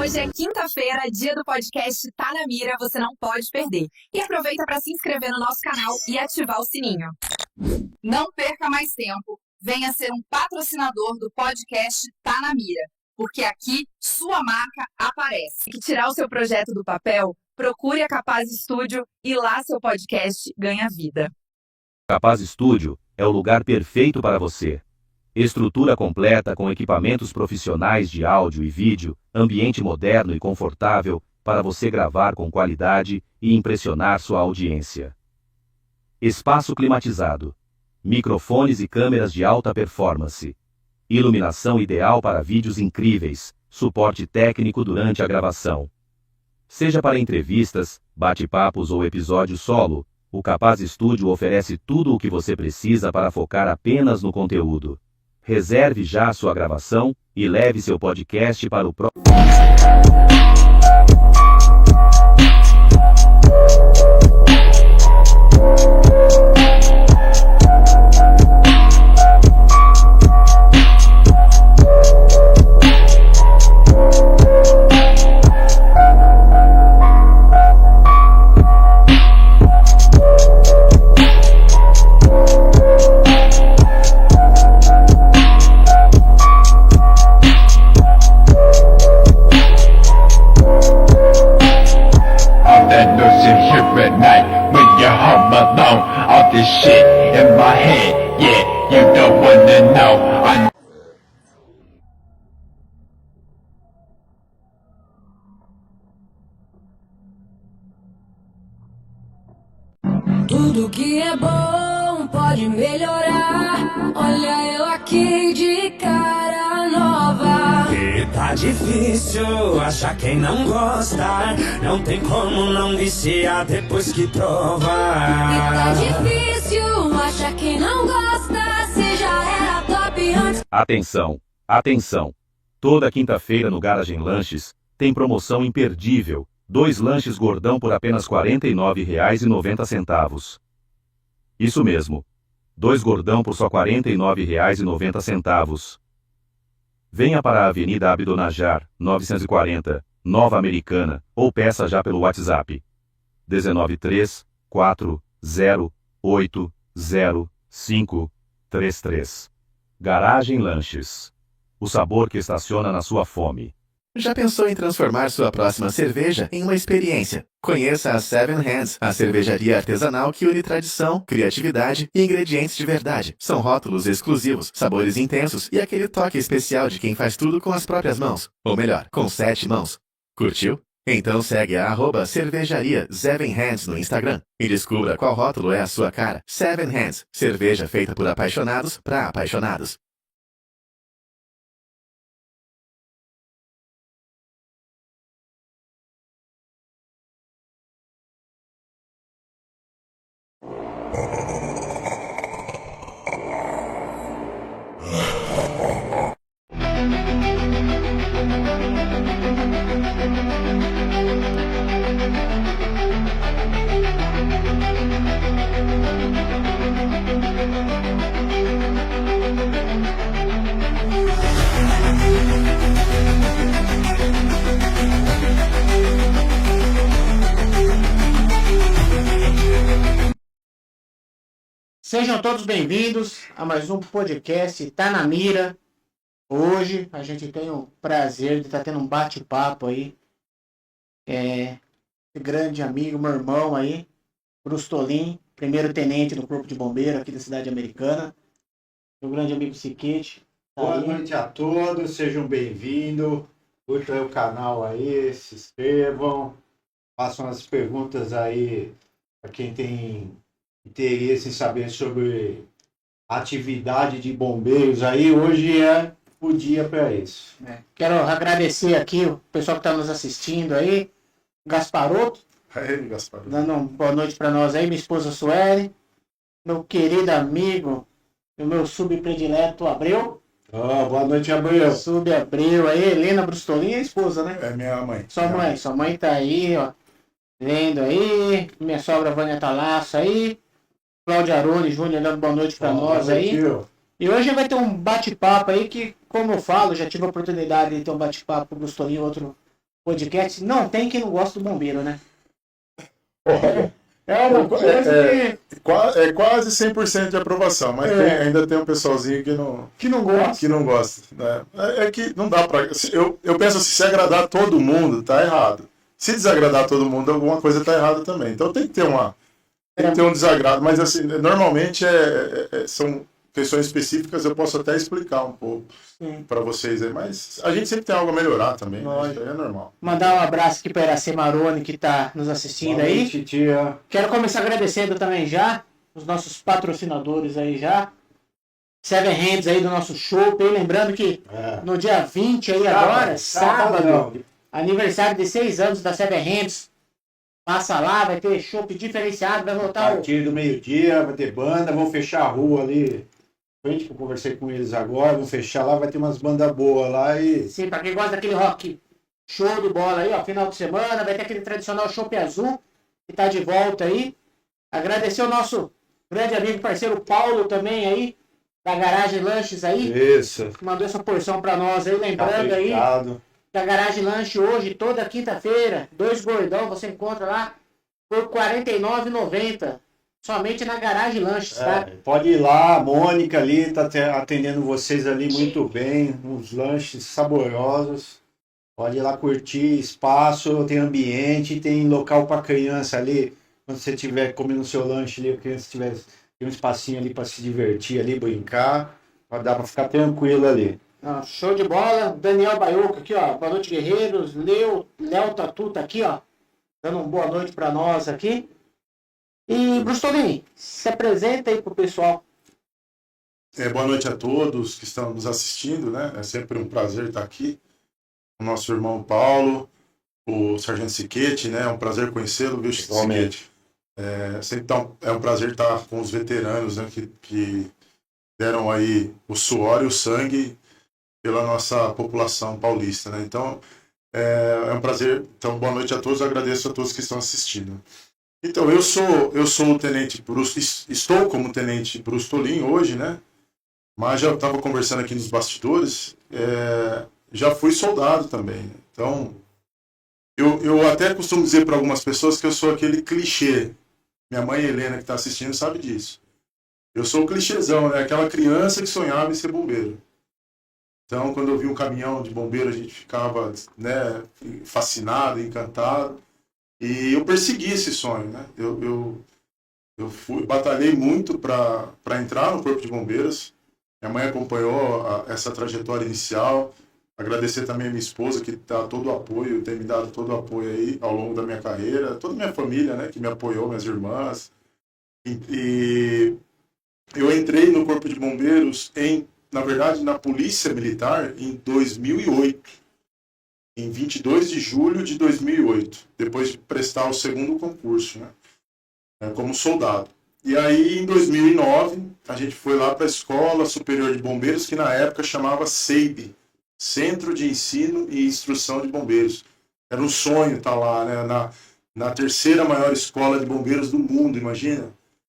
Hoje é quinta-feira, dia do podcast Tá na Mira, você não pode perder. E aproveita para se inscrever no nosso canal e ativar o sininho. Não perca mais tempo. Venha ser um patrocinador do podcast Tá na Mira, porque aqui sua marca aparece. E tirar o seu projeto do papel, procure a Capaz Studio e lá seu podcast ganha vida. Capaz Studio é o lugar perfeito para você. Estrutura completa com equipamentos profissionais de áudio e vídeo, ambiente moderno e confortável para você gravar com qualidade e impressionar sua audiência. Espaço climatizado. Microfones e câmeras de alta performance. Iluminação ideal para vídeos incríveis. Suporte técnico durante a gravação. Seja para entrevistas, bate-papos ou episódio solo, o Capaz Studio oferece tudo o que você precisa para focar apenas no conteúdo. Reserve já a sua gravação e leve seu podcast para o próximo. This shit in my head, yeah, you don't wanna know. Tudo que é bom pode melhorar. Olha eu aqui de cara nova. E tá difícil achar quem não gosta. Não tem como não viciar depois que prova. E tá difícil achar quem não gosta. Se já era top antes. Atenção, atenção! Toda quinta-feira no Garagem Lanches tem promoção imperdível. 2 lanches gordão por apenas R$ 49,90. Isso mesmo. 2 gordão por só R$ 49,90. Venha para a Avenida Abdonajar, 940, Nova Americana, ou peça já pelo WhatsApp. 193 4080533. Garagem Lanches. O sabor que estaciona na sua fome. Já pensou em transformar sua próxima cerveja em uma experiência? Conheça a Seven Hands, a cervejaria artesanal que une tradição, criatividade e ingredientes de verdade. São rótulos exclusivos, sabores intensos e aquele toque especial de quem faz tudo com as próprias mãos. Ou melhor, com 7 mãos. Curtiu? Então segue a @cervejaria Seven Hands no Instagram e descubra qual rótulo é a sua cara. Seven Hands, cerveja feita por apaixonados para apaixonados. Sejam todos bem-vindos a mais um podcast Tá na Mira. Hoje a gente tem o prazer de estar tendo um bate-papo aí. Grande amigo, meu irmão aí, Brustolin, primeiro tenente do Corpo de Bombeiro aqui da cidade americana. Meu grande amigo Siquete. Boa noite a todos, sejam bem-vindos. Curtam aí o canal aí, se inscrevam, façam as perguntas aí para quem tem interesse em saber sobre a atividade de bombeiros aí. Hoje é o dia para isso. Quero agradecer aqui o pessoal que está nos assistindo aí. Gasparotto, dando uma boa noite para nós aí, minha esposa Sueli, meu querido amigo, o meu subpredileto Abreu. Boa noite, Abreu. Sub Abreu aí, Helena Brustolin, a esposa, né? É minha mãe. Sua mãe tá aí, ó, vendo aí, minha sogra Vânia Talasso aí, Cláudia Arone Júnior dando boa noite para nós aí. E hoje vai ter um bate-papo aí que, como eu falo, já tive a oportunidade de ter um bate-papo com o Brustolin em outro podcast. Não tem quem não gosta do bombeiro, né? É uma coisa que... É quase 100% de aprovação, mas ainda tem um pessoalzinho que não gosta. Que não gosta, né? É que não dá pra... Eu penso assim, se agradar todo mundo, tá errado. Se desagradar todo mundo, alguma coisa tá errada também. Então tem que ter um desagrado, mas assim, normalmente são questões específicas, eu posso até explicar um pouco para vocês aí, mas a gente sempre tem algo a melhorar também, né? Isso aí é normal. Mandar um abraço aqui para Iracema Maroni, que está nos assistindo aí. Tia. Quero começar agradecendo também já os nossos patrocinadores aí já. Seven Hands aí do nosso show, lembrando que no dia 20 aí agora, sábado, aniversário de 6 anos da Seven Hands. Passa lá, vai ter chopp diferenciado, vai voltar a partir do meio-dia, vai ter banda, vão fechar a rua ali. Frente, que eu conversei com eles agora, vão fechar lá, vai ter umas bandas boas lá e... Sim, pra quem gosta daquele rock show de bola aí, ó, final de semana, vai ter aquele tradicional chopp azul, que tá de volta aí. Agradecer o nosso grande amigo e parceiro Paulo também aí, da Garagem Lanches aí. Isso. Que mandou essa porção pra nós aí, lembrando aí. Da Garagem Lanche hoje, toda quinta-feira, 2 gordão, você encontra lá por R$ 49,90. Somente na Garagem Lanches, tá? Pode ir lá, a Mônica ali tá atendendo vocês ali muito bem, uns lanches saborosos. Pode ir lá curtir espaço, tem ambiente, tem local para criança ali. Quando você estiver comendo o seu lanche ali, a criança tiver tem um espacinho ali para se divertir ali, brincar, dá para ficar tranquilo ali. Show de bola. Daniel Baiuca aqui, ó. Boa noite, guerreiros. Léo Tatu tá aqui, ó. Dando uma boa noite pra nós aqui. E, Brustolini, se apresenta aí pro pessoal. Boa noite a todos que estão nos assistindo, né? É sempre um prazer estar aqui. O nosso irmão Paulo, o Sargento Siquete, né? É um prazer conhecê-lo, viu, Siquete? Sempre é um prazer estar com os veteranos, né? Que deram aí o suor e o sangue pela nossa população paulista, né? Então, é um prazer. Então, boa noite a todos, agradeço a todos que estão assistindo. Então, eu sou o Tenente Brustolin, estou como Tenente Brustolin hoje, né? Mas já estava conversando aqui nos bastidores, já fui soldado também. Né? Então, eu até costumo dizer para algumas pessoas que eu sou aquele clichê. Minha mãe Helena, que está assistindo, sabe disso. Eu sou o clichêzão, né? Aquela criança que sonhava em ser bombeiro. Então, quando eu vi um caminhão de bombeiro, a gente ficava, né, fascinado, encantado. E eu persegui esse sonho, né? Eu batalhei muito para entrar no Corpo de Bombeiros. Minha mãe acompanhou essa trajetória inicial. Agradecer também a minha esposa, que dá todo o apoio, tem me dado todo o apoio aí ao longo da minha carreira. Toda a minha família, né, que me apoiou, minhas irmãs. E eu entrei no Corpo de Bombeiros na verdade, na Polícia Militar, em 2008, em 22 de julho de 2008, depois de prestar o segundo concurso, né, como soldado. E aí, em 2009, a gente foi lá para a Escola Superior de Bombeiros, que na época chamava CEIB, Centro de Ensino e Instrução de Bombeiros. Era um sonho estar lá, né, na terceira maior escola de bombeiros do mundo, imagina?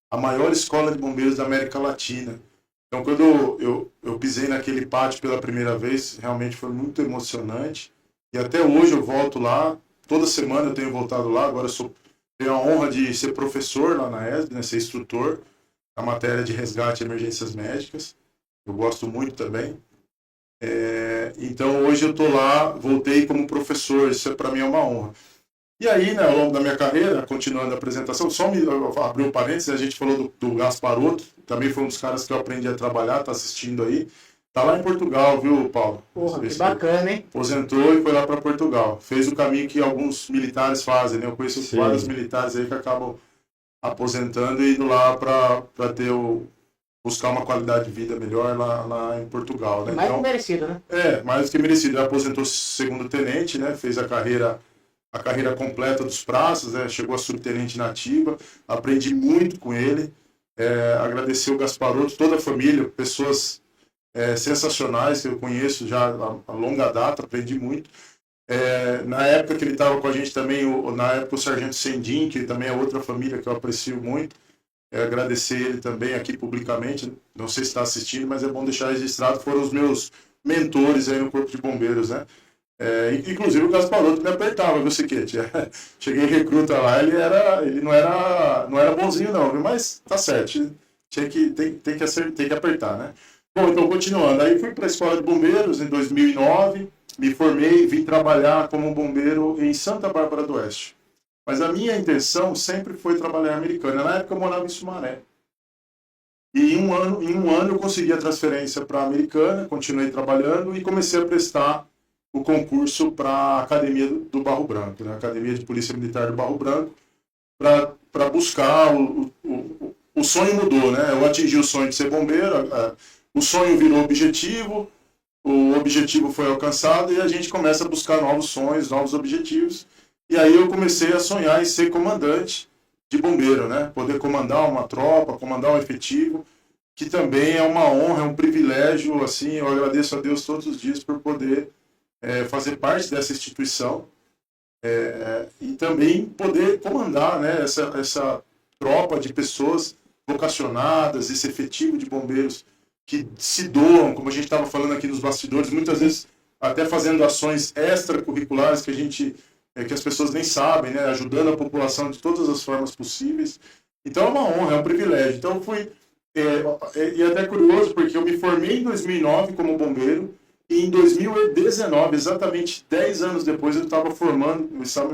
A maior escola de bombeiros da América Latina. Então, quando eu pisei naquele pátio pela primeira vez, realmente foi muito emocionante. E até hoje eu volto lá, toda semana eu tenho voltado lá. Agora tenho a honra de ser professor lá na ESB, né, ser instrutor na matéria de resgate e emergências médicas. Eu gosto muito também. Então, hoje eu estou lá, voltei como professor, isso para mim é uma honra. E aí, né, ao longo da minha carreira, continuando a apresentação, só me abrir um parênteses, a gente falou do Gasparotto, também foi um dos caras que eu aprendi a trabalhar, tá assistindo aí. Tá lá em Portugal, viu, Paulo? Porra, que bacana, hein? Aposentou e foi lá para Portugal. Fez o caminho que alguns militares fazem, né? Eu conheço vários militares aí que acabam aposentando e indo lá para buscar uma qualidade de vida melhor lá em Portugal, né? Mais que merecido, né? Mais do que merecido. Ele aposentou segundo tenente, né? Fez a carreira completa dos praças, né? Chegou a subtenente na ativa, aprendi muito com ele, agradecer o Gasparotto, toda a família, pessoas sensacionais que eu conheço já a longa data, aprendi muito. Na época que ele estava com a gente também, na época o Sargento Sendim, que também é outra família que eu aprecio muito, agradecer ele também aqui publicamente, não sei se está assistindo, mas é bom deixar registrado, foram os meus mentores aí no Corpo de Bombeiros, né? Inclusive o Gasparoto me apertava, viu, Siquete? Cheguei em recruta lá, ele não era bonzinho não, viu? Mas tá certo, tem que apertar, né? Bom, então continuando, aí fui para a Escola de Bombeiros em 2009, me formei, vim trabalhar como bombeiro em Santa Bárbara do Oeste. Mas a minha intenção sempre foi trabalhar em Americana. Na época eu morava em Sumaré. E em um ano eu consegui a transferência para a Americana, continuei trabalhando e comecei a prestar o concurso para a Academia do Barro Branco, né? Academia de Polícia Militar do Barro Branco, para buscar o sonho mudou, né? Eu atingi o sonho de ser bombeiro, o sonho virou objetivo, o objetivo foi alcançado e a gente começa a buscar novos sonhos, novos objetivos. E aí eu comecei a sonhar em ser comandante de bombeiro, né? Poder comandar uma tropa, comandar um efetivo, que também é uma honra, é um privilégio, assim, eu agradeço a Deus todos os dias por poder fazer parte dessa instituição e também poder comandar, né, essa tropa de pessoas vocacionadas, esse efetivo de bombeiros que se doam, como a gente estava falando aqui nos bastidores, muitas vezes até fazendo ações extracurriculares que as pessoas nem sabem, né, ajudando a população de todas as formas possíveis. Então é uma honra, é um privilégio. Então fui, e é até curioso, porque eu me formei em 2009 como bombeiro, e em 2019, exatamente 10 anos depois, eu estava me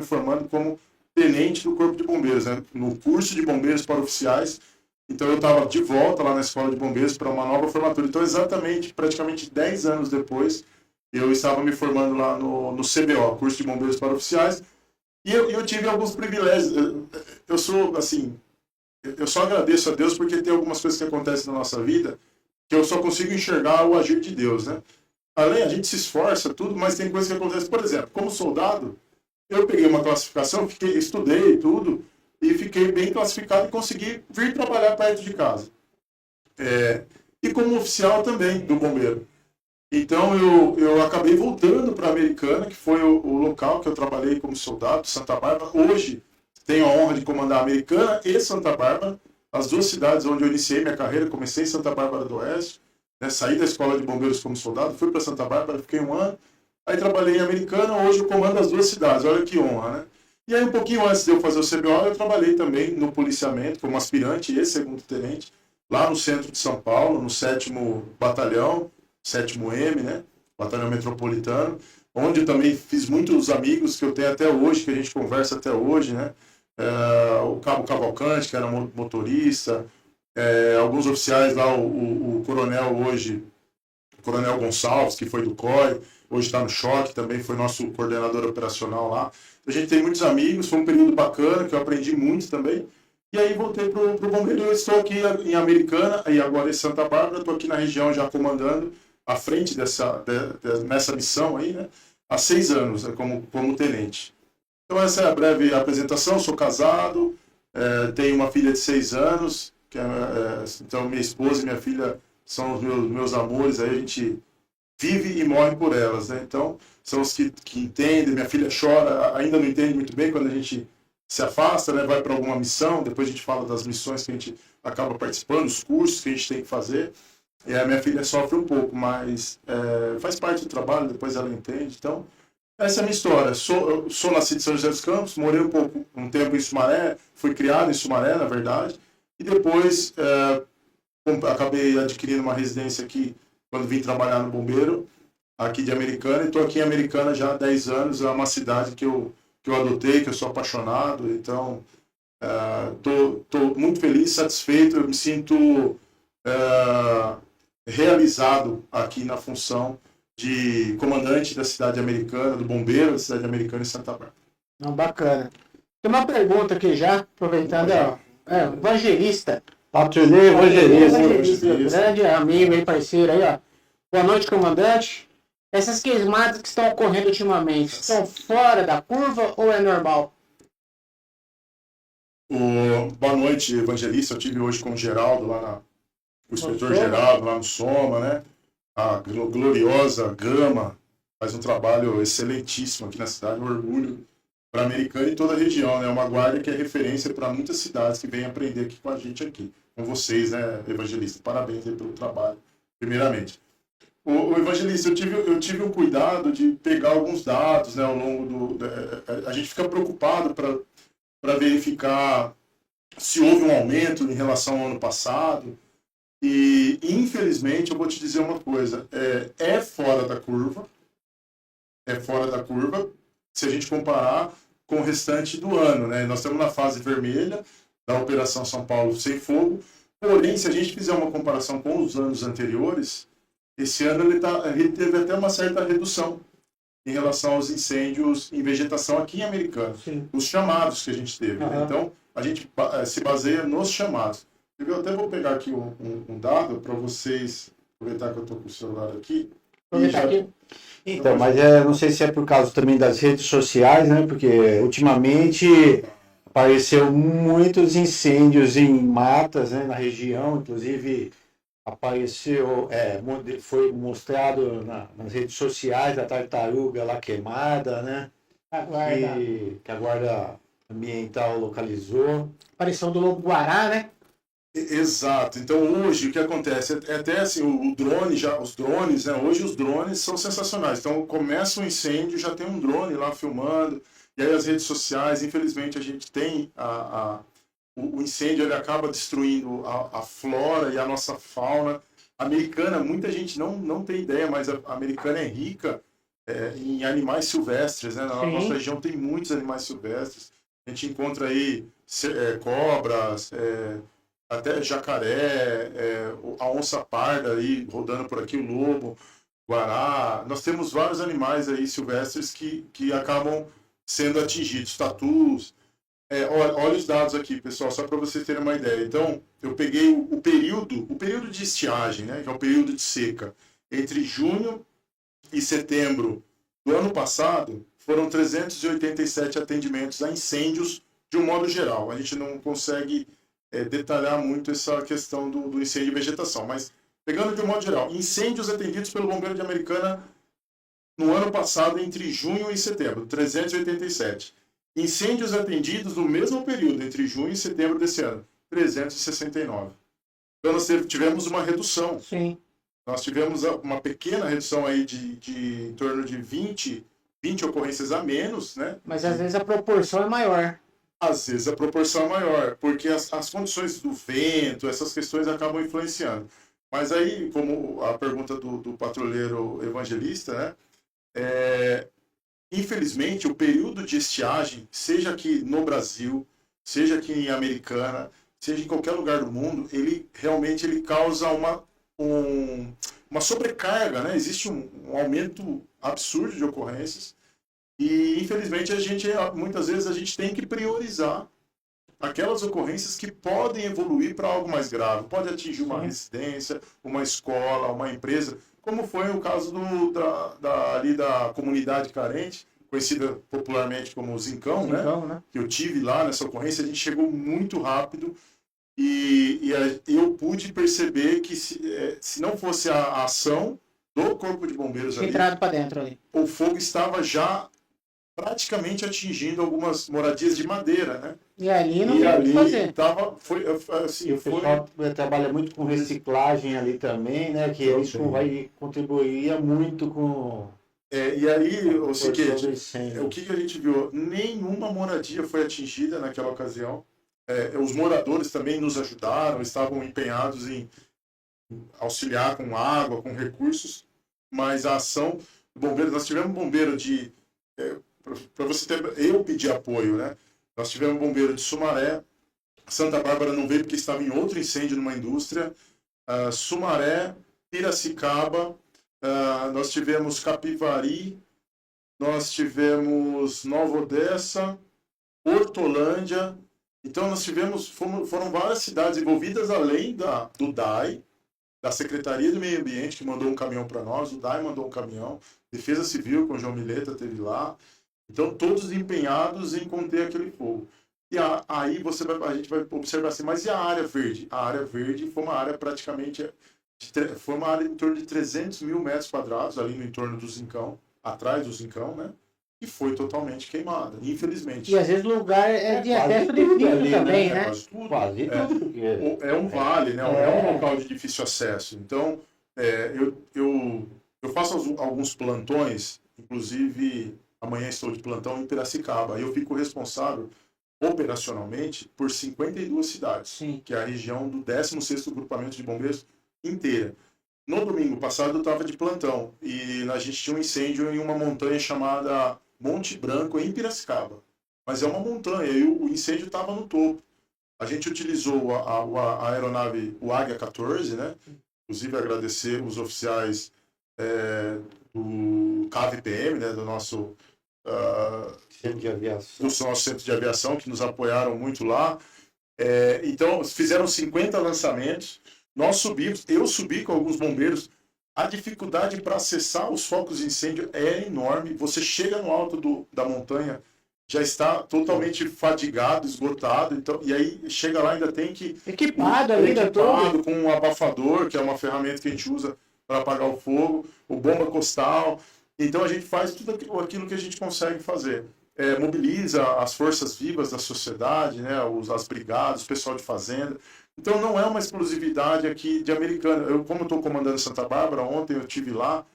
formando como tenente do Corpo de Bombeiros, né, no curso de bombeiros para oficiais. Então eu estava de volta lá na Escola de Bombeiros para uma nova formatura. Então praticamente 10 anos depois, eu estava me formando lá no CBO, curso de bombeiros para oficiais, e eu tive alguns privilégios. Eu só agradeço a Deus porque tem algumas coisas que acontecem na nossa vida que eu só consigo enxergar o agir de Deus, né? Além, a gente se esforça, tudo, mas tem coisas que acontecem. Por exemplo, como soldado, eu peguei uma classificação, estudei tudo, e fiquei bem classificado e consegui vir trabalhar perto de casa. E como oficial também do bombeiro. Então eu acabei voltando para a Americana, que foi o local que eu trabalhei como soldado, Santa Bárbara. Hoje tenho a honra de comandar a Americana e Santa Bárbara, as duas cidades onde eu iniciei minha carreira. Comecei em Santa Bárbara do Oeste, né, saí da Escola de Bombeiros como soldado, fui para Santa Bárbara, fiquei um ano, aí trabalhei em Americana, hoje eu comando as duas cidades, olha que honra, né? E aí um pouquinho antes de eu fazer o CBO, eu trabalhei também no policiamento como aspirante e segundo tenente, lá no centro de São Paulo, no 7º Batalhão, 7º-M, né? Batalhão Metropolitano, onde eu também fiz muitos amigos que eu tenho até hoje, que a gente conversa até hoje, né? O Cabo Cavalcante, que era motorista, alguns oficiais lá, o coronel hoje, o Coronel Gonçalves, que foi do COI, hoje está no Choque, também foi nosso coordenador operacional lá. A gente tem muitos amigos, foi um período bacana, que eu aprendi muito também. E aí voltei para o bombeiro, eu estou aqui em Americana, e agora em Santa Bárbara, estou aqui na região já comandando, à frente nessa missão aí, né, há 6 anos, né, como tenente. Então essa é a breve apresentação, sou casado, tenho uma filha de 6 anos, então minha esposa e minha filha são os meus amores, aí a gente vive e morre por elas, né? Então são os que entendem. Minha filha chora, ainda não entende muito bem quando a gente se afasta, né? Vai para alguma missão, depois a gente fala das missões que a gente acaba participando, os cursos que a gente tem que fazer. E a minha filha sofre um pouco, mas faz parte do trabalho, depois ela entende. Então, essa é a minha história. Eu sou nascido em São José dos Campos, morei um tempo em Sumaré, fui criado em Sumaré, na verdade, e depois acabei adquirindo uma residência aqui, quando vim trabalhar no bombeiro, aqui de Americana, e estou aqui em Americana já há 10 anos, é uma cidade que eu adotei, que eu sou apaixonado, então estou muito feliz, satisfeito, eu me sinto realizado aqui na função de comandante da cidade americana, do bombeiro da cidade americana em Santa Bárbara. Não, bacana. Tem uma pergunta aqui já, aproveitando, evangelista. Evangelista, grande amigo e parceiro aí, ó. Boa noite, comandante. Essas queimadas que estão ocorrendo ultimamente, estão fora da curva ou é normal? Boa noite, evangelista. Eu estive hoje com o Geraldo, o inspetor Geraldo, lá no Soma, né? A gloriosa Gama faz um trabalho excelentíssimo aqui na cidade, um orgulho para a Americana e toda a região, né? Uma guarda que é referência para muitas cidades que vêm aprender aqui com a gente aqui, com vocês, né, evangelista? Parabéns aí pelo trabalho, primeiramente. O Evangelista, eu tive o cuidado de pegar alguns dados, né, ao longo a gente fica preocupado para verificar se houve um aumento em relação ao ano passado. E, infelizmente, eu vou te dizer uma coisa, é fora da curva, se a gente comparar com o restante do ano, né? Nós estamos na fase vermelha da Operação São Paulo Sem Fogo, porém, se a gente fizer uma comparação com os anos anteriores, esse ano ele teve até uma certa redução em relação aos incêndios em vegetação aqui em Americana, os chamados que a gente teve. Né? Então, a gente se baseia nos chamados. Eu até vou pegar aqui um dado para vocês, aproveitar que eu estou com o celular aqui. Então, mas não sei se é por causa também das redes sociais, né? Porque ultimamente apareceu muitos incêndios em matas, né, na região, inclusive apareceu, foi mostrado nas redes sociais a tartaruga lá queimada, né? Que a guarda ambiental localizou. Aparição do lobo-guará, né? Exato. Então hoje o que acontece é até assim, os drones, né? Hoje os drones são sensacionais. Então começa um incêndio, já tem um drone lá filmando, e aí as redes sociais, infelizmente a gente tem o incêndio, ele acaba destruindo a flora e a nossa fauna. Americana, muita gente não tem ideia, mas a Americana é rica em animais silvestres, né? Na nossa região tem muitos animais silvestres. A gente encontra aí cobras, até jacaré, a onça parda aí rodando por aqui, o lobo, guará. Nós temos vários animais aí silvestres que acabam sendo atingidos, tatus. Olha os dados aqui, pessoal, só para vocês terem uma ideia. Então, eu peguei o período de estiagem, né, que é o período de seca, entre junho e setembro do ano passado, foram 387 atendimentos a incêndios de um modo geral. A gente não consegue detalhar muito essa questão do incêndio e vegetação, mas pegando de um modo geral, incêndios atendidos pelo Bombeiro de Americana no ano passado, entre junho e setembro, 387. Incêndios atendidos no mesmo período, entre junho e setembro desse ano, 369. Então nós tivemos uma redução. Sim. Nós tivemos uma pequena redução aí de em torno de 20 ocorrências a menos, né? Mas às vezes a proporção é maior. Às vezes a proporção é maior, porque as condições do vento, essas questões acabam influenciando. Mas aí, como a pergunta do patrulheiro Evangelista, né? Infelizmente, o período de estiagem, seja aqui no Brasil, seja aqui em Americana, seja em qualquer lugar do mundo, ele realmente causa uma sobrecarga, né? Existe um aumento absurdo de ocorrências e, infelizmente, muitas vezes a gente tem que priorizar aquelas ocorrências que podem evoluir para algo mais grave. Pode atingir uma residência, uma escola, uma empresa, como foi o caso ali da comunidade carente, conhecida popularmente como Zincão, né? Que eu tive lá nessa ocorrência. A gente chegou muito rápido e eu pude perceber que se não fosse a ação do Corpo de Bombeiros ali, entrado para dentro ali, o fogo estava já praticamente atingindo algumas moradias de madeira, né? E ali não tem o que fazer. E o pessoal trabalha muito com reciclagem ali também, né? Que isso contribuiria muito com... E aí, o Siquete, o que a gente viu? Nenhuma moradia foi atingida naquela ocasião. Os moradores também nos ajudaram, estavam empenhados em auxiliar com água, com recursos, mas a ação do bombeiro, nós tivemos bombeiro de... para você ter, eu pedi apoio, né? Nós tivemos bombeiro de Sumaré, Santa Bárbara não veio porque estava em outro incêndio numa indústria, Sumaré, Piracicaba, nós tivemos Capivari, nós tivemos Nova Odessa, Hortolândia. Então nós foram várias cidades envolvidas, além do DAI, da Secretaria do Meio Ambiente, que mandou um caminhão para nós, o DAI mandou um caminhão, Defesa Civil, com o João Mileta, esteve lá. Então todos empenhados em conter aquele fogo. E aí a gente vai observar assim, mas e a área verde? A área verde foi uma área praticamente... Foi uma área em torno de 300 mil metros quadrados, ali no entorno do Zincão, atrás do Zincão, né? E foi totalmente queimada, infelizmente. E às vezes o lugar é de acesso difícil também, né? Quase tudo, porque... É um vale, né? É um local de difícil acesso. Então, Eu faço alguns plantões, inclusive amanhã estou de plantão em Piracicaba. Eu fico responsável operacionalmente por 52 cidades, Sim. que é a região do 16º Grupamento de Bombeiros inteira. No domingo passado eu estava de plantão e a gente tinha um incêndio em uma montanha chamada Monte Branco, em Piracicaba. Mas é uma montanha e o incêndio estava no topo. A gente utilizou a aeronave, o Águia 14, né? Inclusive agradecer os oficiais do CAV-PM, né? Do nosso Centro de aviação. do nosso centro de aviação, que nos apoiaram muito lá. Então, fizeram 50 lançamentos. Nós subimos, eu subi com alguns bombeiros. A dificuldade para acessar os focos de incêndio é enorme. Você chega no alto da montanha, já está totalmente fadigado, esgotado. Então, e aí chega lá, ainda tem que... Equipado ainda todo. Com um abafador, que é uma ferramenta que a gente usa para apagar o fogo, o bomba costal. Então, a gente faz tudo aquilo que a gente consegue fazer. Mobiliza as forças vivas da sociedade, né, as brigadas, o pessoal de fazenda. Então, não é uma exclusividade aqui de Americana. Como eu estou comandando Santa Bárbara, ontem eu estive lá,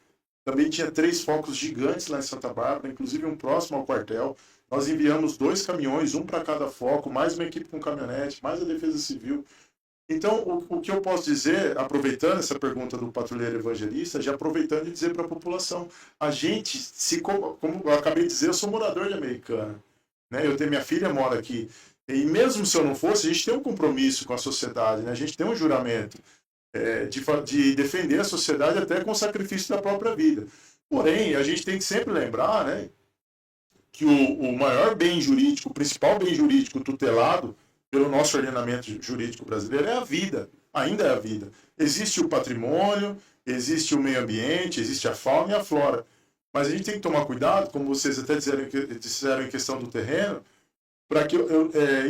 também tinha 3 focos gigantes lá em Santa Bárbara, inclusive um próximo ao quartel. Nós enviamos 2 caminhões, um para cada foco, mais uma equipe com caminhonete, mais a Defesa Civil. Então, o que eu posso dizer, aproveitando essa pergunta do patrulheiro evangelista, já aproveitando e dizer para a população, a gente, como eu acabei de dizer, eu sou morador de Americana, né? Minha filha mora aqui, e mesmo se eu não fosse, a gente tem um compromisso com a sociedade, né? A gente tem um juramento de defender a sociedade até com o sacrifício da própria vida. Porém, a gente tem que sempre lembrar, né, que o maior bem jurídico, o principal bem jurídico tutelado pelo nosso ordenamento jurídico brasileiro é a vida, ainda é a vida. Existe o patrimônio, existe o meio ambiente, existe a fauna e a flora. Mas a gente tem que tomar cuidado, como vocês até disseram em questão do terreno, para que,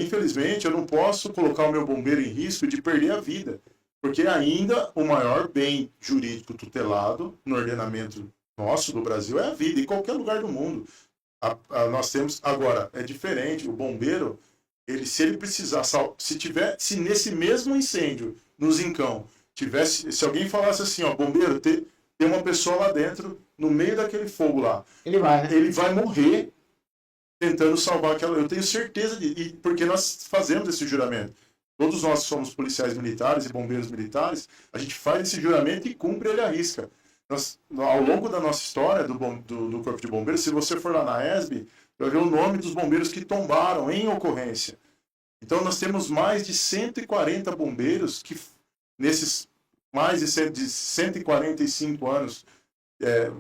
infelizmente, eu não posso colocar o meu bombeiro em risco de perder a vida, porque ainda o maior bem jurídico tutelado no ordenamento nosso do Brasil é a vida, em qualquer lugar do mundo. Nós temos, agora, é diferente, o bombeiro, se ele precisar, se nesse mesmo incêndio, no Zincão, se alguém falasse assim, ó, bombeiro, tem uma pessoa lá dentro, no meio daquele fogo lá, Ele vai, né? Ele vai morrer tentando salvar aquela... Eu tenho certeza porque nós fazemos esse juramento. Todos nós somos policiais militares e bombeiros militares, a gente faz esse juramento e cumpre ele à risca. Ao longo da nossa história do Corpo de Bombeiros, se você for lá na ESB, vai ver o nome dos bombeiros que tombaram em ocorrência. Então, nós temos mais de 140 bombeiros que, nesses mais de 145 anos,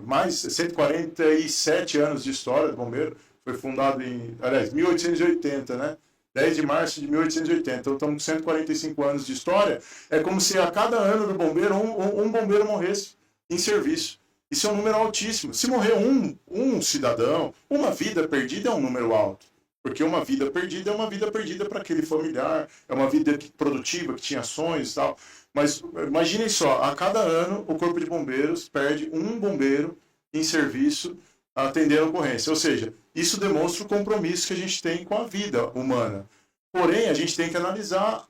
mais 147 anos de história do bombeiro, foi fundado em, 1880, né? 10 de março de 1880. Então, estamos com 145 anos de história. É como se a cada ano do bombeiro, um bombeiro morresse em serviço. Isso é um número altíssimo. Se morrer um cidadão, uma vida perdida é um número alto. Porque uma vida perdida é uma vida perdida para aquele familiar, é uma vida produtiva, que tinha sonhos e tal. Mas imaginem só, a cada ano o Corpo de Bombeiros perde um bombeiro em serviço a atender a ocorrência. Ou seja, isso demonstra o compromisso que a gente tem com a vida humana. Porém, a gente tem que analisar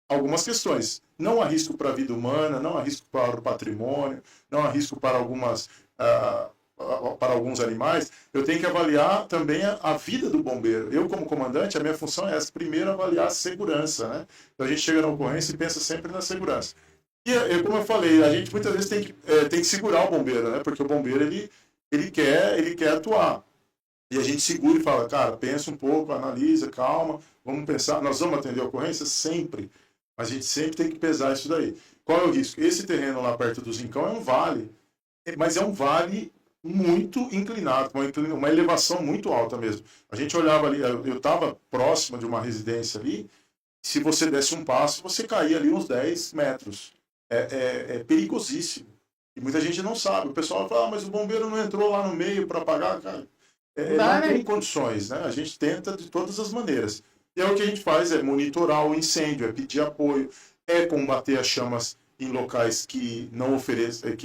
algumas questões. Não há risco para a vida humana, não há risco para o patrimônio, não há risco para alguns animais. Eu tenho que avaliar também a vida do bombeiro. Eu, como comandante, a minha função é essa. Primeiro, avaliar a segurança, né? Então, a gente chega na ocorrência e pensa sempre na segurança. E como eu falei, a gente muitas vezes tem que segurar o bombeiro, né? Porque o bombeiro, ele quer atuar. E a gente segura e fala, cara, pensa um pouco, analisa, calma, vamos pensar. Nós vamos atender a ocorrência sempre. Mas a gente sempre tem que pesar isso daí. Qual é o risco? Esse terreno lá perto do Zincão é um vale. Mas é um vale muito inclinado, com uma elevação muito alta mesmo. A gente olhava ali, eu estava próximo de uma residência ali, se você desse um passo, você caía ali uns 10 metros. É perigosíssimo. E muita gente não sabe. O pessoal fala, mas o bombeiro não entrou lá no meio para apagar. Cara, não tem condições, né? A gente tenta de todas as maneiras. E o que a gente faz é monitorar o incêndio, é pedir apoio, é combater as chamas em locais que não oferecem,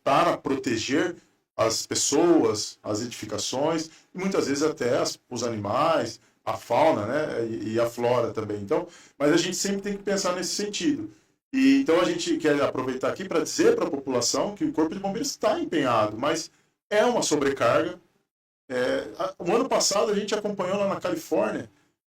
para proteger as pessoas, as edificações, e muitas vezes até os animais, a fauna, né, e a flora também. Então, mas a gente sempre tem que pensar nesse sentido. E, então a gente quer aproveitar aqui para dizer para a população que o Corpo de Bombeiros está empenhado, mas é uma sobrecarga. O ano passado a gente acompanhou lá na Califórnia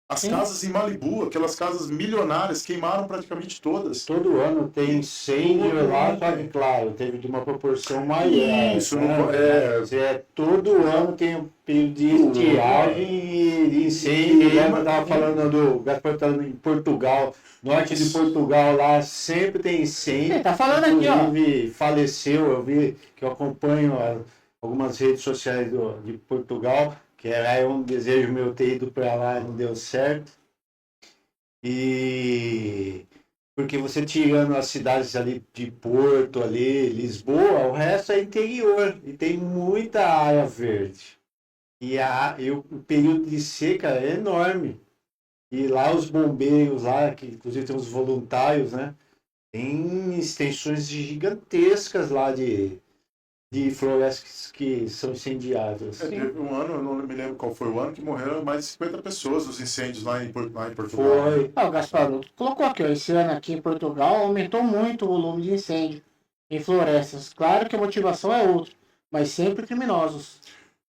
as casas em Malibu, aquelas casas milionárias, queimaram praticamente todas. Todo ano tem incêndio lá, só que claro, teve de uma proporção maior. Isso, né? Todo ano tem um período de estiagem e de incêndio. Eu estava falando do Gaspar em Portugal, norte de Portugal lá sempre tem incêndio. Tá falando aqui, ó. Inclusive faleceu, eu vi que eu acompanho algumas redes sociais de Portugal, que era um desejo meu ter ido para lá e não deu certo. E porque você tirando as cidades ali de Porto, ali, Lisboa, o resto é interior e tem muita área verde. E o período de seca é enorme. E lá os bombeiros, lá, que inclusive tem os voluntários, né? Tem extensões gigantescas lá de florestas que são incendiadas. Teve um ano, eu não me lembro qual foi o ano, que morreram mais de 50 pessoas nos incêndios lá em Portugal. Foi. O Gaspar colocou aqui, ó, esse ano aqui em Portugal aumentou muito o volume de incêndio em florestas. Claro que a motivação é outra, mas sempre criminosos.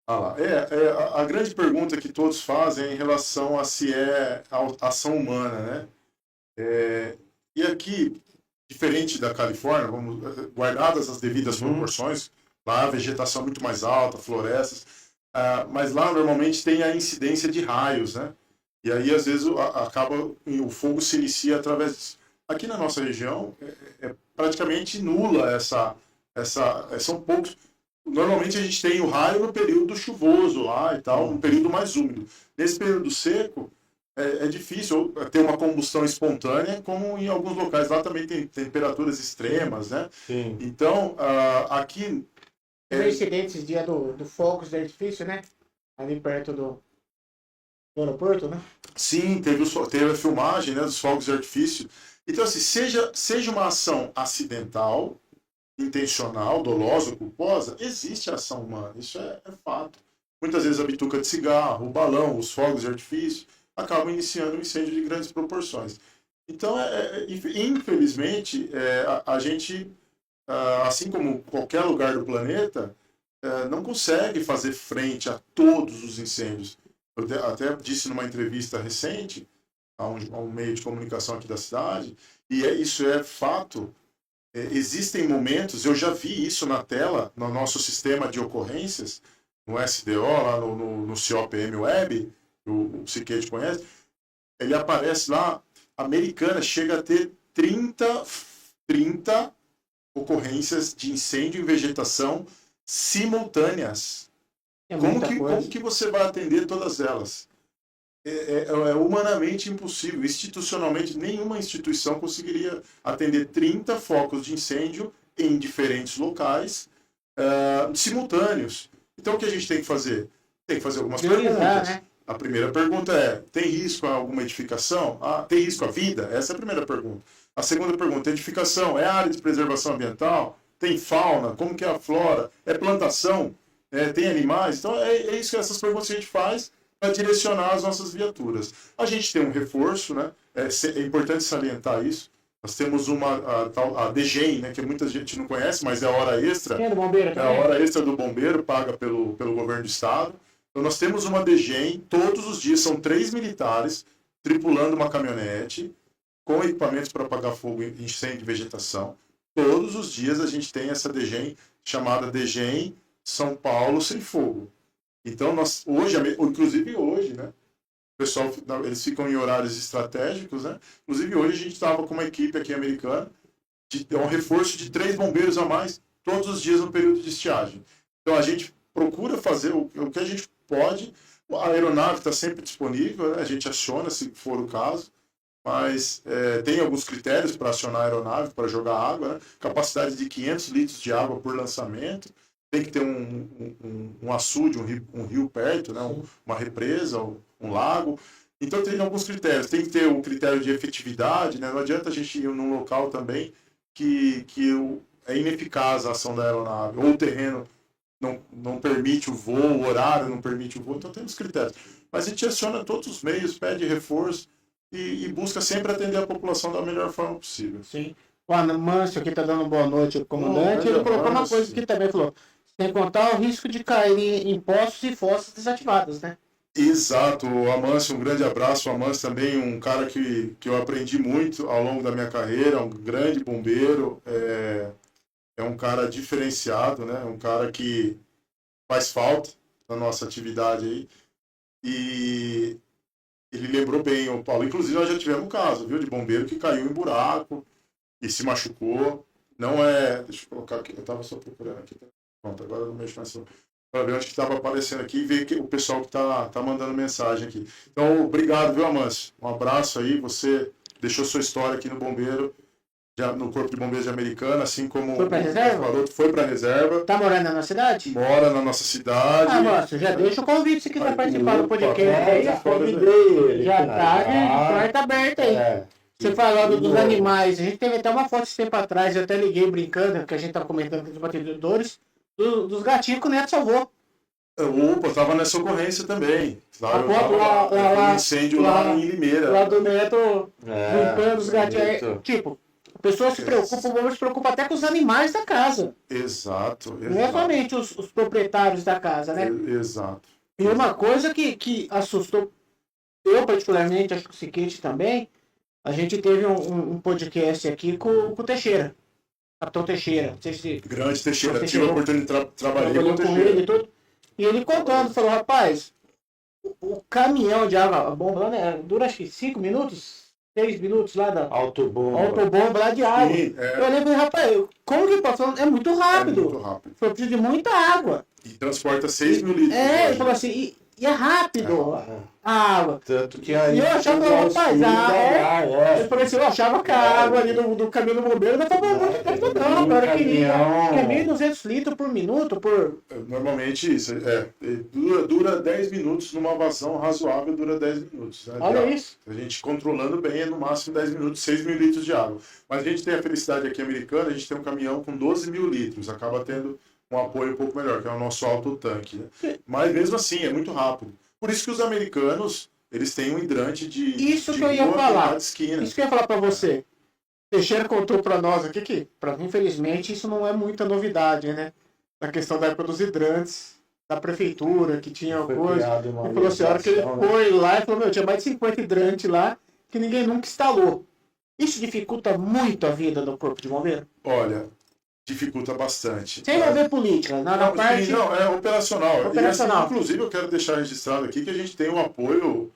A grande pergunta que todos fazem é em relação a se é ação humana, né? E aqui, diferente da Califórnia, guardadas as devidas proporções, lá a vegetação é muito mais alta, florestas, mas lá normalmente tem a incidência de raios, né? E aí às vezes o fogo se inicia através... Aqui na nossa região é praticamente nula são poucos... Normalmente a gente tem o raio no período chuvoso lá e tal, um período mais úmido. Nesse período seco, é difícil ter uma combustão espontânea, como em alguns locais lá também tem temperaturas extremas, né? Sim. Então, aqui... Teve incidente esse dia do fogos de artifício, né? Ali perto do aeroporto, né? Sim, teve a filmagem, né, dos fogos de artifício. Então, assim, seja uma ação acidental, intencional, dolosa ou culposa, existe a ação humana, isso é fato. Muitas vezes a bituca de cigarro, o balão, os fogos de artifício acabam iniciando um incêndio de grandes proporções. Então, infelizmente, a gente, assim como qualquer lugar do planeta, não consegue fazer frente a todos os incêndios. Eu até disse numa entrevista recente a um meio de comunicação aqui da cidade, e isso é fato. Existem momentos, eu já vi isso na tela, no nosso sistema de ocorrências, no SDO, lá no COPM Web, o Siquete conhece, ele aparece lá, Americana chega a ter 30 ocorrências de incêndio em vegetação simultâneas. Como que você vai atender todas elas? É humanamente impossível. Institucionalmente, nenhuma instituição conseguiria atender 30 focos de incêndio em diferentes locais simultâneos. Então, o que a gente tem que fazer? Tem que fazer algumas perguntas. Né? A primeira pergunta é, tem risco a alguma edificação? Tem risco à vida? Essa é a primeira pergunta. A segunda pergunta, edificação é área de preservação ambiental? Tem fauna? Como que é a flora? É plantação? Tem animais? Então, é isso que essas perguntas que a gente faz para direcionar as nossas viaturas. A gente tem um reforço, né? É importante salientar isso. Nós temos a DGEM, né, que muita gente não conhece, mas é a hora extra. Quem é do bombeiro também? É a hora extra do bombeiro, paga pelo governo do estado. Então nós temos uma DGEM, todos os dias são 3 militares tripulando uma caminhonete com equipamentos para apagar fogo em incêndio de vegetação. Todos os dias a gente tem essa DGEM, chamada DGEM São Paulo Sem Fogo. Então, inclusive hoje, né? O pessoal, eles ficam em horários estratégicos, né? Inclusive hoje a gente estava com uma equipe aqui americana, um reforço de 3 bombeiros a mais, todos os dias no período de estiagem. Então a gente procura fazer o que a gente pode, a aeronave está sempre disponível, né? A gente aciona se for o caso, mas tem alguns critérios para acionar a aeronave, para jogar água, né? Capacidade de 500 litros de água por lançamento, tem que ter um açude, um rio perto, né? Uma represa, um lago. Então tem alguns critérios. Tem que ter um critério de efetividade, né? Não adianta a gente ir num local também que é ineficaz a ação da aeronave, ou o terreno não permite o voo, o horário não permite o voo, então temos critérios. Mas a gente aciona todos os meios, pede reforço e busca sempre atender a população da melhor forma possível. Sim. O Amâncio aqui tá dando boa noite ao comandante. Bom, Ele colocou uma Amâncio. coisa aqui também, falou, sem contar o risco de cair em poços e fossas desativadas, né? Exato, o Amâncio, um grande abraço. O Amâncio também, um cara que eu aprendi muito ao longo da minha carreira, um grande bombeiro, é um cara diferenciado, né? Um cara que faz falta na nossa atividade aí. E ele lembrou bem, o Paulo. Inclusive, nós já tivemos um caso, viu, de bombeiro que caiu em buraco e se machucou. Não é. Deixa eu colocar aqui, eu estava só procurando aqui. Pronto, agora eu não mexo mais para ver onde que estava aparecendo aqui e ver o pessoal que tá mandando mensagem aqui. Então, obrigado, viu, Amâncio? Um abraço aí. Você deixou sua história aqui no Bombeiro, no Corpo de Bombeiros de Americana, assim como Foi pra reserva? Falou, foi para reserva. Tá morando na nossa cidade? Mora na nossa cidade. Ah, Márcio, já deixa o convite se quiser Aí, participar do podcast aí. Já convidei ele. Já tá de porta aberta aí. Você falando dos animais, a gente teve até uma foto esse tempo atrás, eu até liguei brincando, que a gente tava comentando com os batedores, dos gatinhos que o Neto salvou. Opa, estava nessa ocorrência também. A foto lá, um incêndio lá em Limeira. Lá do Neto, brincando os gatinhos. Aí, tipo, a pessoa se preocupa, o bombeiro se preocupa até com os animais da casa. Exato. Não é somente os proprietários da casa, né? Exato. E uma coisa que assustou, eu particularmente, acho que o Siquete também, a gente teve um podcast aqui com o Teixeira. Capitão Teixeira. Não sei se... Grande Teixeira. Teixeira. Tive a oportunidade de trabalhar com o Trabalhou com Teixeira. ele e tudo. E ele contando, falou, rapaz, o caminhão de água, a bomba lá, né, dura acho que 5 minutos, 6 minutos lá da autobomba lá de água. Sim, Eu olhei e falei, rapaz, como que pode falar? É muito rápido. É muito rápido. Foi preciso de muita água. E transporta 6 mil litros. Ele falou assim, e é rápido a água. Tanto que E aí. eu achava, rapaz, eu falei assim, eu achava que a água ali do caminhão do bombeiro não estava muito tempo, não. Agora que é 1.200 litros por minuto, Normalmente isso. Dura 10 minutos numa vazão razoável, dura 10 minutos. Né, olha isso. A gente controlando bem é no máximo 10 minutos, 6 mil litros de água. Mas a gente tem a felicidade aqui americana, a gente tem um caminhão com 12 mil litros, acaba tendo um apoio um pouco melhor, que é o nosso autotanque. Né? Mas mesmo assim, é muito rápido. Por isso que os americanos, eles têm um hidrante de Isso que eu ia falar. esquina. Isso que eu ia falar pra você. Teixeira contou pra nós aqui que, infelizmente, isso não é muita novidade, né? Na questão da época dos hidrantes, da prefeitura, que tinha coisa. Ele falou assim, a hora que ele foi lá, ele falou, meu, tinha mais de 50 hidrantes lá, que ninguém nunca instalou. Isso dificulta muito a vida do Corpo de Bombeiro? Olha, dificulta bastante. Sem envolver política, na parte... Não, é operacional. Operacional. E, assim, inclusive, eu quero deixar registrado aqui que a gente tem um apoio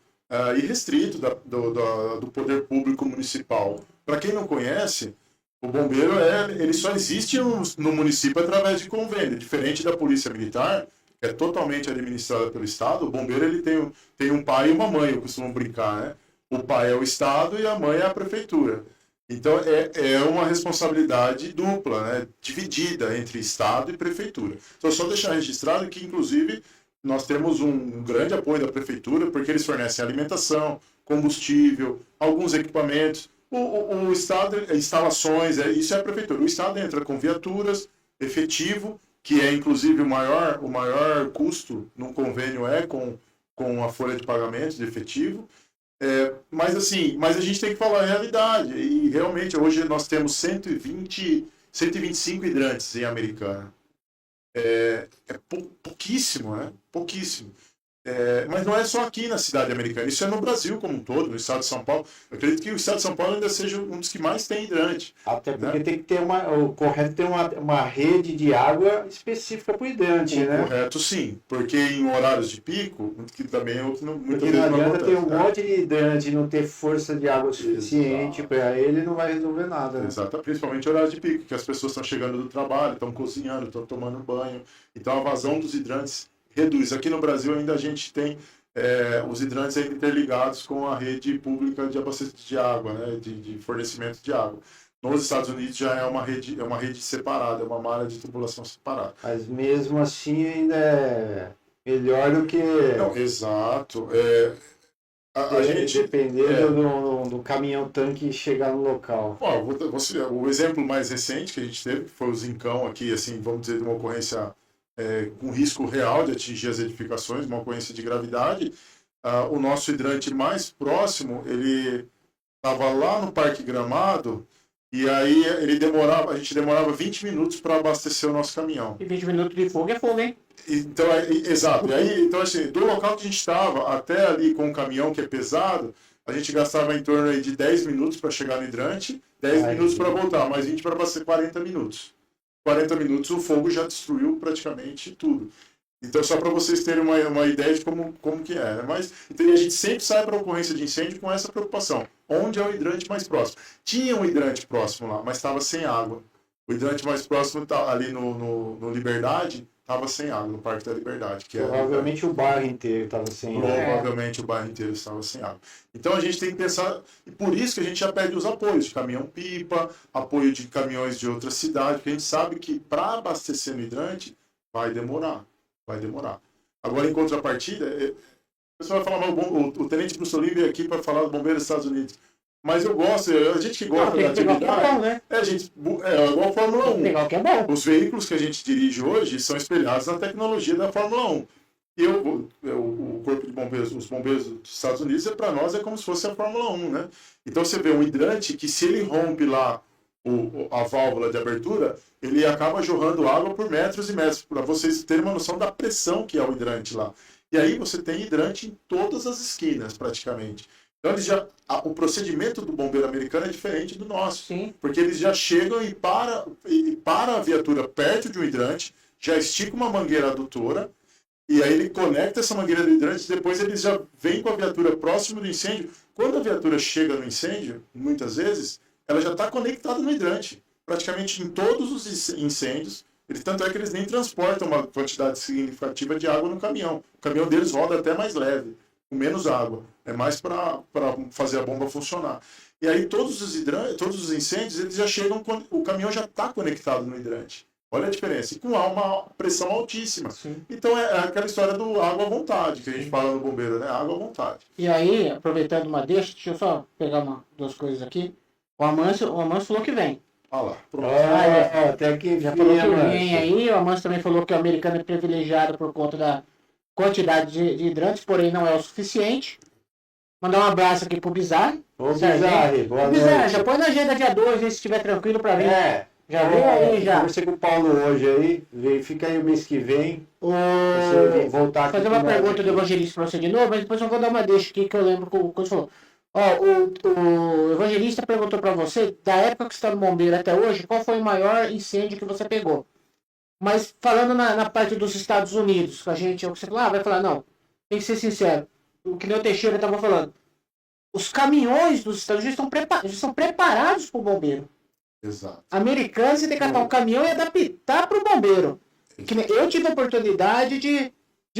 irrestrito do poder público municipal. Para quem não conhece, o bombeiro ele só existe no município através de convênio. Diferente da polícia militar, que é totalmente administrada pelo Estado, o bombeiro ele tem um pai e uma mãe, eu costumo brincar, né? O pai é o Estado e a mãe é a prefeitura. Então, é uma responsabilidade dupla, né? Dividida entre Estado e Prefeitura. Então, só deixar registrado que, inclusive, nós temos um grande apoio da Prefeitura, porque eles fornecem alimentação, combustível, alguns equipamentos. O Estado, instalações, isso é a Prefeitura. O Estado entra com viaturas, efetivo, que é, inclusive, o maior custo num convênio com a folha de pagamento de efetivo. Mas a gente tem que falar a realidade. E realmente hoje nós temos 125 hidrantes em Americana. Pouquíssimo, né? Pouquíssimo. Mas não é só aqui na cidade americana, isso é no Brasil como um todo, no estado de São Paulo. Eu acredito que o estado de São Paulo ainda seja um dos que mais tem hidrante. Até porque tem que ter o correto ter uma rede de água específica para o hidrante, né? Correto, sim. Porque em horários de pico, que também é outro, muitas Porque vezes não adianta ter um acontece, né? monte de hidrante e não ter força de água suficiente para ele, não vai resolver nada. Né? Exato, principalmente horários de pico, que as pessoas estão chegando do trabalho, estão cozinhando, estão tomando banho. Então a vazão dos hidrantes reduz. Aqui no Brasil ainda a gente tem os hidrantes ainda interligados com a rede pública de abastecimento de água, né, de fornecimento de água. Nos Estados Unidos já é uma rede separada, é uma malha de tubulação separada. Mas mesmo assim ainda é melhor do que... Não, exato. A gente... Dependendo do caminhão-tanque chegar no local. O exemplo mais recente que a gente teve foi o Zincão aqui, assim, vamos dizer, de uma ocorrência com risco real de atingir as edificações, uma ocorrência de gravidade. O nosso hidrante mais próximo, ele estava lá no Parque Gramado E aí a gente demorava 20 minutos para abastecer o nosso caminhão. E 20 minutos de fogo é fogo, hein? Então, exato. E aí, então, assim, do local que a gente estava até ali com o caminhão que é pesado, a gente gastava em torno aí de 10 minutos para chegar no hidrante, 10 minutos para voltar, mais 20 para abastecer, 40 minutos. 40 minutos o fogo já destruiu praticamente tudo. Então, só para vocês terem uma ideia de como que é. Né? Mas então, a gente sempre sai para a ocorrência de incêndio com essa preocupação. Onde é o hidrante mais próximo? Tinha um hidrante próximo lá, mas estava sem água. O hidrante mais próximo tá ali no Liberdade, estava sem água, no Parque da Liberdade. Que provavelmente o bairro inteiro estava sem água. Provavelmente o bairro inteiro estava sem água. Então a gente tem que pensar, e por isso que a gente já pede os apoios de caminhão-pipa, apoio de caminhões de outras cidades, porque a gente sabe que para abastecer no hidrante vai demorar. Agora, em contrapartida, o pessoal vai falar, o Tenente Bruce Lee veio aqui para falar do Bombeiro dos Estados Unidos. Mas eu gosto, a gente que gosta da atividade, é igual a Fórmula 1. Os veículos que a gente dirige hoje são espelhados na tecnologia da Fórmula 1. E o Corpo de Bombeiros, os bombeiros dos Estados Unidos, para nós é como se fosse a Fórmula 1, né? Então você vê um hidrante que se ele rompe lá a válvula de abertura, ele acaba jorrando água por metros e metros, para vocês terem uma noção da pressão que é o hidrante lá. E aí você tem hidrante em todas as esquinas, praticamente. Então, o procedimento do bombeiro americano é diferente do nosso. Sim. Porque eles já chegam e para a viatura perto de um hidrante, já estica uma mangueira adutora, e aí ele conecta essa mangueira do hidrante, depois eles já vêm com a viatura próximo do incêndio. Quando a viatura chega no incêndio, muitas vezes, ela já está conectada no hidrante. Praticamente em todos os incêndios, tanto é que eles nem transportam uma quantidade significativa de água no caminhão. O caminhão deles roda até mais leve, com menos água. É mais para fazer a bomba funcionar. E aí todos os incêndios, eles já chegam, o caminhão já está conectado no hidrante. Olha a diferença. E com uma pressão altíssima. Sim. Então é aquela história do água à vontade, que a gente fala no bombeiro, né? Água à vontade. E aí, aproveitando deixa eu só pegar duas coisas aqui. O Amâncio falou que vem. Olha lá. Até que já falou que vem aí. O Amâncio também falou que o americano é privilegiado por conta da quantidade de hidrantes, porém não é o suficiente. Mandar um abraço aqui pro Bizarre. Ô, Bizarre, boa noite. Bizarre, já põe na agenda dia 2, se estiver tranquilo pra vir. Já veio aí, já. Conversei com o Paulo hoje aí, fica aí o mês que vem. Você voltar aqui. Fazer uma pergunta do evangelista pra você de novo, mas depois eu vou dar uma deixa aqui que eu lembro quando você falou. O evangelista perguntou pra você, da época que você está no bombeiro até hoje, qual foi o maior incêndio que você pegou? Mas falando na parte dos Estados Unidos, a gente, você vai falar, não, tem que ser sincero. O que o Teixeira estava falando. Os caminhões dos Estados Unidos estão preparados para o bombeiro. Exato. Americanos, você tem que catar um caminhão e adaptar para o bombeiro. Eu tive a oportunidade de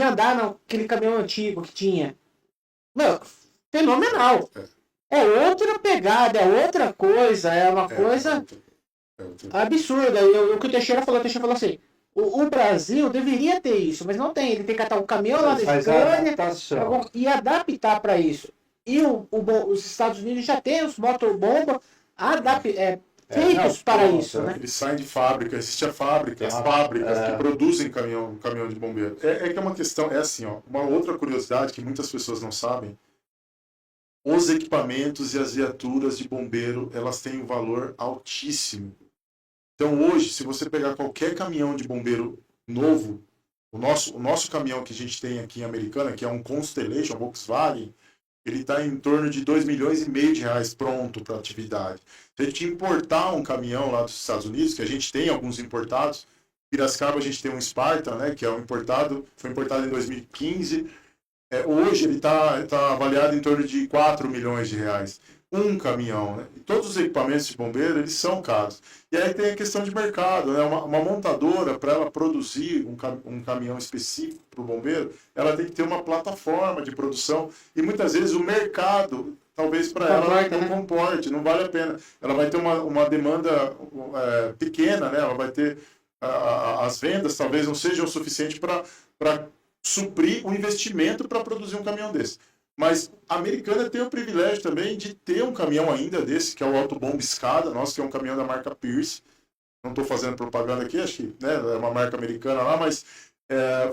andar naquele caminhão antigo que tinha. Meu, fenomenal. É outra pegada, é outra coisa, é uma coisa absurda. O que o Teixeira falou assim, o Brasil deveria ter isso, mas não tem. Ele tem que catar um caminhão lá da Scania e adaptar para isso. E os Estados Unidos já tem os motobomba feitos para isso, né? Eles saem de fábrica, existe a fábrica, as fábricas que produzem caminhão de bombeiro. Que é uma questão, assim, uma outra curiosidade que muitas pessoas não sabem. Os equipamentos e as viaturas de bombeiro, elas têm um valor altíssimo. Então hoje, se você pegar qualquer caminhão de bombeiro novo, o nosso caminhão que a gente tem aqui em Americana, que é um Constellation, um Volkswagen, ele está em torno de R$2,5 milhões pronto para atividade. Se a gente importar um caminhão lá dos Estados Unidos, que a gente tem alguns importados, em Piracicaba a gente tem um Spartan, né, que é um importado, foi importado em 2015, hoje ele está avaliado em torno de R$4 milhões. Um caminhão, né? E todos os equipamentos de bombeiro, eles são caros. E aí tem a questão de mercado, né? Uma montadora, para ela produzir um caminhão específico para o bombeiro, ela tem que ter uma plataforma de produção. E muitas vezes o mercado, talvez para ela não comporte, não vale a pena. Ela vai ter uma demanda pequena, né? Ela vai ter... as vendas talvez não sejam o suficiente para suprir o investimento para produzir um caminhão desse. Mas a Americana tem o privilégio também de ter um caminhão ainda desse, que é o Autobomba Escada, nosso, que é um caminhão da marca Pierce. Não estou fazendo propaganda aqui, acho que é uma marca americana lá, mas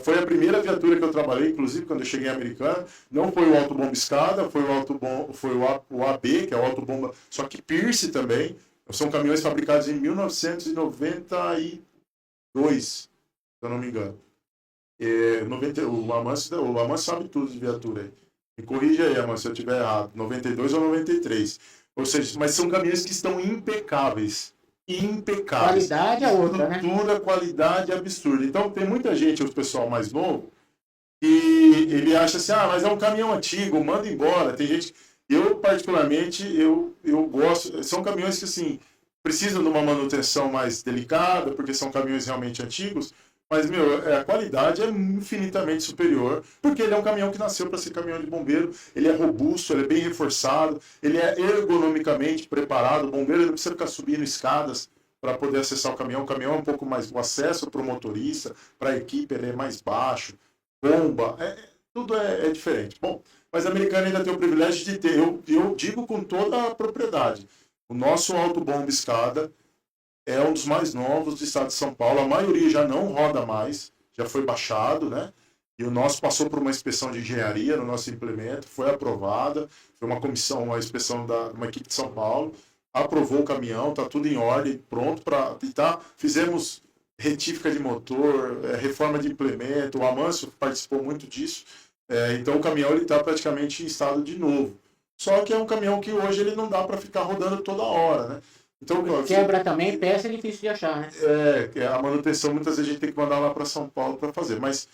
foi a primeira viatura que eu trabalhei, inclusive, quando eu cheguei em Americana. Não foi o Autobomba Escada, foi o AB, que é o Autobomba, só que Pierce também, São caminhões fabricados em 1992, se eu não me engano. O Amâncio sabe tudo de viatura aí. Me corrija aí, Amâncio, se eu estiver errado. 92 ou 93. Ou seja, mas são caminhões que estão impecáveis. Impecáveis. Qualidade é outra, né? Estrutura, qualidade absurda. Então, tem muita gente, o pessoal mais novo, e ele acha assim, mas é um caminhão antigo, manda embora. Tem gente... Eu, particularmente, eu gosto... São caminhões que, assim, precisam de uma manutenção mais delicada, porque são caminhões realmente antigos, mas, a qualidade é infinitamente superior, porque ele é um caminhão que nasceu para ser caminhão de bombeiro, ele é robusto, ele é bem reforçado, ele é ergonomicamente preparado, o bombeiro não precisa ficar subindo escadas para poder acessar o caminhão é um pouco mais... O acesso para o motorista, para a equipe, ele é mais baixo, bomba, tudo é diferente. Bom, mas a Americana ainda tem o privilégio de ter, eu digo com toda a propriedade, o nosso autobomba escada é um dos mais novos do estado de São Paulo. A maioria já não roda mais, já foi baixado, né? E o nosso passou por uma inspeção de engenharia no nosso implemento, foi aprovada, foi uma inspeção da uma equipe de São Paulo, aprovou o caminhão, está tudo em ordem, pronto para tentar. Fizemos retífica de motor, reforma de implemento, o Amâncio participou muito disso. Então o caminhão está praticamente em estado de novo. Só que é um caminhão que hoje ele não dá para ficar rodando toda hora, né? Então, quebra também, peça é difícil de achar, né? A manutenção muitas vezes a gente tem que mandar lá para São Paulo para fazer. Mas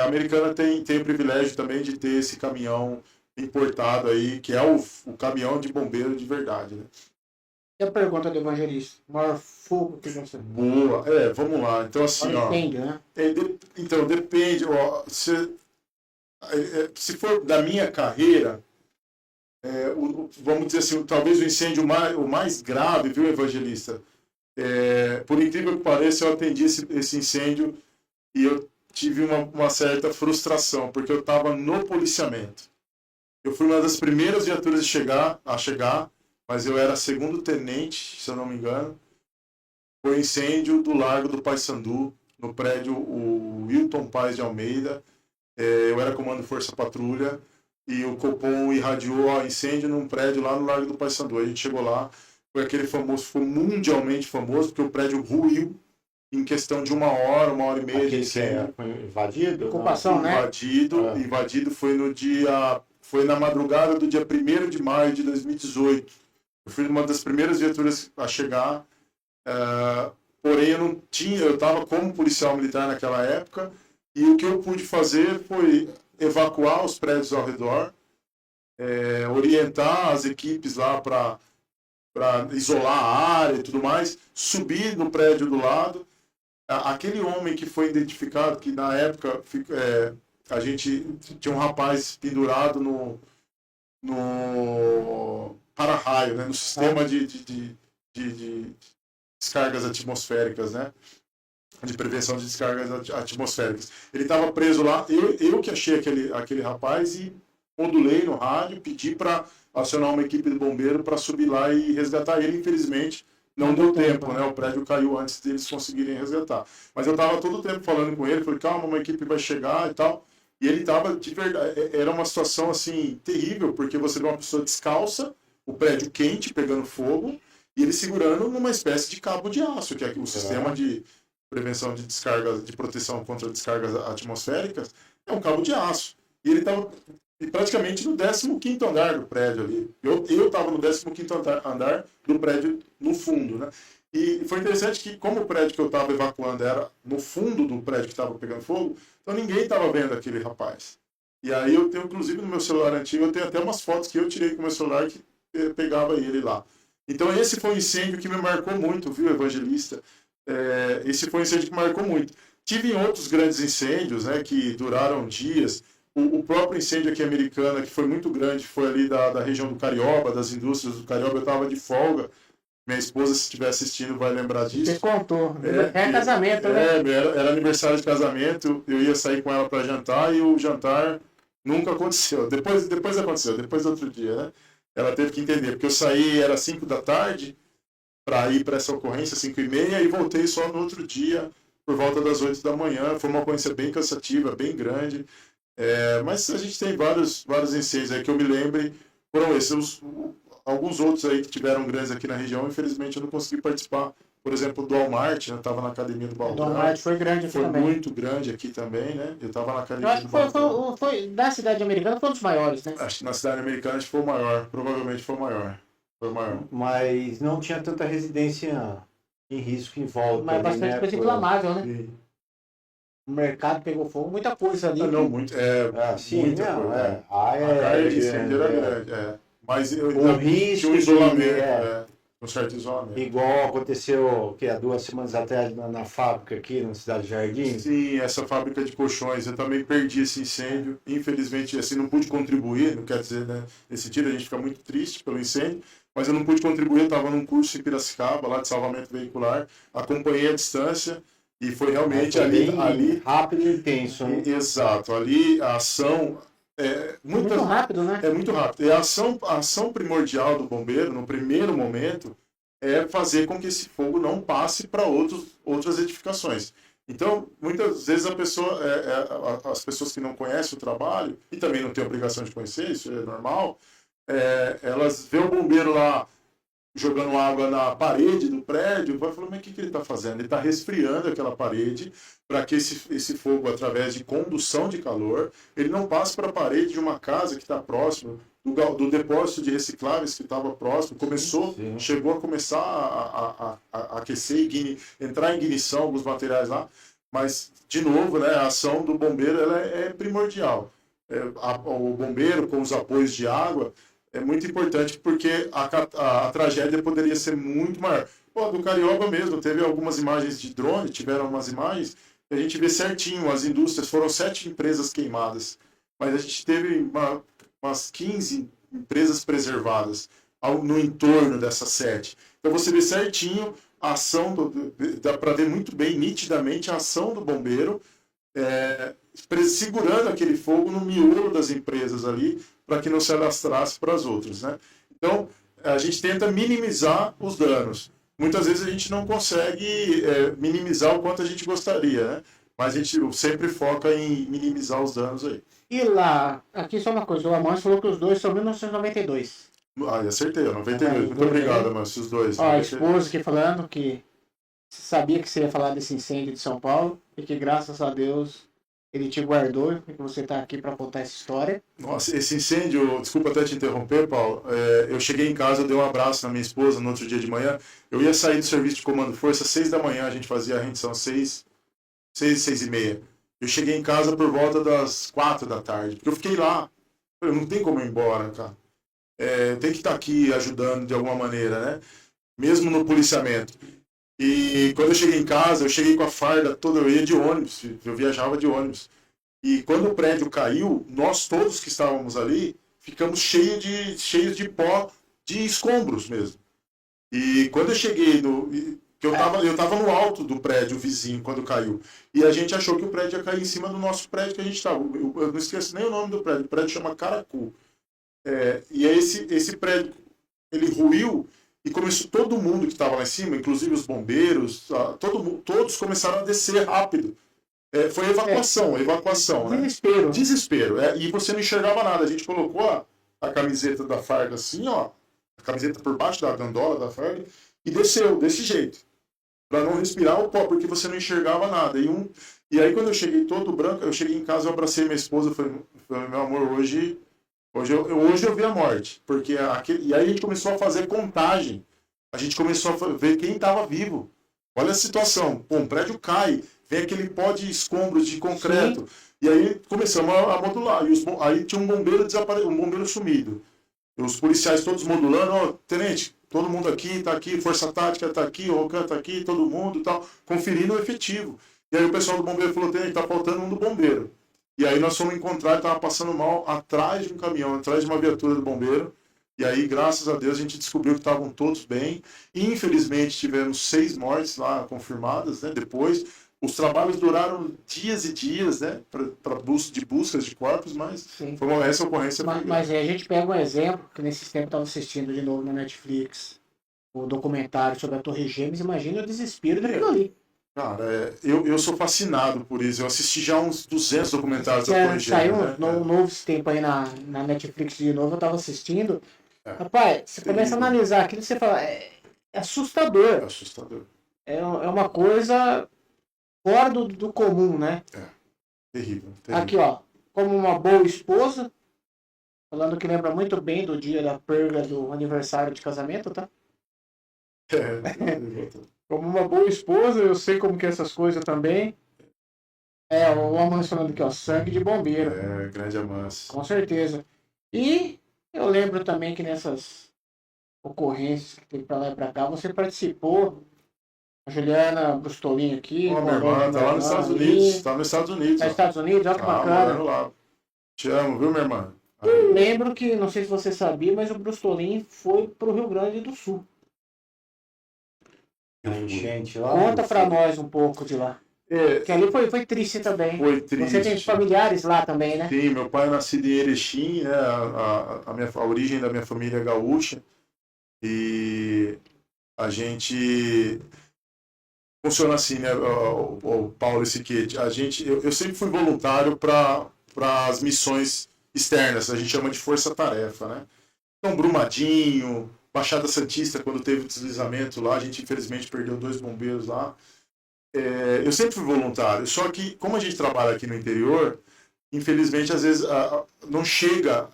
a Americana tem o privilégio também de ter esse caminhão importado aí, que é o caminhão de bombeiro de verdade, né? E a pergunta do evangelista? O maior fogo que você... Boa. Vamos lá. Então, assim, depende, né? Então, depende. Se for da minha carreira... vamos dizer assim, talvez o incêndio o mais grave, viu, evangelista? Por incrível que pareça, eu atendi esse incêndio e eu tive uma certa frustração, porque eu estava no policiamento. Eu fui uma das primeiras viaturas a chegar, mas eu era segundo tenente, se eu não me engano. Foi incêndio do Largo do Paissandu, no prédio o Wilton Paes de Almeida. Eu era comando Força Patrulha. E o Copom irradiou incêndio num prédio lá no Largo do Paissandu. A gente chegou lá, foi mundialmente famoso, porque o prédio ruiu em questão de uma hora e meia de incêndio. Foi invadido? Ocupação, né? Invadido foi na madrugada do dia 1º de maio de 2018. Eu fui uma das primeiras viaturas a chegar, porém eu estava como policial militar naquela época, e o que eu pude fazer foi evacuar os prédios ao redor, orientar as equipes lá para isolar a área e tudo mais, subir no prédio do lado. Aquele homem que foi identificado, que na época a gente tinha um rapaz pendurado no para-raio, né, no sistema de descargas atmosféricas, né? De prevenção de descargas atmosféricas. Ele estava preso lá, eu que achei aquele rapaz e modulei no rádio, pedi para acionar uma equipe de bombeiro para subir lá e resgatar ele. Infelizmente, não deu tempo, né? O prédio caiu antes deles conseguirem resgatar. Mas eu estava todo o tempo falando com ele, falei, calma, uma equipe vai chegar e tal. E ele estava, de verdade, era uma situação assim, terrível, porque você vê uma pessoa descalça, o prédio quente, pegando fogo, e ele segurando numa espécie de cabo de aço, que é o sistema de prevenção de descargas, de proteção contra descargas atmosféricas, é um cabo de aço. E ele estava praticamente no 15º andar do prédio ali. Eu estava no 15º andar do prédio no fundo, né? E foi interessante que, como o prédio que eu estava evacuando era no fundo do prédio que estava pegando fogo, então ninguém estava vendo aquele rapaz. E aí eu tenho, inclusive no meu celular antigo, eu tenho até umas fotos que eu tirei com o meu celular que pegava ele lá. Então esse foi um incêndio que me marcou muito, viu, evangelista? Esse foi um incêndio que marcou muito. Tive outros grandes incêndios, né, que duraram dias. O próprio incêndio aqui americano, que foi muito grande, foi ali da região do Carioba, das indústrias do Carioba. Eu estava de folga. Minha esposa, se estiver assistindo, vai lembrar disso. Você contou. Casamento, né? Era aniversário de casamento. Eu ia sair com ela para jantar e o jantar nunca aconteceu. Depois aconteceu, depois do outro dia, né? Ela teve que entender, porque eu saí, era 5 da tarde, para ir para essa ocorrência, 5h30, e voltei só no outro dia, por volta das 8 da manhã. Foi uma ocorrência bem cansativa, bem grande. Mas a gente tem vários incêndios aí que eu me lembre. Foram esses. alguns outros aí que tiveram grandes aqui na região, infelizmente eu não consegui participar. Por exemplo, do Walmart, eu estava na academia do Baú O Walmart foi grande aqui foi também. muito grande aqui também, né? Eu estava na Eu academia acho do que Baú. foi da cidade americana, foi um dos maiores, né? Acho que na cidade americana acho que foi o maior, provavelmente foi o maior. Foi o maior. Mas não tinha tanta residência em risco em volta. Mas ali, bastante né? coisa inflamável, né? Sim. O mercado pegou fogo, muita coisa ali. Não, muito. Sim, muita não, coisa. A A carga de incêndio era grande. grande, Mas O ainda risco tinha um isolamento, de- um certo isolamento. Igual aconteceu há 2 semanas atrás na fábrica aqui na Cidade Jardim. Sim, essa fábrica de colchões, eu também perdi esse incêndio. Infelizmente, assim, não pude contribuir, não quer dizer, né? Nesse sentido, a gente fica muito triste pelo incêndio, mas eu não pude contribuir, eu estava num curso em Piracicaba, lá de salvamento veicular, acompanhei a distância e foi realmente Foi ali, bem rápido e intenso, né? Exato, ali a ação Muito rápido, né? é muito rápido. E a ação primordial do bombeiro, no primeiro momento, é fazer com que esse fogo não passe para outras edificações. Então, muitas vezes as pessoas que não conhecem o trabalho, e também não têm obrigação de conhecer, isso é normal, elas vê o bombeiro lá jogando água na parede do prédio, vai falar, mas o que ele está fazendo? Ele está resfriando aquela parede para que esse fogo, através de condução de calor, ele não passe para a parede de uma casa que está próximo, do depósito de recicláveis que estava próximo, chegou a começar a aquecer, entrar em ignição alguns materiais lá, mas, de novo, né, a ação do bombeiro ela é primordial. O bombeiro, com os apoios de água, é muito importante porque a tragédia poderia ser muito maior. Do Carioba mesmo, teve algumas imagens de drone, tiveram umas imagens, e a gente vê certinho, as indústrias, foram 7 empresas queimadas, mas a gente teve umas 15 empresas preservadas no entorno dessas 7. Então você vê certinho a ação, dá para ver muito bem, nitidamente, a ação do bombeiro, segurando aquele fogo no miolo das empresas ali, para que não se alastrasse para as outras, né? Então, a gente tenta minimizar os danos. Muitas vezes a gente não consegue minimizar o quanto a gente gostaria, né? Mas a gente sempre foca em minimizar os danos aí. E lá, aqui só uma coisa, o Amâncio falou que os dois são 1992. Acertei, 92. Muito obrigado, Amâncio, os dois. Ó, a esposa aqui falando que sabia que você ia falar desse incêndio de São Paulo e que, graças a Deus, ele te guardou e que você está aqui para contar essa história. Nossa, esse incêndio, desculpa até te interromper, Paulo, eu cheguei em casa, eu dei um abraço na minha esposa no outro dia de manhã, eu ia sair do serviço de comando força, 6 da manhã, a gente fazia a rendição 6 e meia. Eu cheguei em casa por volta das 4 da tarde, porque eu fiquei lá, eu não tem como ir embora, cara. Tem que estar aqui ajudando de alguma maneira, né? Mesmo no policiamento. E quando eu cheguei em casa, eu cheguei com a farda toda, eu ia de ônibus, eu viajava de ônibus. E quando o prédio caiu, nós todos que estávamos ali, ficamos cheios de pó, de escombros mesmo. E quando eu cheguei, eu estava no alto do prédio vizinho quando caiu, e a gente achou que o prédio ia cair em cima do nosso prédio que a gente estava. Eu não esqueço nem o nome do prédio, o prédio chama Caracu. E aí esse prédio, ele ruiu, e começou todo mundo que estava lá em cima, inclusive os bombeiros, todos começaram a descer rápido. Foi evacuação, né? Desespero. Desespero. E você não enxergava nada. A gente colocou a camiseta da farda assim, ó, a camiseta por baixo da gandola da farda, e desceu desse jeito, para não respirar o pó, porque você não enxergava nada. E aí quando eu cheguei todo branco, eu cheguei em casa, eu abracei minha esposa, falei, meu amor, hoje eu vi a morte. E aí a gente começou a fazer contagem. A gente começou a ver quem estava vivo. Olha a situação. Um prédio cai, vem aquele pó de escombros de concreto. Sim. E aí começamos a modular. Aí tinha um bombeiro sumido. E os policiais todos modulando. Tenente, todo mundo aqui, está aqui, Força Tática está aqui, o Rocan está aqui, todo mundo e tal, conferindo o efetivo. E aí o pessoal do bombeiro falou, Tenente, está faltando um do bombeiro. E aí nós fomos encontrar, ele estava passando mal atrás de um caminhão, atrás de uma viatura do bombeiro. E aí, graças a Deus, a gente descobriu que estavam todos bem. Infelizmente, tivemos 6 mortes lá confirmadas, né? Depois, os trabalhos duraram dias e dias, né? De buscas de corpos, mas Sim. Foi essa ocorrência. Mas a gente pega um exemplo, que nesses tempos eu estava assistindo de novo na Netflix, o documentário sobre a Torre Gêmeas, imagina o desespero daquilo ali. Cara, eu sou fascinado por isso. Eu assisti já uns 200 documentários da Torre Gêmeas. Saiu um novo tempo aí na Netflix de novo, eu estava assistindo. Rapaz, você começa a analisar aquilo e você fala, é assustador. É assustador. É uma coisa fora do comum, né? Terrível. Aqui, ó, como uma boa esposa, falando que lembra muito bem do dia da perda do aniversário de casamento, tá? Como uma boa esposa, eu sei como que é essas coisas também. O Amâncio falando aqui, ó, sangue de bombeiro. Grande Amâncio. Com certeza. E eu lembro também que nessas ocorrências que teve pra lá e pra cá, você participou. A Juliana Brustolin aqui. Minha irmã tá lá nos Estados Unidos. Tá nos Estados Unidos. Tá nos Estados Unidos, olha que bacana. Lá. Te amo, viu, minha irmã? Lembro que, não sei se você sabia, mas o Brustolin foi pro Rio Grande do Sul. Enchente lá. Conta pra nós um pouco de lá. Que ali foi triste também. Foi triste. Você tem familiares lá também, né? Sim, meu pai é nascido em Erechim, né? A origem da minha família é gaúcha. E a gente funciona assim, né? O Paulo Siquete. Eu sempre fui voluntário para as missões externas, a gente chama de força-tarefa, né? Então, Brumadinho, Baixada Santista, quando teve o deslizamento lá, a gente infelizmente perdeu 2 bombeiros lá. Eu sempre fui voluntário, só que como a gente trabalha aqui no interior, infelizmente às vezes não chega,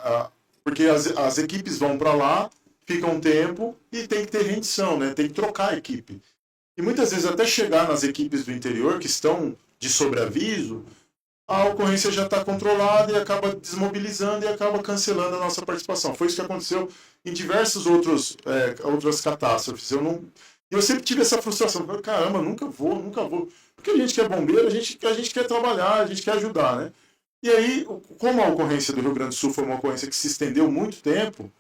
porque as equipes vão para lá, ficam um tempo e tem que ter rendição, né? Tem que trocar a equipe. E muitas vezes até chegar nas equipes do interior, que estão de sobreaviso, a ocorrência já está controlada e acaba desmobilizando e acaba cancelando a nossa participação. Foi isso que aconteceu em diversas outras catástrofes. Eu sempre tive essa frustração. Caramba, nunca vou. Porque a gente que é bombeiro, a gente quer trabalhar, a gente quer ajudar, né? E aí, como a ocorrência do Rio Grande do Sul foi uma ocorrência que se estendeu muito tempo,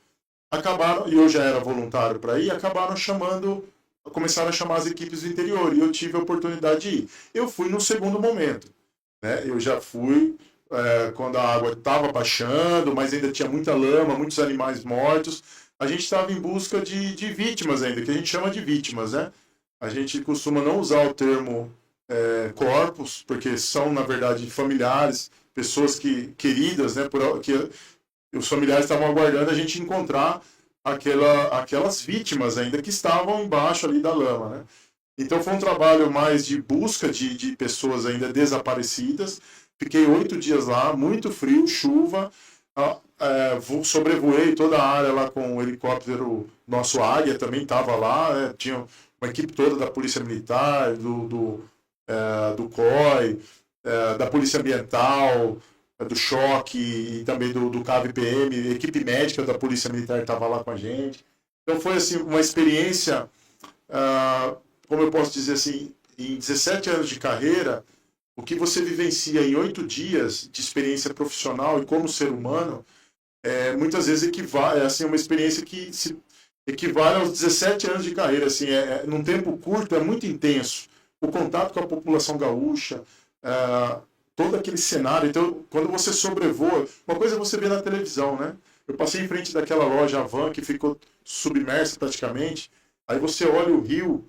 e eu já era voluntário para ir, começaram a chamar as equipes do interior, e eu tive a oportunidade de ir. Eu fui no segundo momento, né? Eu já fui quando a água estava baixando, mas ainda tinha muita lama, muitos animais mortos. A gente estava em busca de vítimas ainda, que a gente chama de vítimas, né? A gente costuma não usar o termo corpos, porque são, na verdade, familiares, pessoas queridas, né? Que os familiares estavam aguardando a gente encontrar aquelas vítimas ainda que estavam embaixo ali da lama, né? Então foi um trabalho mais de busca de pessoas ainda desaparecidas. Fiquei 8 dias lá, muito frio, chuva. Sobrevoei toda a área lá com o helicóptero. Nosso Águia também estava lá. Tinha uma equipe toda da Polícia Militar, do COI, da Polícia Ambiental, do Choque e também do CAV-PM. A equipe médica da Polícia Militar estava lá com a gente. Então foi assim, uma experiência... como eu posso dizer assim, em 17 anos de carreira, o que você vivencia em 8 dias de experiência profissional e como ser humano, muitas vezes equivale, assim, uma experiência que se equivale aos 17 anos de carreira. Assim, num tempo curto, é muito intenso. O contato com a população gaúcha, todo aquele cenário. Então, quando você sobrevoa, uma coisa é você ver na televisão, né? Eu passei em frente daquela loja Havan, que ficou submersa praticamente. Aí você olha o rio...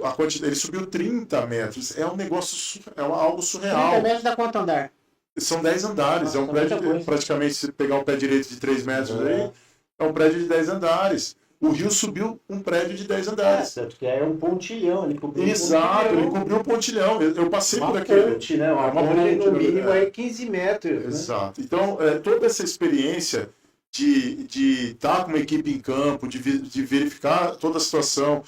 A quantidade, ele subiu 30 metros. É um negócio, algo surreal. 30 metros dá quanto andar? São 10 andares. É um prédio, praticamente, se pegar o pé direito de 3 metros aí, é um prédio de 10 andares. O rio subiu um prédio de 10 andares. Certo, que é um pontilhão. Ele cobriu ele cobriu o pontilhão. Eu passei por aquele. Ponte, né? Uma ponte, no mínimo, é 15 metros. Exato. Né? Então, toda essa experiência de estar com uma equipe em campo, de verificar toda a situação,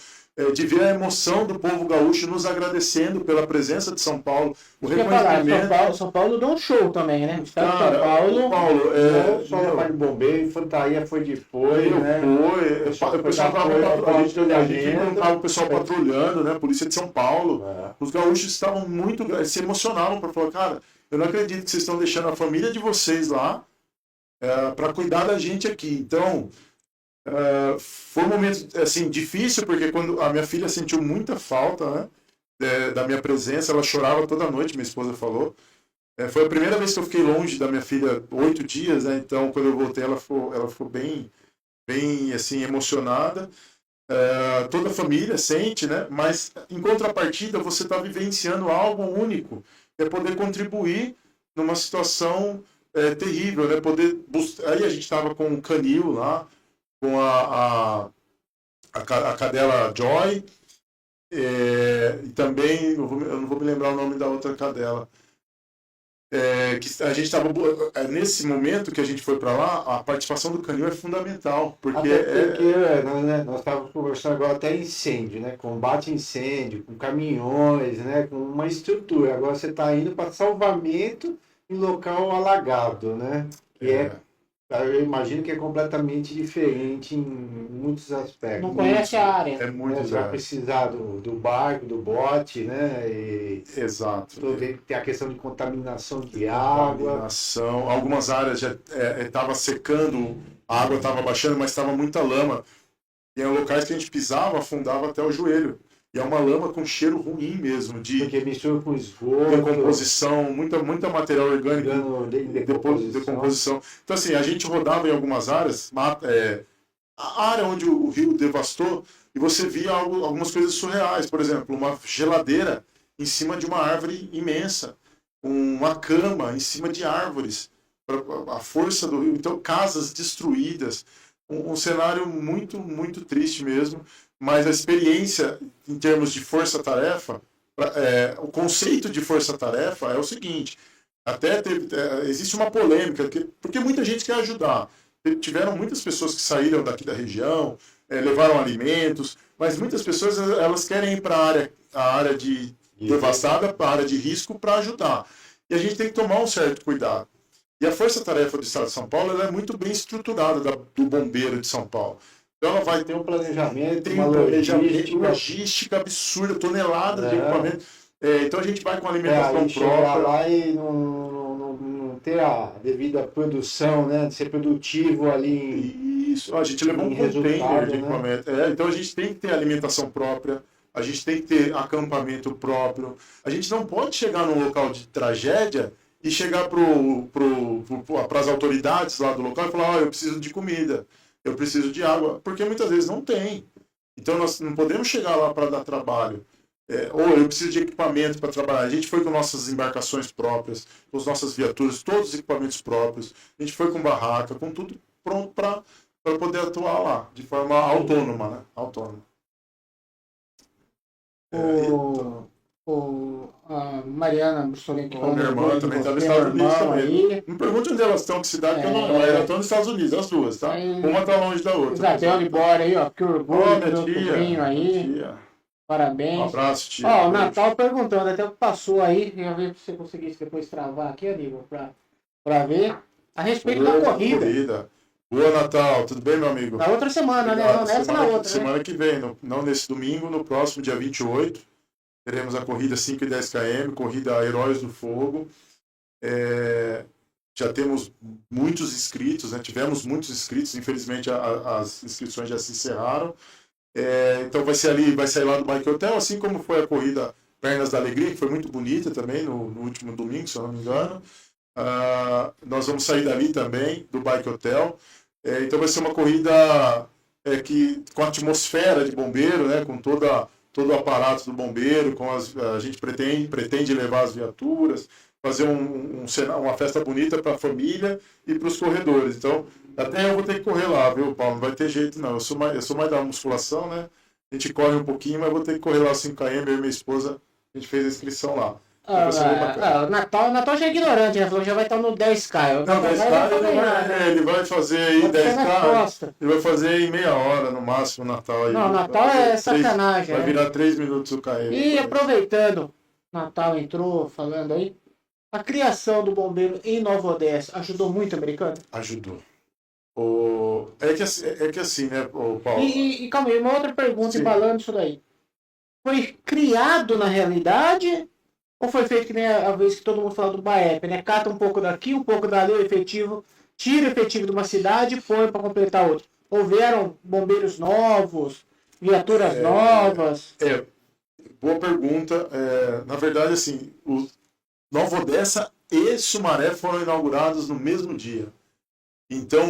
de ver a emoção do povo gaúcho nos agradecendo pela presença de São Paulo, o reconhecimento. São Paulo deu um show também, né? Cara, São Paulo, não só a parte de bombeiro, infantaria foi depois, né? O pessoal estava o pessoal patrulhando, né? A Polícia de São Paulo. Os gaúchos estavam se emocionavam para falar, cara, eu não acredito que vocês estão deixando a família de vocês lá para cuidar da gente aqui. Então, foi um momento assim, difícil, porque quando a minha filha sentiu muita falta, né, da minha presença, ela chorava toda noite, minha esposa falou. Foi a primeira vez que eu fiquei longe da minha filha 8 dias, né, então quando eu voltei ela ficou bem assim, emocionada. Toda a família sente, né, mas em contrapartida você está vivenciando algo único, poder contribuir numa situação terrível, né, aí a gente estava com um canil lá, com a cadela Joy, e também, eu não vou me lembrar o nome da outra cadela. Que a gente estava nesse momento que a gente foi para lá, a participação do canil é fundamental, porque nós estávamos conversando agora até incêndio, né? Combate a incêndio, com caminhões, né? Com uma estrutura. Agora você está indo para salvamento em local alagado, né? Eu imagino que é completamente diferente em muitos aspectos. Não conhece a área. É muito Você vai precisar do barco, do bote, né? Exato. Tem a questão de contaminação de água. Algumas áreas já estava secando, a água estava baixando, mas estava muita lama. E em locais que a gente pisava, afundava até o joelho. E é uma lama com cheiro ruim mesmo, porque mistura com esgoto, decomposição, muita material orgânico, decomposição. Então assim, a gente rodava em algumas áreas, a área onde o rio devastou, e você via algumas coisas surreais. Por exemplo, uma geladeira em cima de uma árvore imensa, uma cama em cima de árvores, a força do rio. Então, casas destruídas, um cenário muito, muito triste mesmo. Mas a experiência, em termos de força-tarefa, o conceito de força-tarefa é o seguinte: existe uma polêmica, porque muita gente quer ajudar. Tiveram muitas pessoas que saíram daqui da região, levaram alimentos, mas muitas pessoas elas querem ir para a área devastada, para a área de risco, para ajudar. E a gente tem que tomar um certo cuidado. E a força-tarefa do Estado de São Paulo ela é muito bem estruturada do bombeiro de São Paulo. Então ela vai ter um planejamento, uma logística absurda, toneladas de equipamento. Então a gente vai com alimentação própria. Lá e não ter a devida produção, né? De ser produtivo ali. Isso, a gente levou um container de equipamento. Então a gente tem que ter alimentação própria, a gente tem que ter acampamento próprio. A gente não pode chegar num local de tragédia e chegar para as autoridades lá do local e falar: eu preciso de comida. Eu preciso de água, porque muitas vezes não tem. Então nós não podemos chegar lá para dar trabalho. Ou eu preciso de equipamento para trabalhar. A gente foi com nossas embarcações próprias, com as nossas viaturas, todos os equipamentos próprios. A gente foi com barraca, com tudo pronto para poder atuar lá, de forma autônoma, né? Autônoma. A Mariana Bussolini, que minha irmã também está nos Estados Unidos também. Me pergunte onde elas estão, que cidade que eu não. Elas estão nos Estados Unidos, as duas, tá? Uma está longe da outra. Exato, tem Olibora aí, ó. Que orgulho, minha meu sobrinho aí. Parabéns. Um abraço, tia. Ó, o Natal perguntando, até passou aí, eu ver se você conseguisse depois travar aqui, amigo, pra ver. A respeito da corrida. Boa Natal, tudo bem, meu amigo? Na outra semana, né? Não nessa, na outra. Semana que vem, não nesse domingo, no próximo, dia 28. Teremos a corrida 5 e 10 km, corrida Heróis do Fogo. Já temos muitos inscritos, né? Tivemos muitos inscritos, infelizmente as inscrições já se encerraram. Então vai sair lá do Bike Hotel, assim como foi a corrida Pernas da Alegria, que foi muito bonita também no último domingo, se eu não me engano. Nós vamos sair dali também, do Bike Hotel. Então vai ser uma corrida com a atmosfera de bombeiro, né? Com todo o aparato do bombeiro, a gente pretende levar as viaturas, fazer uma festa bonita para a família e para os corredores. Então, até eu vou ter que correr lá, viu, Paulo? Não vai ter jeito, não. Eu sou mais da musculação, né? A gente corre um pouquinho, mas vou ter que correr lá 5 km, eu e minha esposa, a gente fez a inscrição lá. O Natal já é ignorante, né? Falou que já vai estar no 10K. Não, 10K ele vai fazer aí 10K. Ele vai fazer em meia hora no máximo o Natal. Aí. Não, Natal é sacanagem. Vai virar 3 minutos o KM. E aproveitando, Natal entrou falando aí, a criação do bombeiro em Nova Odessa ajudou muito o americano? Ajudou. É que assim, né, Paulo? E calma aí, uma outra pergunta embalando isso daí. Foi criado na realidade? Ou foi feito que nem a vez que todo mundo fala do BAEP, né? Cata um pouco daqui, um pouco dali, o efetivo, tira o efetivo de uma cidade e põe para completar outra. Houveram bombeiros novos, viaturas novas? Boa pergunta. Na verdade, assim, Nova Odessa e Sumaré foram inaugurados no mesmo dia. Então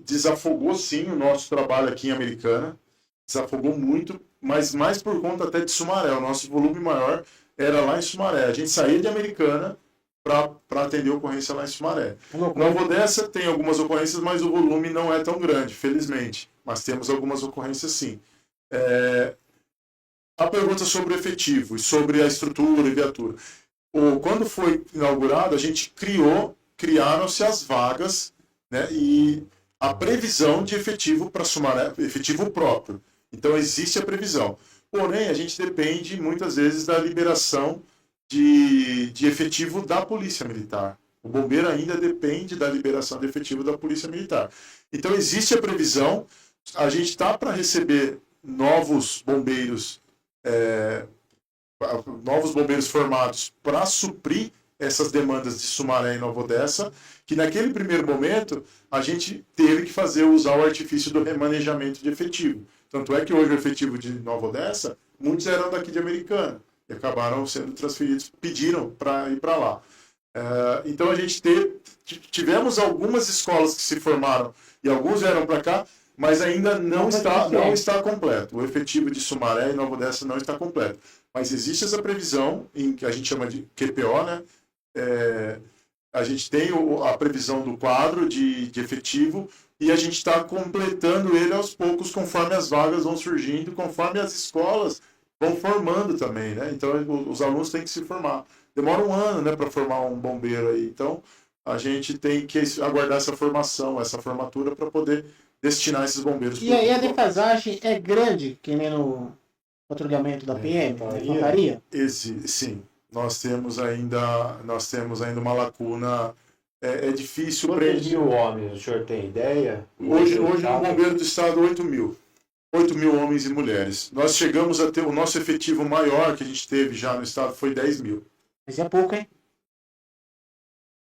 desafogou sim o nosso trabalho aqui em Americana, desafogou muito, mas mais por conta até de Sumaré. O nosso volume maior era lá em Sumaré. A gente saía de Americana para atender a ocorrência lá em Sumaré. Nova Odessa tem algumas ocorrências, mas o volume não é tão grande, felizmente. mas temos algumas ocorrências sim. A pergunta sobre o efetivo e sobre a estrutura e viatura. Quando foi inaugurado, a gente criaram-se as vagas, né, e a previsão de efetivo para Sumaré, efetivo próprio. Então, existe a previsão. Porém, a gente depende, muitas vezes, da liberação de efetivo da Polícia Militar. O bombeiro ainda depende da liberação de efetivo da Polícia Militar. Então, existe a previsão, a gente está para receber novos bombeiros formados para suprir essas demandas de Sumaré e Nova Odessa, que naquele primeiro momento a gente teve que usar o artifício do remanejamento de efetivo. Tanto é que hoje o efetivo de Nova Odessa, muitos eram daqui de Americana e acabaram sendo transferidos, pediram para ir para lá. Então a gente tivemos algumas escolas que se formaram e alguns vieram para cá, mas ainda não está completo. O efetivo de Sumaré e Nova Odessa não está completo. Mas existe essa previsão, que a gente chama de QPO, né? A gente tem a previsão do quadro de efetivo e a gente está completando ele aos poucos, conforme as vagas vão surgindo, conforme as escolas vão formando também, né? Então, os alunos têm que se formar. Demora um ano, né, para formar um bombeiro aí. Então, a gente tem que aguardar essa formação, essa formatura, para poder destinar esses bombeiros. E aí a defasagem é grande, que nem no patrulhamento da PM, da infantaria? Sim. Nós temos ainda uma lacuna. É difícil... Quantos mil homens, o senhor tem ideia? Hoje no Bombeiro do Estado, 8 mil. 8 mil homens e mulheres. Nós chegamos a ter... O nosso efetivo maior que a gente teve já no Estado foi 10 mil. Mas é pouco, hein?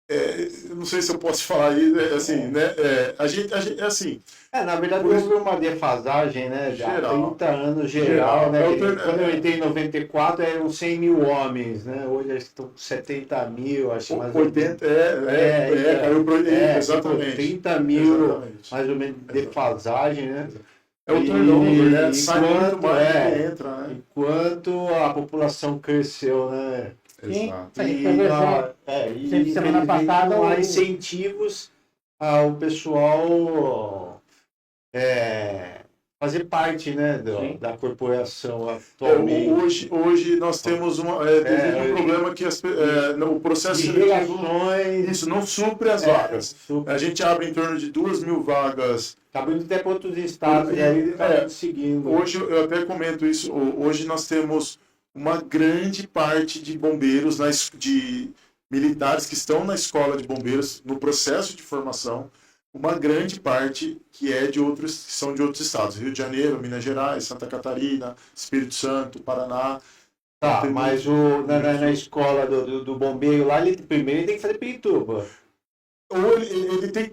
Eu não sei se eu posso falar aí, assim, né? A gente assim... na verdade, houve uma defasagem, né? Já há 30 anos geral, né? Quando eu entrei em 94, eram 100 mil homens, né? Hoje eles estão com 70 mil, acho que mais 80, caiu para exatamente. 30 mil, mais ou menos, defasagem, né? É o turnover, né? Sai muito mais do que entra, né? Enquanto a população cresceu, né? Exato. E semana passada há incentivos ao pessoal fazer parte, né, da corporação atualmente. Hoje nós temos um problema que o processo seletivo isso não supre as vagas. A gente abre em torno de 2.000 vagas. Está abrindo até para outros estados e aí está seguindo. Hoje, eu até comento isso, hoje nós temos uma grande parte de bombeiros, de militares que estão na escola de bombeiros, no processo de formação, uma grande parte que são de outros estados, Rio de Janeiro, Minas Gerais, Santa Catarina, Espírito Santo, Paraná. Tá, mas na escola do bombeiro lá, primeiro ele tem que fazer Pirituba.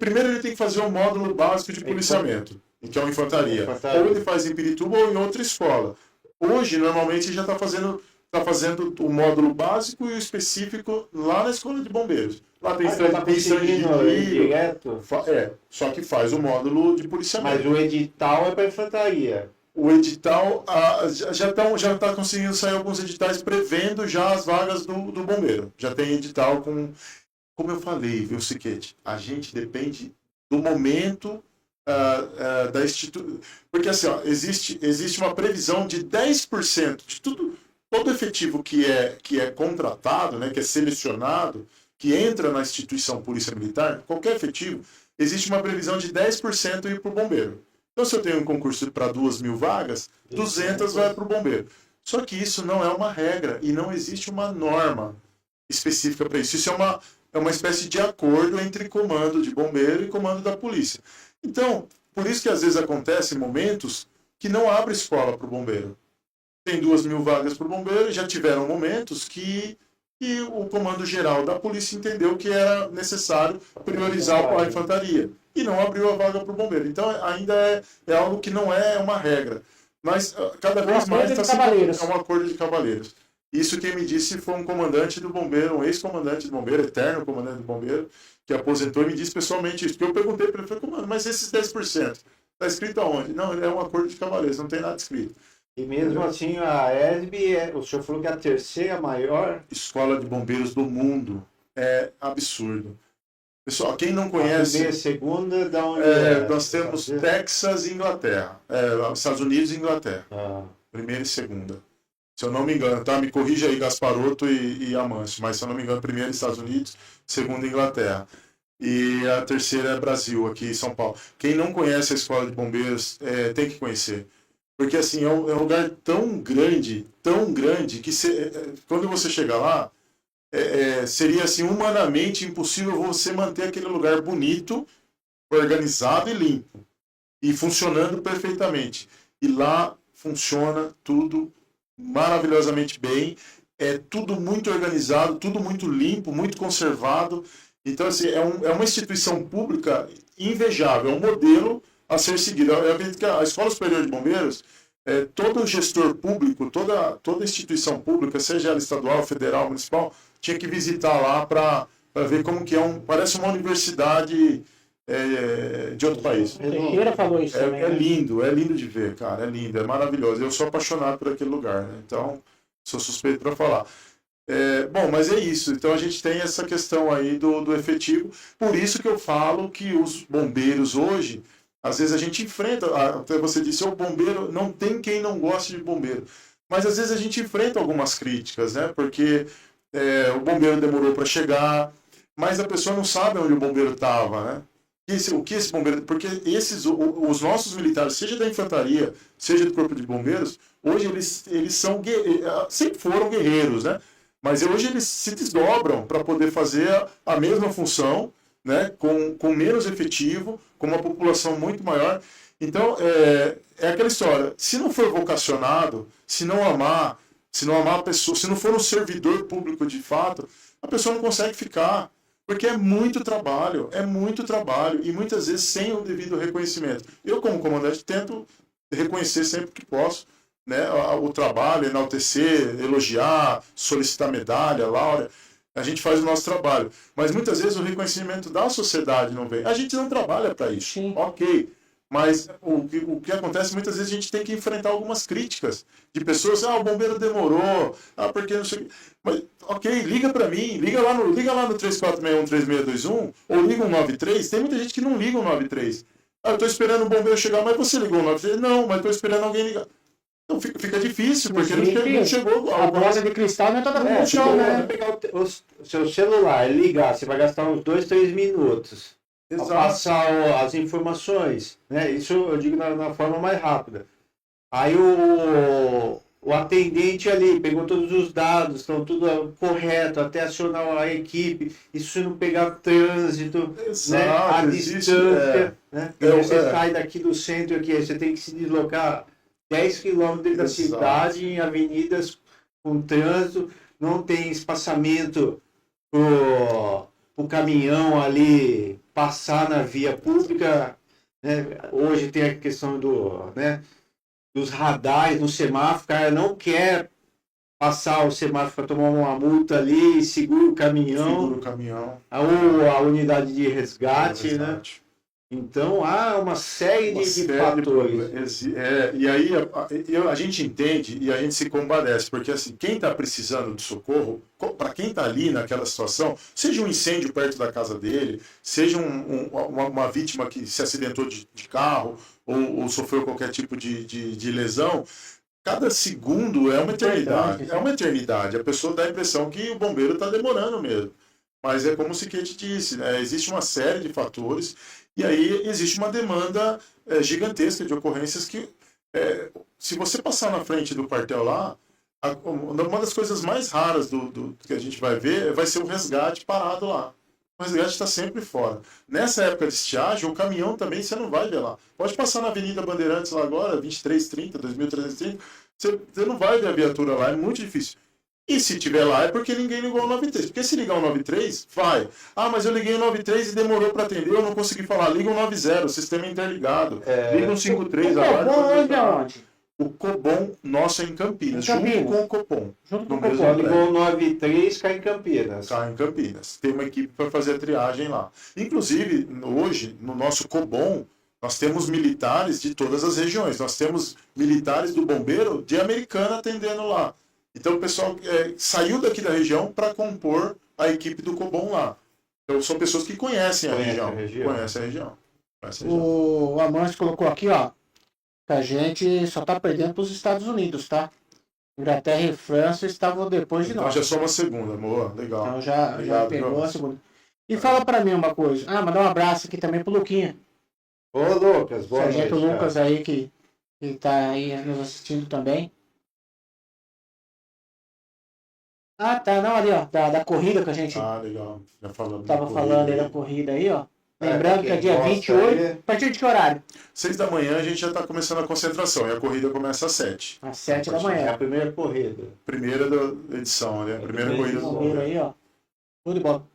Primeiro ele tem que fazer um módulo básico de policiamento, que é uma infantaria. Ou ele faz em Pirituba ou em outra escola. Hoje, normalmente, já está fazendo o módulo básico e o específico lá na escola de bombeiros. Lá tem sangue de tiro. Direto? Só que faz o módulo de policiamento. Mas o edital é para infantaria. O edital, já está conseguindo sair alguns editais prevendo já as vagas do bombeiro. Já tem edital com... Como eu falei, viu, Siquete? A gente depende do momento... da instituição, porque assim, existe uma previsão de 10% de todo efetivo que é contratado, né, que é selecionado, que entra na instituição Polícia Militar, qualquer efetivo, existe uma previsão de 10% ir para o bombeiro. Então, se eu tenho um concurso para 2.000 vagas, 200 vai para o bombeiro. Só que isso não é uma regra e não existe uma norma específica para isso. Isso é uma espécie de acordo entre comando de bombeiro e comando da polícia. Então, por isso que às vezes acontecem momentos que não abre escola para o bombeiro. Tem 2.000 vagas para o bombeiro e já tiveram momentos que o comando geral da polícia entendeu que era necessário priorizar a infantaria e não abriu a vaga para o bombeiro. Então, ainda é algo que não é uma regra. Mas cada vez mais está sendo um acordo de cavaleiros. Isso quem me disse foi um comandante do bombeiro, um ex-comandante do bombeiro, eterno comandante do bombeiro, que aposentou e me disse pessoalmente isso. Porque eu perguntei para ele, falei, comando, mas esses 10%, está escrito aonde? Não, é um acordo de cavaleiros, não tem nada escrito. E mesmo assim, a ESB, o senhor falou que é a terceira maior escola de bombeiros do mundo. É absurdo. Pessoal, quem não A conhece, primeira e segunda, da onde é? nós temos Texas e Inglaterra. Estados Unidos e Inglaterra. Ah, Primeira e segunda. Se eu não me engano, tá? Me corrija aí, Gasparotto e Amâncio. Mas se eu não me engano, primeira Estados Unidos, segunda Inglaterra. E a terceira é Brasil, aqui em São Paulo. Quem não conhece a Escola de Bombeiros tem que conhecer. Porque assim, é um lugar tão grande, que quando você chegar lá, seria assim, humanamente impossível você manter aquele lugar bonito, organizado e limpo. E funcionando perfeitamente. E lá funciona tudo maravilhosamente bem. É tudo muito organizado, tudo muito limpo, muito conservado. Então, assim, é uma instituição pública invejável, é um modelo a ser seguido. Eu acredito que a Escola Superior de Bombeiros, todo gestor público, toda instituição pública, seja ela estadual, federal, municipal, tinha que visitar lá para ver como que parece uma universidade de outro país. O Teixeira falou isso também. É lindo de ver, cara, é lindo, é maravilhoso. Eu sou apaixonado por aquele lugar, né? Então, sou suspeito para falar. Bom, mas é isso. Então a gente tem essa questão aí do efetivo. Por isso que eu falo que os bombeiros hoje, às vezes a gente enfrenta, até você disse, o bombeiro, não tem quem não goste de bombeiro. Mas às vezes a gente enfrenta algumas críticas, né? Porque o bombeiro demorou para chegar, mas a pessoa não sabe onde o bombeiro estava, né? O que esse bombeiro... Porque os nossos militares, seja da infantaria, seja do corpo de bombeiros, hoje eles são sempre foram guerreiros, né? Mas hoje eles se desdobram para poder fazer a mesma função, né, com menos efetivo, com uma população muito maior. Então, é aquela história. Se não for vocacionado, se não amar a pessoa, se não for um servidor público de fato, a pessoa não consegue ficar. Porque é muito trabalho, e muitas vezes sem o devido reconhecimento. Eu, como comandante, tento reconhecer sempre que posso, né, o trabalho, enaltecer, elogiar, solicitar medalha, laurea. A gente faz o nosso trabalho. Mas muitas vezes o reconhecimento da sociedade não vem. A gente não trabalha para isso. Sim. Ok. Mas o que acontece, muitas vezes a gente tem que enfrentar algumas críticas de pessoas. O bombeiro demorou. Porque não sei. Mas, ok, liga para mim. Liga lá no 3461-3621 ou liga 193. Tem muita gente que não liga o 93. Eu estou esperando o bombeiro chegar, mas você ligou o 93? Não, mas estou esperando alguém ligar. Então fica difícil, porque não chegou. A bola de cristal não é toda no chão, né? Pegar o seu celular, ligar, você vai gastar uns 2, 3 minutos. Exato. Passar as informações, né? Isso eu digo na forma mais rápida. Aí o atendente ali pegou todos os dados, estão tudo correto, até acionar a equipe, isso se não pegar trânsito, Exato, né? A distância, né? E você sai daqui do centro aqui, você tem que se deslocar 10 quilômetros da cidade em avenidas com trânsito, não tem espaçamento o caminhão ali passar na via pública, né? Hoje tem a questão dos radares no semáforo, o cara não quer passar o semáforo para tomar uma multa ali e segura o caminhão. Ou a unidade de resgate, né? Então há uma série de fatores. E aí a gente entende e a gente se compadece, porque assim, quem está precisando de socorro, para quem está ali naquela situação, seja um incêndio perto da casa dele, seja uma vítima que se acidentou de carro ou sofreu qualquer tipo de lesão, cada segundo é uma eternidade. É uma eternidade. A pessoa dá a impressão que o bombeiro está demorando mesmo. Mas é como o Siquete disse, né? Existe uma série de fatores. E aí existe uma demanda gigantesca de ocorrências que, se você passar na frente do quartel lá, uma das coisas mais raras do que a gente vai ver vai ser o resgate parado lá. O resgate está sempre fora. Nessa época de estiagem, o caminhão também você não vai ver lá. Pode passar na Avenida Bandeirantes lá agora, 2330, 2330, você não vai ver a viatura lá, é muito difícil. E se tiver lá é porque ninguém ligou o 93. Porque se ligar o 93, vai. Mas eu liguei o 93 e demorou para atender, eu não consegui falar. Liga o 90, o sistema interligado. Liga o 53 agora. O Cobom nosso é em Campinas, junto com o Copom. Ligou o 93, cai em Campinas. Cai em Campinas. Tem uma equipe para fazer a triagem lá. Inclusive, hoje, no nosso Cobom, nós temos militares de todas as regiões. Nós temos militares do bombeiro de Americana atendendo lá. Então o pessoal saiu daqui da região para compor a equipe do Cobom lá. Então, são pessoas que conhecem a região. Conhecem a região. O Amâncio colocou aqui, ó, que a gente só tá perdendo para os Estados Unidos, tá? Inglaterra e França estavam depois de Então nós. já sou uma segunda, amor. Legal. Então já Obrigado, pegou João. a segunda. E fala pra mim uma coisa. Mandar um abraço aqui também pro Luquinha. Ô, Lucas, boa noite. Sargento Lucas aí que tá aí nos assistindo também. Tá, não, ali, ó, da corrida que a gente Legal. Já falando tava falando aí da corrida aí, ó. Lembrando que é dia gosta 28. aí. A partir de que horário? 6 da manhã a gente já está começando a concentração e a corrida começa às 7. Às 7 da É manhã. a primeira corrida. Primeira da edição, né? Primeira corrida do Bombeiro ano. aí, ó. Tudo de bola.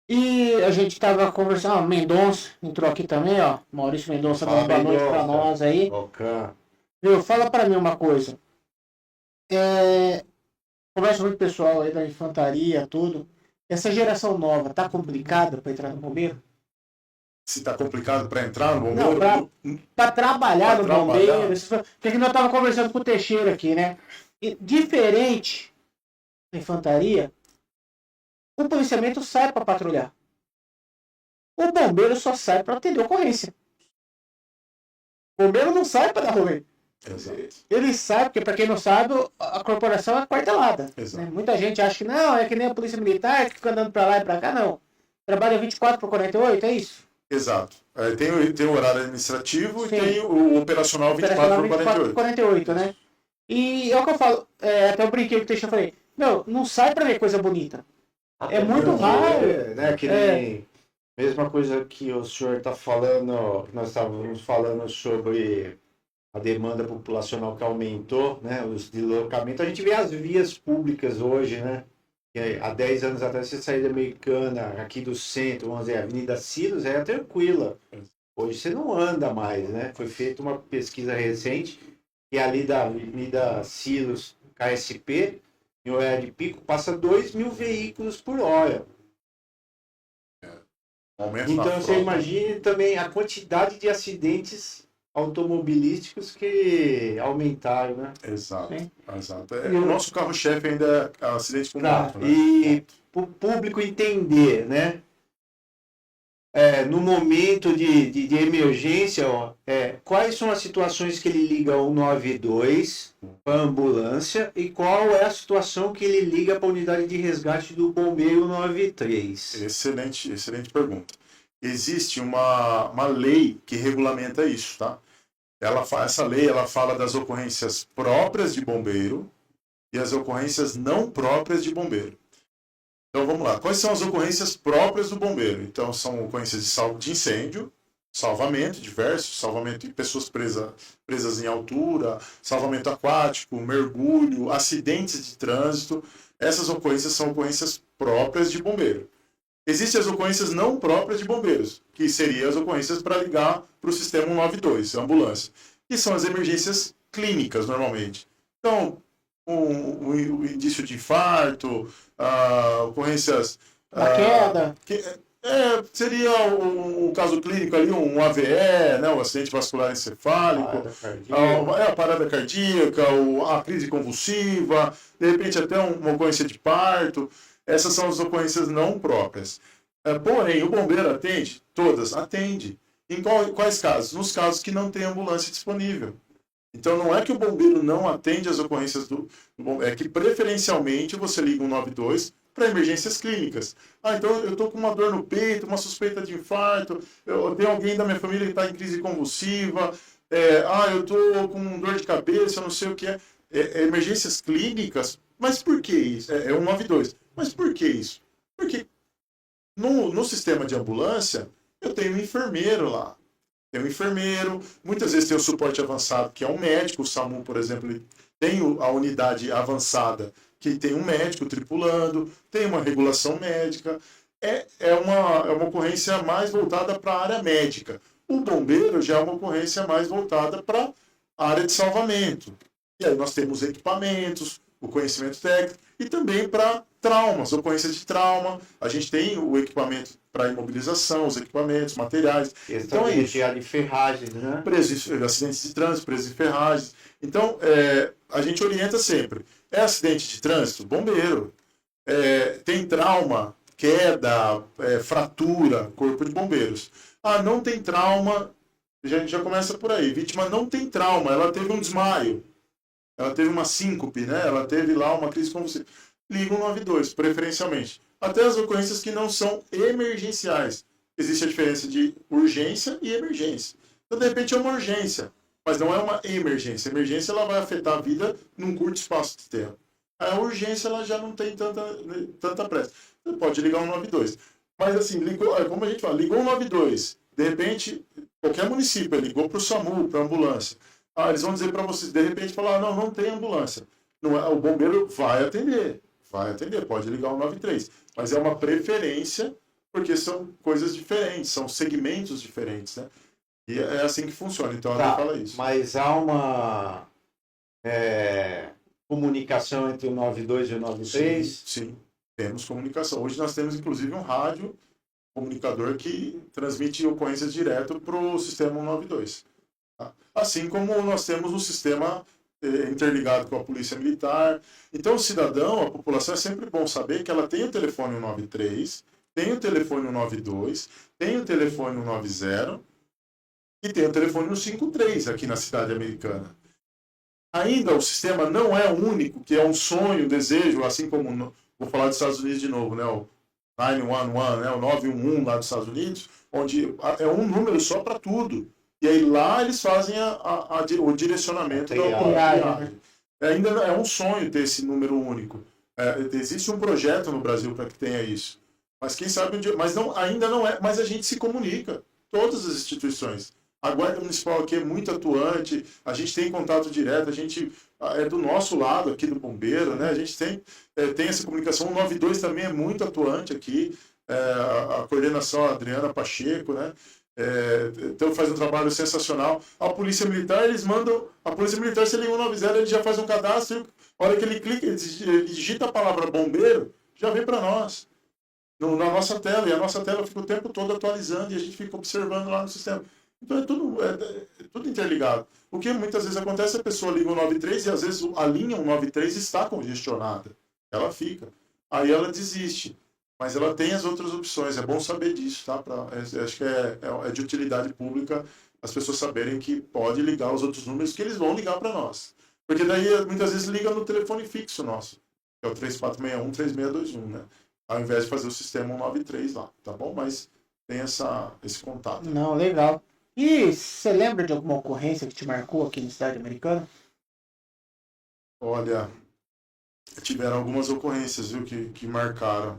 E a gente tava conversando, ó, Mendonça entrou aqui também, ó. Maurício Mendonça dando boa noite pra nós aí. Meu, fala pra mim uma coisa. Conversa muito pessoal aí da infantaria, tudo. Essa geração nova tá complicada pra entrar no bombeiro? Se tá complicado para entrar no bombeiro? Não, pra trabalhar Pra no trabalhar. bombeiro. Porque nós tava conversando com o Teixeira aqui, né? E, diferente da infantaria, o policiamento sai pra patrulhar. O bombeiro só sai pra atender ocorrência. O bombeiro não sai pra dar rolê. Exato. Ele sai, porque pra quem não sabe, a corporação é quartelada. Exato. Né? Muita gente acha que não, é que nem a polícia militar que fica andando pra lá e pra cá, não. Trabalha 24 por 48, é isso? Exato. Tem o horário administrativo Sim. e tem o operacional 24 por 48. 48, né? E é o que eu falo, até eu brinquei com o Teixeira, eu falei, não sai pra ver coisa bonita. É muito raro. Né? Que nem mesma coisa que o senhor está falando, nós estávamos falando sobre a demanda populacional que aumentou, né? Os deslocamentos. A gente vê as vias públicas hoje, né? Que há 10 anos atrás, você sair da Americana, aqui do centro, vamos dizer, a Avenida Silos, era tranquila. Hoje você não anda mais, né? Foi feita uma pesquisa recente que ali da Avenida Silos, KSP, em horário de pico, passa 2.000 veículos por hora. Então você imagine também a quantidade de acidentes automobilísticos que aumentaram, né? Exato. Sim. Exato. O nosso carro-chefe ainda é acidente com moto, né? E para o público entender, né? No momento de emergência, quais são as situações que ele liga o 192 para a ambulância e qual é a situação que ele liga para a unidade de resgate do bombeiro 93? Excelente pergunta. Existe uma lei que regulamenta isso, tá? Essa lei ela fala das ocorrências próprias de bombeiro e as ocorrências não próprias de bombeiro. Então vamos lá. Quais são as ocorrências próprias do bombeiro? Então são ocorrências de incêndio, salvamento diversos, salvamento de pessoas presas em altura, salvamento aquático, mergulho, acidentes de trânsito. Essas ocorrências são ocorrências próprias de bombeiro. Existem as ocorrências não próprias de bombeiros, que seriam as ocorrências para ligar para o sistema 192, a ambulância, que são as emergências clínicas, normalmente. Então, o indício de infarto, ocorrências... queda. Seria um caso clínico ali, um AVE, né, o acidente vascular encefálico, a parada cardíaca, a crise convulsiva, de repente até uma ocorrência de parto. Essas são as ocorrências não próprias. Porém, o bombeiro atende? Todas. Atende. Em quais casos? Nos casos que não tem ambulância disponível. Então, não é que o bombeiro não atende as ocorrências do bombeiro, é que preferencialmente você liga 192 para emergências clínicas. Então eu estou com uma dor no peito, uma suspeita de infarto, eu tenho alguém da minha família que está em crise convulsiva, eu estou com dor de cabeça, eu não sei o que é. Emergências clínicas, mas por que isso? É 192. Mas por que isso? Porque no sistema de ambulância, eu tenho um enfermeiro lá. Tem um enfermeiro, muitas vezes tem o suporte avançado, que é um médico. O SAMU, por exemplo, ele tem a unidade avançada, que tem um médico tripulando, tem uma regulação médica. É uma ocorrência mais voltada para a área médica. O bombeiro já é uma ocorrência mais voltada para a área de salvamento. E aí nós temos equipamentos, o conhecimento técnico, e também para traumas, ocorrências de trauma. A gente tem o equipamento para imobilização, os equipamentos, materiais. Então é isso. De ferragens, né? Acidentes de trânsito, presos em ferragens. Então, a gente orienta sempre. É acidente de trânsito? Bombeiro. Tem trauma? queda, fratura, corpo de bombeiros. Ah, não tem trauma, a gente já começa por aí. Vítima não tem trauma, ela teve um desmaio, ela teve uma síncope, né? Ela teve lá uma crise convulsiva. Liga o 92, preferencialmente. Até as ocorrências que não são emergenciais. Existe a diferença de urgência e emergência. Então, de repente, é uma urgência, mas não é uma emergência. A emergência ela vai afetar a vida num curto espaço de tempo. A urgência ela já não tem tanta pressa. Você pode ligar o 92. Mas, assim, ligou, como a gente fala, ligou o 92. De repente, qualquer município ligou para o SAMU, para a ambulância. Ah, eles vão dizer para vocês, de repente, falar, não tem ambulância. Não é, o bombeiro vai atender, pode ligar o 93. Mas é uma preferência, porque são coisas diferentes, são segmentos diferentes, né? E é assim que funciona, então a lei fala isso. Mas há uma comunicação entre o 92 e o 93? Sim, temos comunicação. Hoje nós temos, inclusive, um rádio comunicador que transmite ocorrências direto para o sistema 192. Tá? Assim como nós temos um sistema interligado com a Polícia Militar. Então, o cidadão, a população, é sempre bom saber que ela tem o telefone 193, tem o telefone 192, tem o telefone 190 e tem o telefone 153 aqui na cidade americana. Ainda o sistema não é único, que é um sonho, desejo, assim como, vou falar dos Estados Unidos de novo, né? O 911, né? O 911 lá dos Estados Unidos, onde é um número só para tudo. E aí lá eles fazem o direcionamento da triagem. Ainda é um sonho ter esse número único. Existe um projeto no Brasil para que tenha isso. Mas quem sabe um dia. Mas ainda não é. Mas a gente se comunica. Todas as instituições. A Guarda Municipal aqui é muito atuante. A gente tem contato direto. A gente é do nosso lado aqui do bombeiro, né? A gente tem essa comunicação. O 92 também é muito atuante aqui. A coordenação, a Adriana Pacheco, né? Então faz um trabalho sensacional. A Polícia Militar, eles mandam. A Polícia Militar, se ele 190, ele já faz um cadastro. A hora que ele clica, ele digita a palavra bombeiro, já vem para nós. Na nossa tela. E a nossa tela fica o tempo todo atualizando e a gente fica observando lá no sistema. Então é tudo interligado. O que muitas vezes acontece é a pessoa liga o 93 e às vezes a linha 193 está congestionada. Ela fica. Aí ela desiste. Mas ela tem as outras opções. É bom saber disso, tá? Acho que é de utilidade pública as pessoas saberem que pode ligar os outros números que eles vão ligar para nós. Porque daí muitas vezes liga no telefone fixo nosso, que é o 3461-3621, né? Ao invés de fazer o sistema 193 lá, tá bom? Mas tem esse contato. Não, legal. E você lembra de alguma ocorrência que te marcou aqui na cidade americana? Olha, tiveram algumas ocorrências, viu, que marcaram.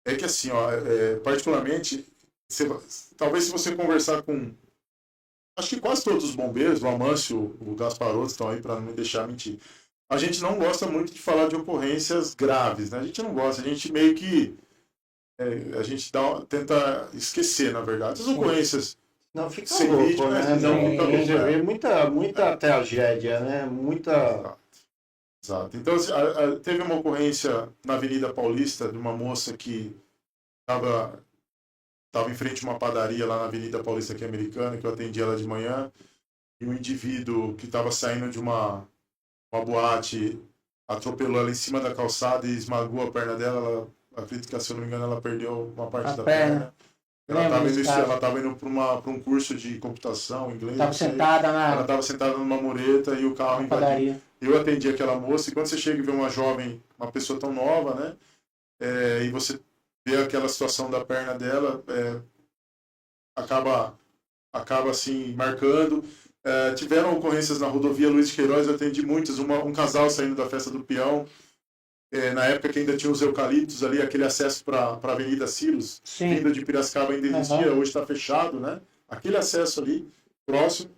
É que assim, ó, particularmente, talvez se você conversar com, acho que quase todos os bombeiros, o Amâncio, o Gasparotto estão aí para não me deixar mentir. A gente não gosta muito de falar de ocorrências graves, né? A gente não gosta, a gente meio que, a gente tenta esquecer, na verdade. As ocorrências não fica sem louco, vídeo, né? Muita tragédia, né? Exato. Então, teve uma ocorrência na Avenida Paulista de uma moça que estava em frente a uma padaria lá na Avenida Paulista aqui americana, que eu atendi ela de manhã, e um indivíduo que estava saindo de uma boate atropelou ela em cima da calçada e esmagou a perna dela. Acredito que, se eu não me engano, ela perdeu uma parte da perna. Ela estava indo para um curso de computação, inglês. Ela estava sentada numa mureta e o carro invadiu. Eu atendi aquela moça, e quando você chega e vê uma jovem, uma pessoa tão nova, né? E você vê aquela situação da perna dela, acaba assim, marcando. Tiveram ocorrências na rodovia Luiz de Queiroz, eu atendi muitas. Um casal saindo da festa do peão, na época que ainda tinha os eucaliptos ali, aquele acesso para a Avenida Silos, vindo de Piracicaba ainda existia, hoje está fechado, né? Aquele acesso ali, próximo,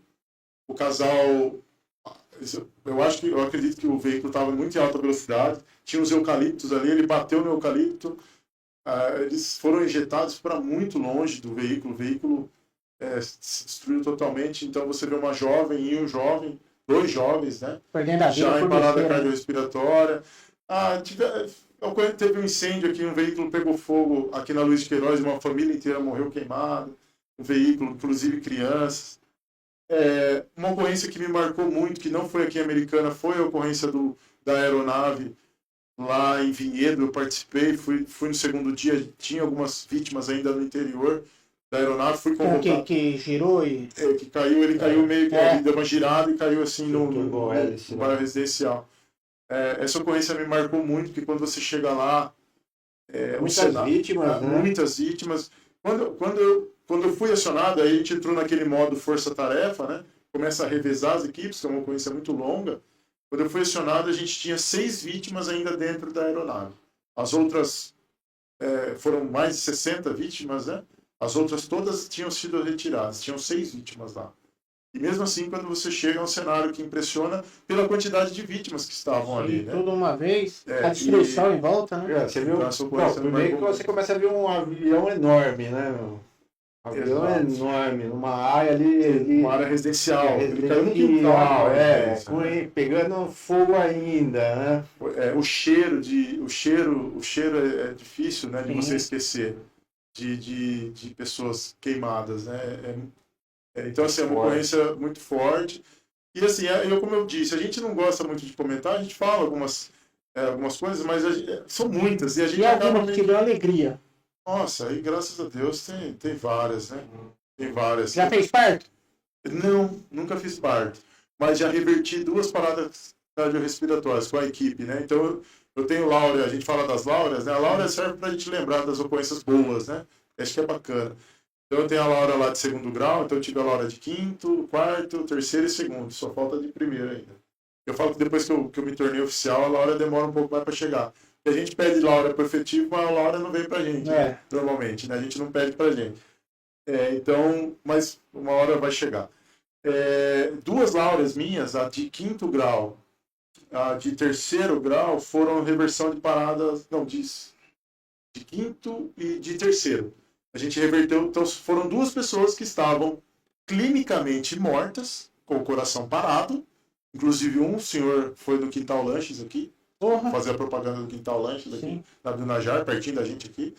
o casal... Eu acredito que o veículo estava muito em alta velocidade, tinha os eucaliptos ali, ele bateu no eucalipto, eles foram injetados para muito longe do veículo, o veículo se destruiu totalmente. Então você vê uma jovem e um jovem, dois jovens, né? Já em parada cardiorrespiratória. Teve um incêndio aqui, um veículo pegou fogo aqui na Luiz de Queiroz, uma família inteira morreu queimada, um veículo, inclusive crianças. Uma ocorrência que me marcou muito, que não foi aqui em Americana, foi a ocorrência da aeronave lá em Vinhedo, eu participei, fui no segundo dia, tinha algumas vítimas ainda no interior da aeronave, fui convocado. Que girou e... Que caiu, ele caiu meio que ele deu uma girada e caiu assim no bairro residencial. Essa ocorrência me marcou muito, porque quando você chega lá... Muitas vítimas. Quando eu fui acionado, aí a gente entrou naquele modo força-tarefa, né? Começa a revezar as equipes, que é uma ocorrência muito longa. Quando eu fui acionado, a gente tinha 6 vítimas ainda dentro da aeronave. As outras foram mais de 60 vítimas, né? As outras todas tinham sido retiradas. Tinham 6 vítimas lá. E mesmo assim, quando você chega a um cenário que impressiona pela quantidade de vítimas que estavam ali, né? Tudo uma vez, a destruição em volta, né? Você viu? Primeiro que você começa a ver um avião enorme, né, meu? Um avião enorme, numa área ali... Uma área residencial. Pegando fogo ainda, né? O cheiro é difícil, né, de você esquecer de pessoas queimadas, né? Então, assim, é uma ocorrência muito forte. E, assim, como eu disse, a gente não gosta muito de comentar, a gente fala algumas coisas, mas são muitas. E alguma que deu alegria? Nossa, aí, graças a Deus, tem várias, né? Tem várias. Já fez parto? Não, nunca fiz parto. Mas já reverti 2 paradas cardiorrespiratórias com a equipe, né? Então, eu tenho Laura, a gente fala das Lauras, né? A Laura serve para a gente lembrar das ocorrências boas, né? Acho que é bacana. Então eu tenho a Laura lá de 2º grau, então eu tive a Laura de 5º, 4º, 3º e 2º, só falta de 1º ainda. Eu falo que depois que eu me tornei oficial, a Laura demora um pouco mais para chegar. E a gente pede Laura para o efetivo, mas a Laura não vem para a gente, normalmente, né? A gente não pede para a gente. Então, mas uma hora vai chegar. 2 Lauras minhas, a de 5º grau, a de 3º grau, foram reversão de paradas, não, de 5º e de 3º. A gente reverteu, então foram 2 pessoas que estavam clinicamente mortas, com o coração parado. Inclusive um senhor foi do Quintal Lanches aqui, fazer a propaganda do Quintal Lanches aqui, na Dunajar, pertinho da gente aqui.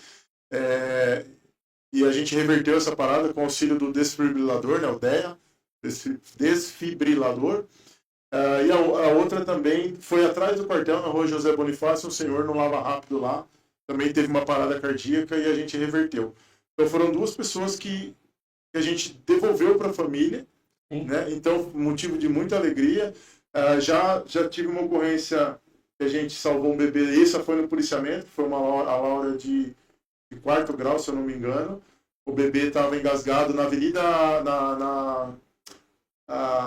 E a gente reverteu essa parada com o auxílio do desfibrilador, né, o DEA, desfibrilador. E a outra também foi atrás do quartel, na rua José Bonifácio, um senhor no Lava Rápido lá, também teve uma parada cardíaca e a gente reverteu. Então foram 2 pessoas que a gente devolveu para a família, né? Então, motivo de muita alegria. Já tive uma ocorrência que a gente salvou um bebê, essa foi no policiamento, foi a Laura de 4º grau, se eu não me engano. O bebê estava engasgado na avenida, na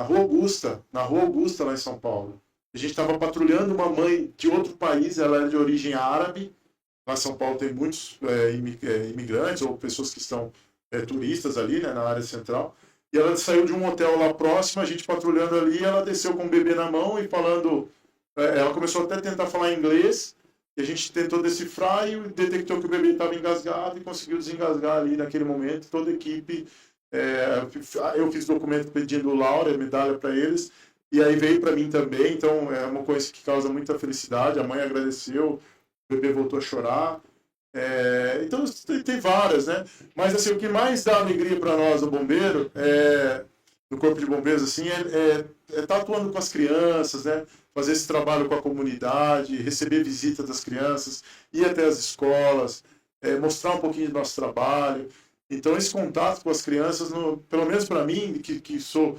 Rua Augusta, lá em São Paulo. A gente estava patrulhando uma mãe de outro país, ela era de origem árabe. Lá em São Paulo tem muitos imigrantes ou pessoas que estão turistas ali, né, na área central. E ela saiu de um hotel lá próximo, a gente patrulhando ali, ela desceu com o bebê na mão e falando... ela começou até a tentar falar inglês, e a gente tentou decifrar e detectou que o bebê estava engasgado e conseguiu desengasgar ali naquele momento. Toda a equipe... eu fiz documento pedindo Laura, medalha para eles, e aí veio para mim também. Então é uma coisa que causa muita felicidade. A mãe agradeceu, o bebê voltou a chorar. Então tem várias, né? Mas assim, o que mais dá alegria para nós, o bombeiro, no Corpo de Bombeiros, assim, tá atuando com as crianças, né? Fazer esse trabalho com a comunidade, receber visita das crianças, ir até as escolas, mostrar um pouquinho do nosso trabalho. Então esse contato com as crianças, pelo menos para mim, que sou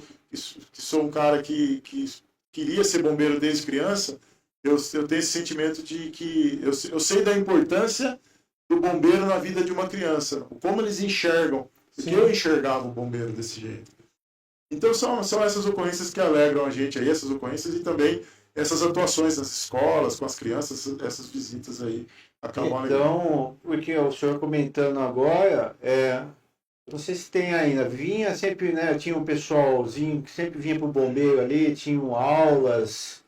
um cara que queria ser bombeiro desde criança, eu tenho esse sentimento de que eu sei da importância do bombeiro na vida de uma criança, como eles enxergam, porque eu enxergava o bombeiro desse jeito. Então são essas ocorrências que alegram a gente aí, essas ocorrências, e também essas atuações nas escolas, com as crianças, essas visitas aí. Então, porque o senhor comentando agora, não sei se tem ainda, vinha sempre, né, tinha um pessoalzinho que sempre vinha pro bombeiro ali, tinham aulas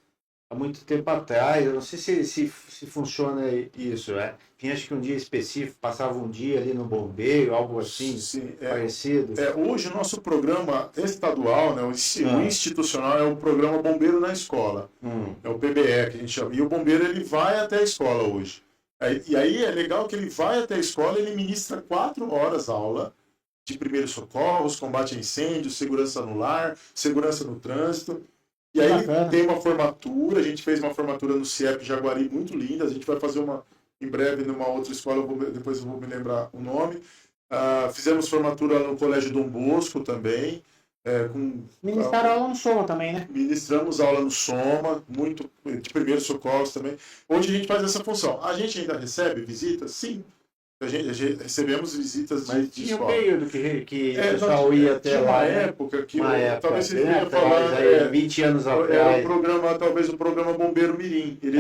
há muito tempo atrás, eu não sei se funciona isso, Tinha acho que um dia específico, passava um dia ali no bombeiro, algo assim, parecido. Hoje o nosso programa estadual, né, o institucional, é o programa Bombeiro na Escola, é o PBE que a gente chama, e o bombeiro ele vai até a escola hoje. E aí é legal que ele vai até a escola e ele ministra 4 horas aula de primeiros socorros, combate a incêndios, segurança no lar, segurança no trânsito. E aí Bacana. tem uma formatura, a gente fez uma formatura no CIEP Jaguari muito linda, a gente vai fazer uma em breve numa outra escola, depois eu vou me lembrar o nome. Fizemos formatura no Colégio Dom Bosco também. Ministraram aula no Soma também, né? Ministramos aula no Soma, muito de primeiros socorros também. Hoje a gente faz essa função. A gente ainda recebe visitas? Sim. A gente recebemos visitas de Tinha um escola. período que o pessoal ia até tinha lá, uma né? época que Uma época, talvez você bem esteja atrás, falando, aí, 20 anos era atrás. o programa, talvez o programa Bombeiro Mirim. Ele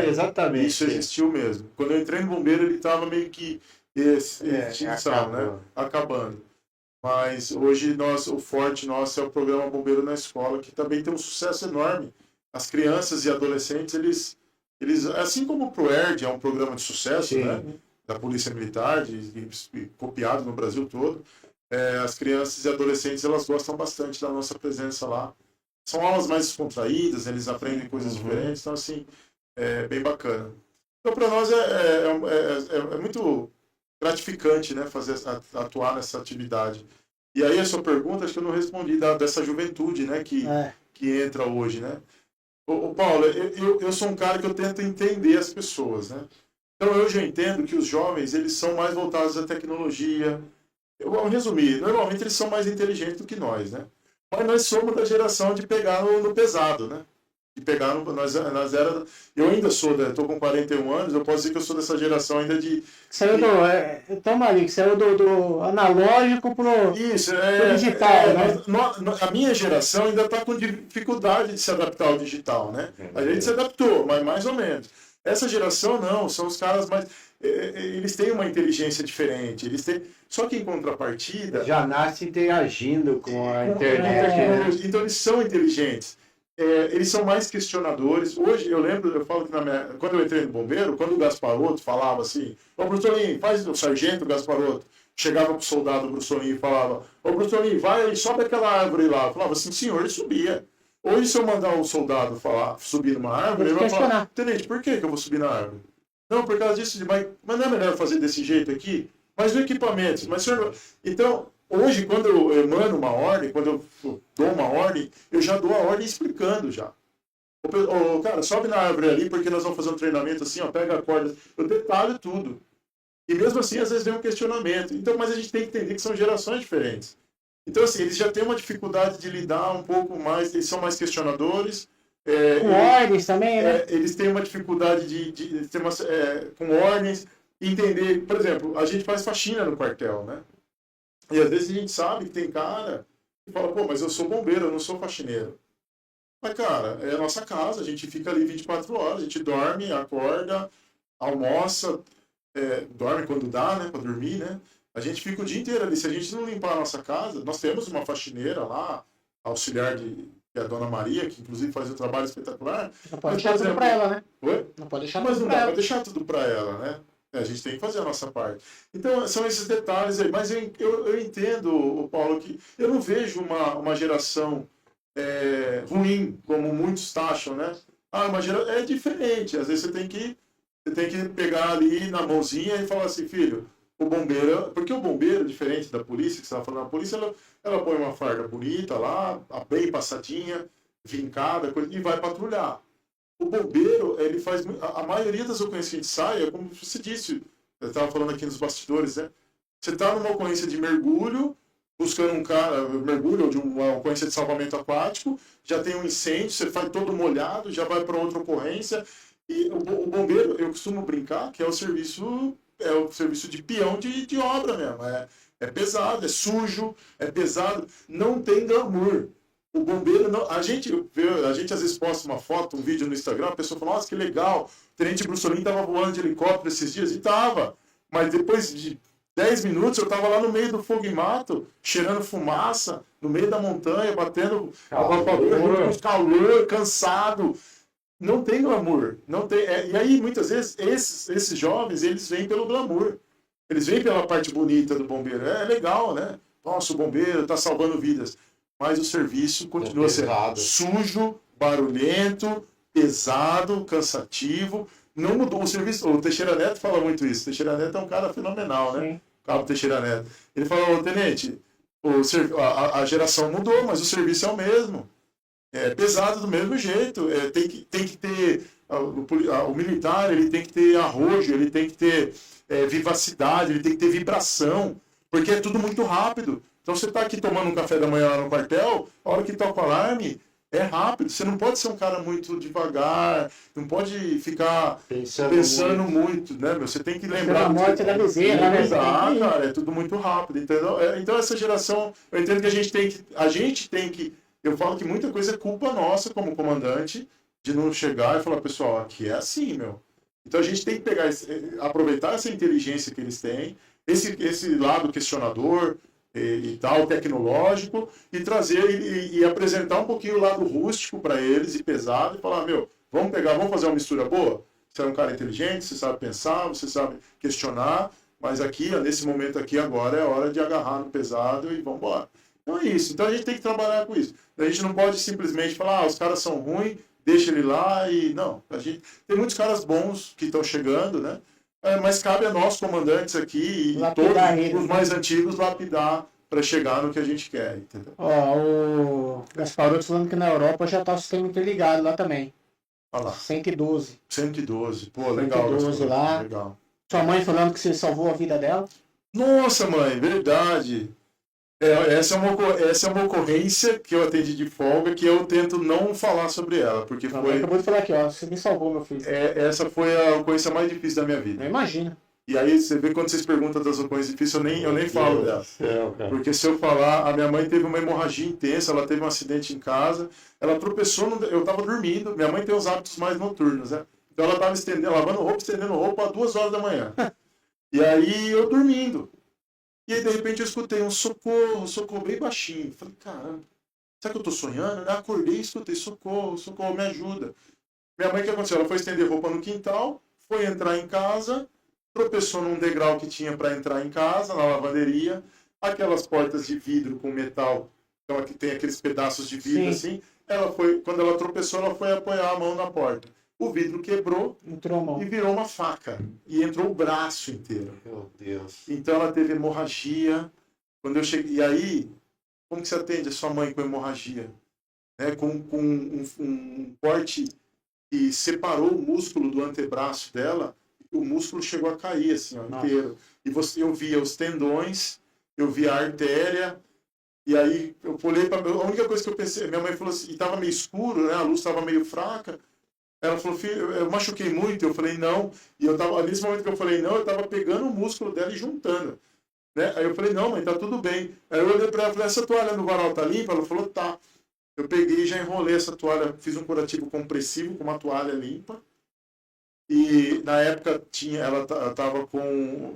Exatamente. Isso existiu mesmo. Quando eu entrei no Bombeiro, ele estava meio que extinção, né? Acabando. Mas hoje o forte nosso é o programa Bombeiro na Escola, que também tem um sucesso enorme. As crianças e adolescentes, eles assim como o ProERD é um programa de sucesso, né? Da Polícia Militar, copiado no Brasil todo, as crianças e adolescentes elas gostam bastante da nossa presença lá. São aulas mais descontraídas, eles aprendem coisas diferentes, então assim, é bem bacana. Então para nós é muito gratificante, né, atuar nessa atividade. E aí a sua pergunta, acho que eu não respondi dessa juventude, né, que entra hoje, né. Ô Paulo, eu sou um cara que eu tento entender as pessoas, né. Então eu já entendo que os jovens, eles são mais voltados à tecnologia. Eu vou resumir, normalmente eles são mais inteligentes do que nós, né? Mas nós somos da geração de pegar no pesado, né? De pegar nós era, eu ainda estou com 41 anos, eu posso dizer que eu sou dessa geração ainda de... Saiu do analógico pro digital, né? A minha geração ainda está com dificuldade de se adaptar ao digital, né? A gente se adaptou, mas mais ou menos. Essa geração não, são os caras mais... Eles têm uma inteligência diferente, só que em contrapartida... Já nasce interagindo com a internet. Então eles são inteligentes. Eles são mais questionadores. Hoje, eu falo que quando eu entrei no Bombeiro, quando o Gasparotto falava assim, ô Brussolini, faz o sargento Gasparotto, chegava pro soldado Brussolini e falava, ô Brussolini, vai e sobe aquela árvore lá. Eu falava assim, senhor, ele subia. Hoje, se eu mandar um soldado subir numa árvore, ele vai falar, tenente, por que eu vou subir na árvore? Não, por causa disso, mas não é melhor fazer desse jeito aqui? Mas no equipamento, mas senhor... Então, hoje, quando eu emano uma ordem, quando eu dou uma ordem, eu já dou a ordem explicando já. Cara, sobe na árvore ali, porque nós vamos fazer um treinamento assim, ó, pega a corda, eu detalho tudo. E mesmo assim, às vezes vem um questionamento. Então, mas a gente tem que entender que são gerações diferentes. Então, assim, eles já têm uma dificuldade de lidar um pouco mais, eles são mais questionadores. Com ordens também, né? Eles têm uma dificuldade de ter com ordens, entender. Por exemplo, a gente faz faxina no quartel, né? E às vezes a gente sabe que tem cara que fala, pô, mas eu sou bombeiro, eu não sou faxineiro. Mas, cara, é a nossa casa, a gente fica ali 24 horas, a gente dorme, acorda, almoça, dorme quando dá, né, pra dormir, né? A gente fica o dia inteiro ali. Se a gente não limpar a nossa casa, nós temos uma faxineira lá, auxiliar que é a Dona Maria, que inclusive faz um trabalho espetacular. Não pode deixar tudo pra ela, né? Oi? Não pode deixar Mas tudo não pra dá ela. pra deixar tudo pra ela, né? A gente tem que fazer a nossa parte. Então, são esses detalhes aí. Mas eu entendo, Paulo, que eu não vejo uma geração ruim, como muitos taxam, né? Uma geração é diferente. Às vezes você tem que pegar ali na mãozinha e falar assim, filho, o bombeiro... Porque o bombeiro, diferente da polícia, que você estava falando, a polícia, ela põe uma farda bonita lá, bem passadinha, vincada, e vai patrulhar. O bombeiro, ele faz... A maioria das ocorrências que a gente sai, é como você disse, eu estava falando aqui nos bastidores, né? Você está numa ocorrência de mergulho, buscando um cara, mergulho, ou de uma ocorrência de salvamento aquático, já tem um incêndio, você faz todo molhado, já vai para outra ocorrência, e o bombeiro, eu costumo brincar, que é o serviço de peão de obra mesmo. É pesado, é sujo, é pesado, não tem glamour. O bombeiro não. A gente às vezes posta uma foto, um vídeo no Instagram, a pessoa fala, nossa, que legal, o Tenente Brussolini estava voando de helicóptero esses dias, e estava. Mas depois de 10 minutos eu estava lá no meio do fogo e mato, cheirando fumaça, no meio da montanha, batendo calor, cansado. Não tem glamour. Não tem, e aí, muitas vezes, esses jovens, eles vêm pelo glamour. Eles vêm pela parte bonita do bombeiro. É legal, né? Nossa, o bombeiro está salvando vidas. Mas o serviço continua sendo sujo, barulhento, pesado, cansativo. Não mudou o serviço. O Teixeira Neto fala muito isso. O Teixeira Neto é um cara fenomenal, né? Sim. Cabo Teixeira Neto. Ele falou, tenente, a geração mudou, mas o serviço é o mesmo. É pesado do mesmo jeito. Tem que ter o militar, ele tem que ter arrojo, ele tem que ter vivacidade, ele tem que ter vibração, porque é tudo muito rápido. Então você está aqui tomando um café da manhã lá no quartel, a hora que toca o alarme, é rápido. Você não pode ser um cara muito devagar, não pode ficar pensando muito, né, meu? Você tem que lembrar... A morte da bezerra, né? Cara, é tudo muito rápido, entendeu? Então essa geração, eu entendo que a gente tem que... Eu falo que muita coisa é culpa nossa como comandante, de não chegar e falar, pessoal, aqui é assim, meu. Então a gente tem que aproveitar essa inteligência que eles têm, esse lado questionador e tal, tecnológico, e trazer e apresentar um pouquinho o lado rústico para eles e pesado, e falar, meu, vamos fazer uma mistura boa? Você é um cara inteligente, você sabe pensar, você sabe questionar, mas aqui, nesse momento aqui agora, é hora de agarrar no pesado e vamos embora. Então é isso. Então a gente tem que trabalhar com isso. A gente não pode simplesmente falar, os caras são ruins, deixa ele lá e... Não. Tem muitos caras bons que estão chegando, né? Mas cabe a nós, comandantes aqui, e todos os mais antigos, lapidar para chegar no que a gente quer, entendeu? O Gasparoto falando que na Europa já está o sistema interligado lá também. Olha lá. 112. 112. Pô, legal. 112 lá. Legal. Sua mãe falando que você salvou a vida dela. Nossa, mãe, verdade. Essa é uma ocorrência que eu atendi de folga, que eu tento não falar sobre ela, porque foi... Acabou de falar aqui, ó, você me salvou, meu filho. Essa foi a ocorrência mais difícil da minha vida. Eu imagino. E aí, você vê, quando vocês perguntam das ocorrências difíceis, eu nem falo dela. Porque se eu falar, a minha mãe teve uma hemorragia intensa, ela teve um acidente em casa, ela tropeçou, eu estava dormindo, minha mãe tem os hábitos mais noturnos, né? Então ela estava lavando roupa, estendendo roupa às 2 horas da manhã. E aí, eu dormindo. E aí, de repente, eu escutei um socorro bem baixinho. Falei, caramba, será que eu tô sonhando? Eu acordei e escutei, socorro, me ajuda. Minha mãe, o que aconteceu? Ela foi estender roupa no quintal, foi entrar em casa, tropeçou num degrau que tinha para entrar em casa, na lavanderia, aquelas portas de vidro com metal, então aqui tem aqueles pedaços de vidro assim. Quando ela tropeçou, ela foi apoiar a mão na porta. O vidro quebrou e virou uma faca. E entrou o braço inteiro. Meu Deus. Então ela teve hemorragia. Quando eu cheguei... E aí, como que você atende a sua mãe com hemorragia? Com um corte que separou o músculo do antebraço dela, o músculo chegou a cair assim, ó, inteiro. E eu via os tendões, eu via a artéria. E aí eu olhei para... A única coisa que eu pensei... Minha mãe falou assim... E estava meio escuro, né? A luz estava meio fraca. Ela falou, filho, eu machuquei muito. Eu falei, não. E nesse momento que eu falei, não, eu estava pegando o músculo dela e juntando. Né? Aí eu falei, não, mãe, tá tudo bem. Aí eu olhei para ela e falei, essa toalha no varal tá limpa? Ela falou, tá. Eu peguei e já enrolei essa toalha, fiz um curativo compressivo com uma toalha limpa. E na época ela tava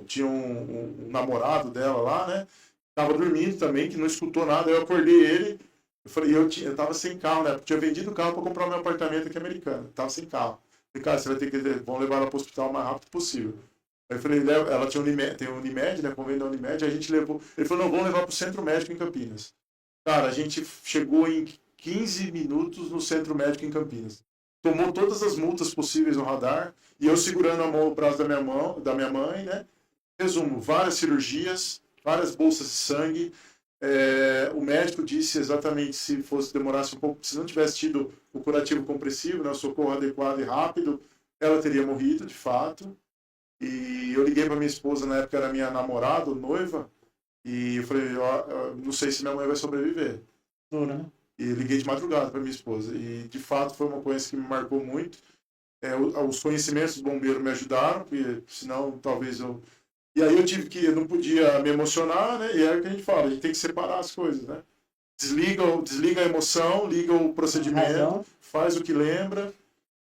tinha um namorado dela lá, né? Tava dormindo também, que não escutou nada. Aí eu acordei ele. Eu falei, eu tava sem carro, né? Eu tinha vendido o carro para comprar meu apartamento aqui americano. Eu tava sem carro. Eu falei, cara, você vai ter que... Vamos levar ela para o hospital o mais rápido possível. Aí eu falei, ela tinha tem um Unimed, né? Convênio da Unimed. Aí a gente levou... Ele falou, não, vamos levar para o Centro Médico em Campinas. Cara, a gente chegou em 15 minutos no Centro Médico em Campinas. Tomou todas as multas possíveis no radar. E eu segurando o braço da minha mãe, né? Resumo, várias cirurgias, várias bolsas de sangue. O médico disse exatamente se demorasse um pouco, se não tivesse tido o curativo compressivo, né, o socorro adequado e rápido, ela teria morrido, de fato. E eu liguei para minha esposa, na época era minha namorada, noiva, e eu falei, não sei se minha mãe vai sobreviver. Né? E liguei de madrugada para minha esposa. E, de fato, foi uma coisa que me marcou muito. Os conhecimentos do bombeiro me ajudaram, porque senão talvez eu... E aí eu não podia me emocionar, né? E é o que a gente fala, a gente tem que separar as coisas, né? Desliga a emoção, liga o procedimento, faz o que lembra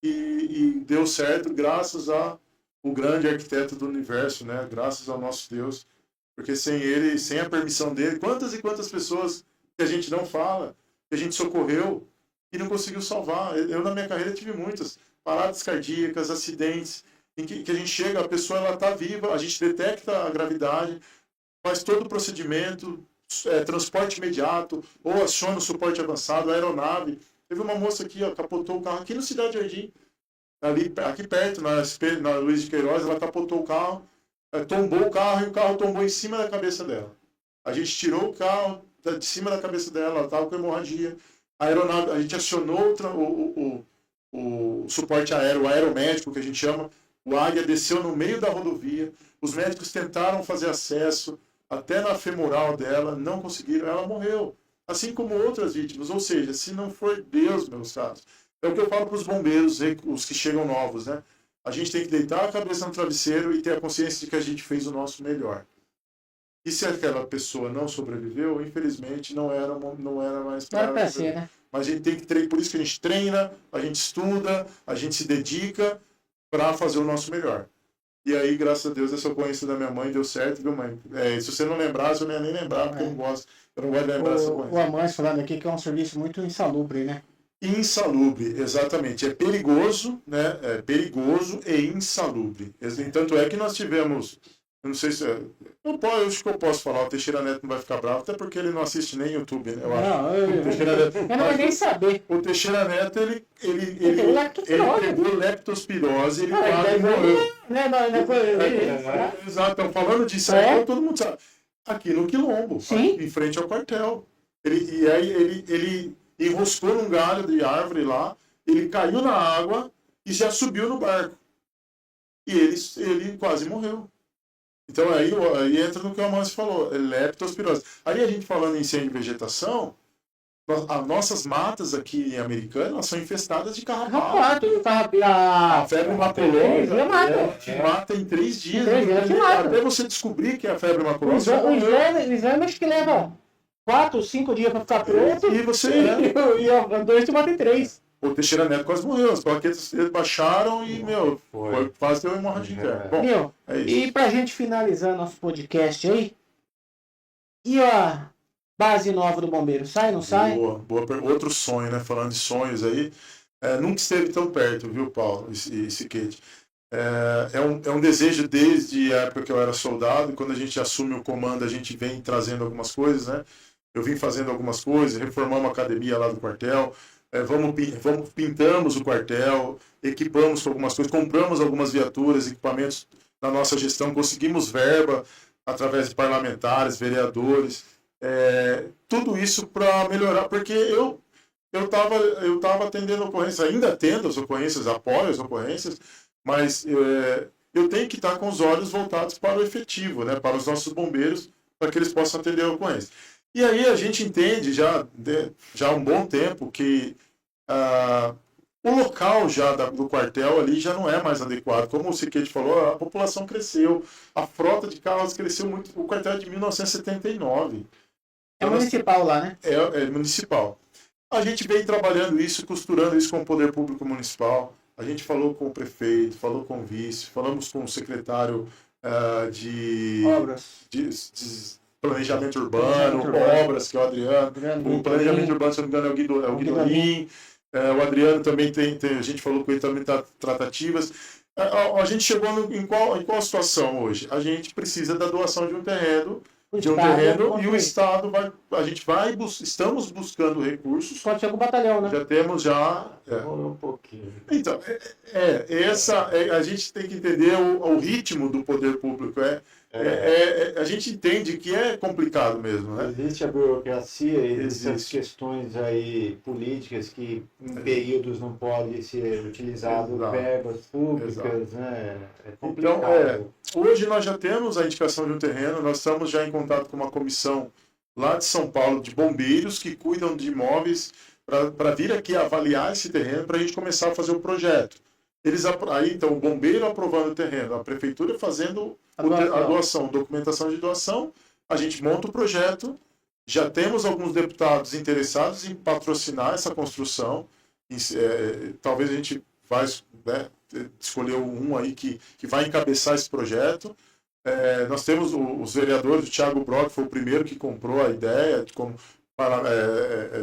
e deu certo graças ao grande arquiteto do universo, né? Graças ao nosso Deus. Porque sem ele, sem a permissão dele, quantas e quantas pessoas que a gente não fala, que a gente socorreu e não conseguiu salvar. Eu na minha carreira tive muitas paradas cardíacas, acidentes, em que a gente chega, a pessoa ela está viva, a gente detecta a gravidade, faz todo o procedimento, transporte imediato, ou aciona o suporte avançado, a aeronave. Teve uma moça aqui, ó, capotou o carro aqui no Cidade Jardim, aqui perto, na Luiz de Queiroz, ela capotou o carro, tombou o carro e o carro tombou em cima da cabeça dela. A gente tirou o carro de cima da cabeça dela, ela estava com hemorragia. A aeronave, a gente acionou o suporte aéreo, o aeromédico, que a gente chama. O Águia desceu no meio da rodovia. Os médicos tentaram fazer acesso até na femoral dela, não conseguiram, ela morreu. Assim como outras vítimas. Ou seja, se não for Deus, meus caros. É o que eu falo para os bombeiros, os que chegam novos, né? A gente tem que deitar a cabeça no travesseiro e ter a consciência de que a gente fez o nosso melhor. E se aquela pessoa não sobreviveu, infelizmente não era mais para ser, né? Mas a gente tem que treinar, por isso que a gente treina, a gente estuda, a gente se dedica para fazer o nosso melhor. E aí, graças a Deus, essa ocorrência da minha mãe deu certo, viu, mãe? Se você não lembrasse, eu não ia nem lembrar, porque eu não gosto de lembrar essa ocorrência. O Amâncio falando aqui que é um serviço muito insalubre, né? Insalubre, exatamente. É perigoso, né? É perigoso e insalubre. Tanto é que nós tivemos, eu não sei se eu acho que eu posso falar, o Teixeira Neto não vai ficar bravo, até porque ele não assiste nem YouTube, né? Eu não vou nem saber. O Teixeira Neto, ele pegou leptospirose, ele quase morreu. Exato, então falando disso aí, todo mundo sabe. Aqui no Quilombo, em frente ao quartel. Ele enroscou num galho de árvore lá, ele caiu na água e já subiu no barco. E ele quase morreu. Então aí entra no que o Amâncio falou, leptospirose. Aí a gente falando em incêndio de vegetação, as nossas matas aqui em Americana, elas são infestadas de carrapato. A febre maculosa te mata em 3 dias. Até você descobrir que é a febre maculosa. O exame acho que leva 4 ou 5 dias para ficar pronto. E você... E 2 te mata em 3. O Teixeira Neto quase morreu. As plaquetas baixaram e, foi quase deu hemorragia interna. Bom, é isso. E pra gente finalizar nosso podcast aí, e a base nova do bombeiro, sai ou não sai? Boa. Outro sonho, né? Falando de sonhos aí, nunca esteve tão perto, viu, Paulo e Siquete? É um desejo desde a época que eu era soldado, e quando a gente assume o comando, a gente vem trazendo algumas coisas, né? Eu vim fazendo algumas coisas, reformamos a academia lá do quartel, pintamos o quartel, equipamos com algumas coisas, compramos algumas viaturas, equipamentos na nossa gestão, conseguimos verba através de parlamentares, vereadores, tudo isso para melhorar, porque eu estava atendendo ocorrências, ainda atendo as ocorrências, apoio as ocorrências, mas eu tenho que estar com os olhos voltados para o efetivo, né, para os nossos bombeiros, para que eles possam atender a ocorrência. E aí a gente entende já há um bom tempo que o local já do quartel ali já não é mais adequado. Como o Siquete falou, a população cresceu, a frota de carros cresceu muito. O quartel é de 1979. É municipal lá, né? É municipal. A gente vem trabalhando isso, costurando isso com o poder público municipal. A gente falou com o prefeito, falou com o vice, falamos com o secretário de planejamento urbano, obras, que é o Adriano. O planejamento urbano, se não me engano, é o Guidolim. O Adriano também a gente falou com ele também, tá tratativas. A gente chegou em qual situação hoje? A gente precisa da doação de um terreno, e o Estado estamos buscando recursos. Pode ser com o batalhão, né? Já temos um pouquinho. Então, a gente tem que entender o ritmo do poder público. A gente entende que é complicado mesmo, né? Existe a burocracia, existem as questões aí políticas que em períodos não podem ser utilizadas verbas públicas, né? É complicado. Então, hoje nós já temos a indicação de um terreno, nós estamos já em contato com uma comissão lá de São Paulo de bombeiros que cuidam de imóveis para vir aqui avaliar esse terreno para a gente começar a fazer o projeto. Então, o bombeiro aprovando o terreno, a prefeitura fazendo a doação, documentação de doação, a gente monta o projeto, já temos alguns deputados interessados em patrocinar essa construção, talvez a gente vai escolher um aí que vai encabeçar esse projeto. Nós temos os vereadores, o Thiago Brock foi o primeiro que comprou a ideia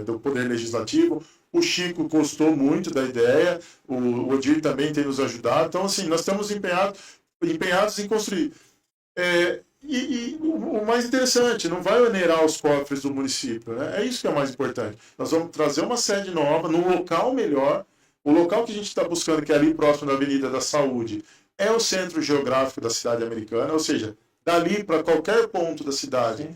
do Poder Legislativo. O Chico gostou muito da ideia, o Odir também tem nos ajudado. Então, assim, nós estamos empenhados em construir. E o mais interessante, não vai onerar os cofres do município, né? É isso que é o mais importante. Nós vamos trazer uma sede nova, num local melhor. O local que a gente está buscando, que é ali próximo da Avenida da Saúde, é o centro geográfico da cidade americana, ou seja, dali para qualquer ponto da cidade. Sim.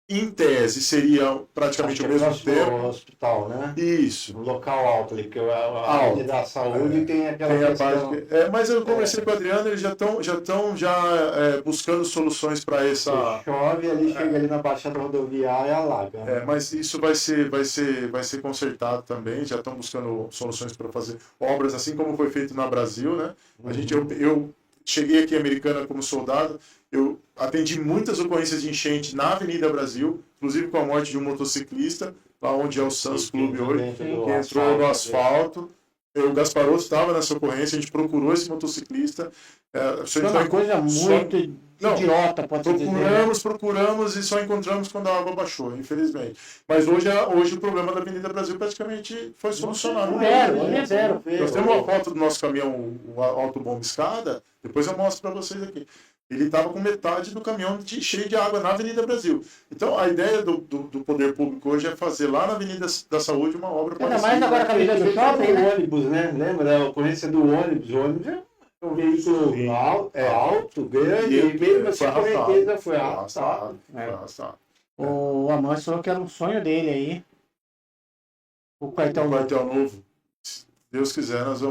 em tese, seria praticamente o mesmo tempo. No hospital, né? Isso. No local alto ali, porque a área da saúde tem aquela questão... Mas eu conversei com o Adriano, eles já estão buscando soluções para essa... Se chove, ali chega ali na Baixada Rodoviária, alaga. Né? Mas isso vai ser consertado também, já estão buscando soluções para fazer obras, assim como foi feito no Brasil, né? Eu cheguei aqui em Americana como soldado, eu atendi muitas ocorrências de enchente na Avenida Brasil, inclusive com a morte de um motociclista, lá onde é o Suns Clube hoje, que entrou no asfalto. O Gasparoto estava nessa ocorrência, a gente procurou esse motociclista. Foi uma coisa muito idiota, pode dizer. Procuramos e só encontramos quando a água baixou, infelizmente. Mas hoje o problema da Avenida Brasil praticamente foi solucionado. Zero. Nós temos uma foto do nosso caminhão, o autobomba escada, depois eu mostro para vocês aqui. Ele estava com metade do caminhão cheio de água na Avenida Brasil. Então, a ideia do poder público hoje é fazer lá na Avenida da Saúde uma obra parecida. Ainda mais agora com a Avenida do Shopping, né? O ônibus, né? Lembra a ocorrência do ônibus? O ônibus é um veículo alto, grande, e mesmo assim a correnteza foi arrastado. O Amâncio falou que era um sonho dele aí. O quartel novo. Deus quiser, nós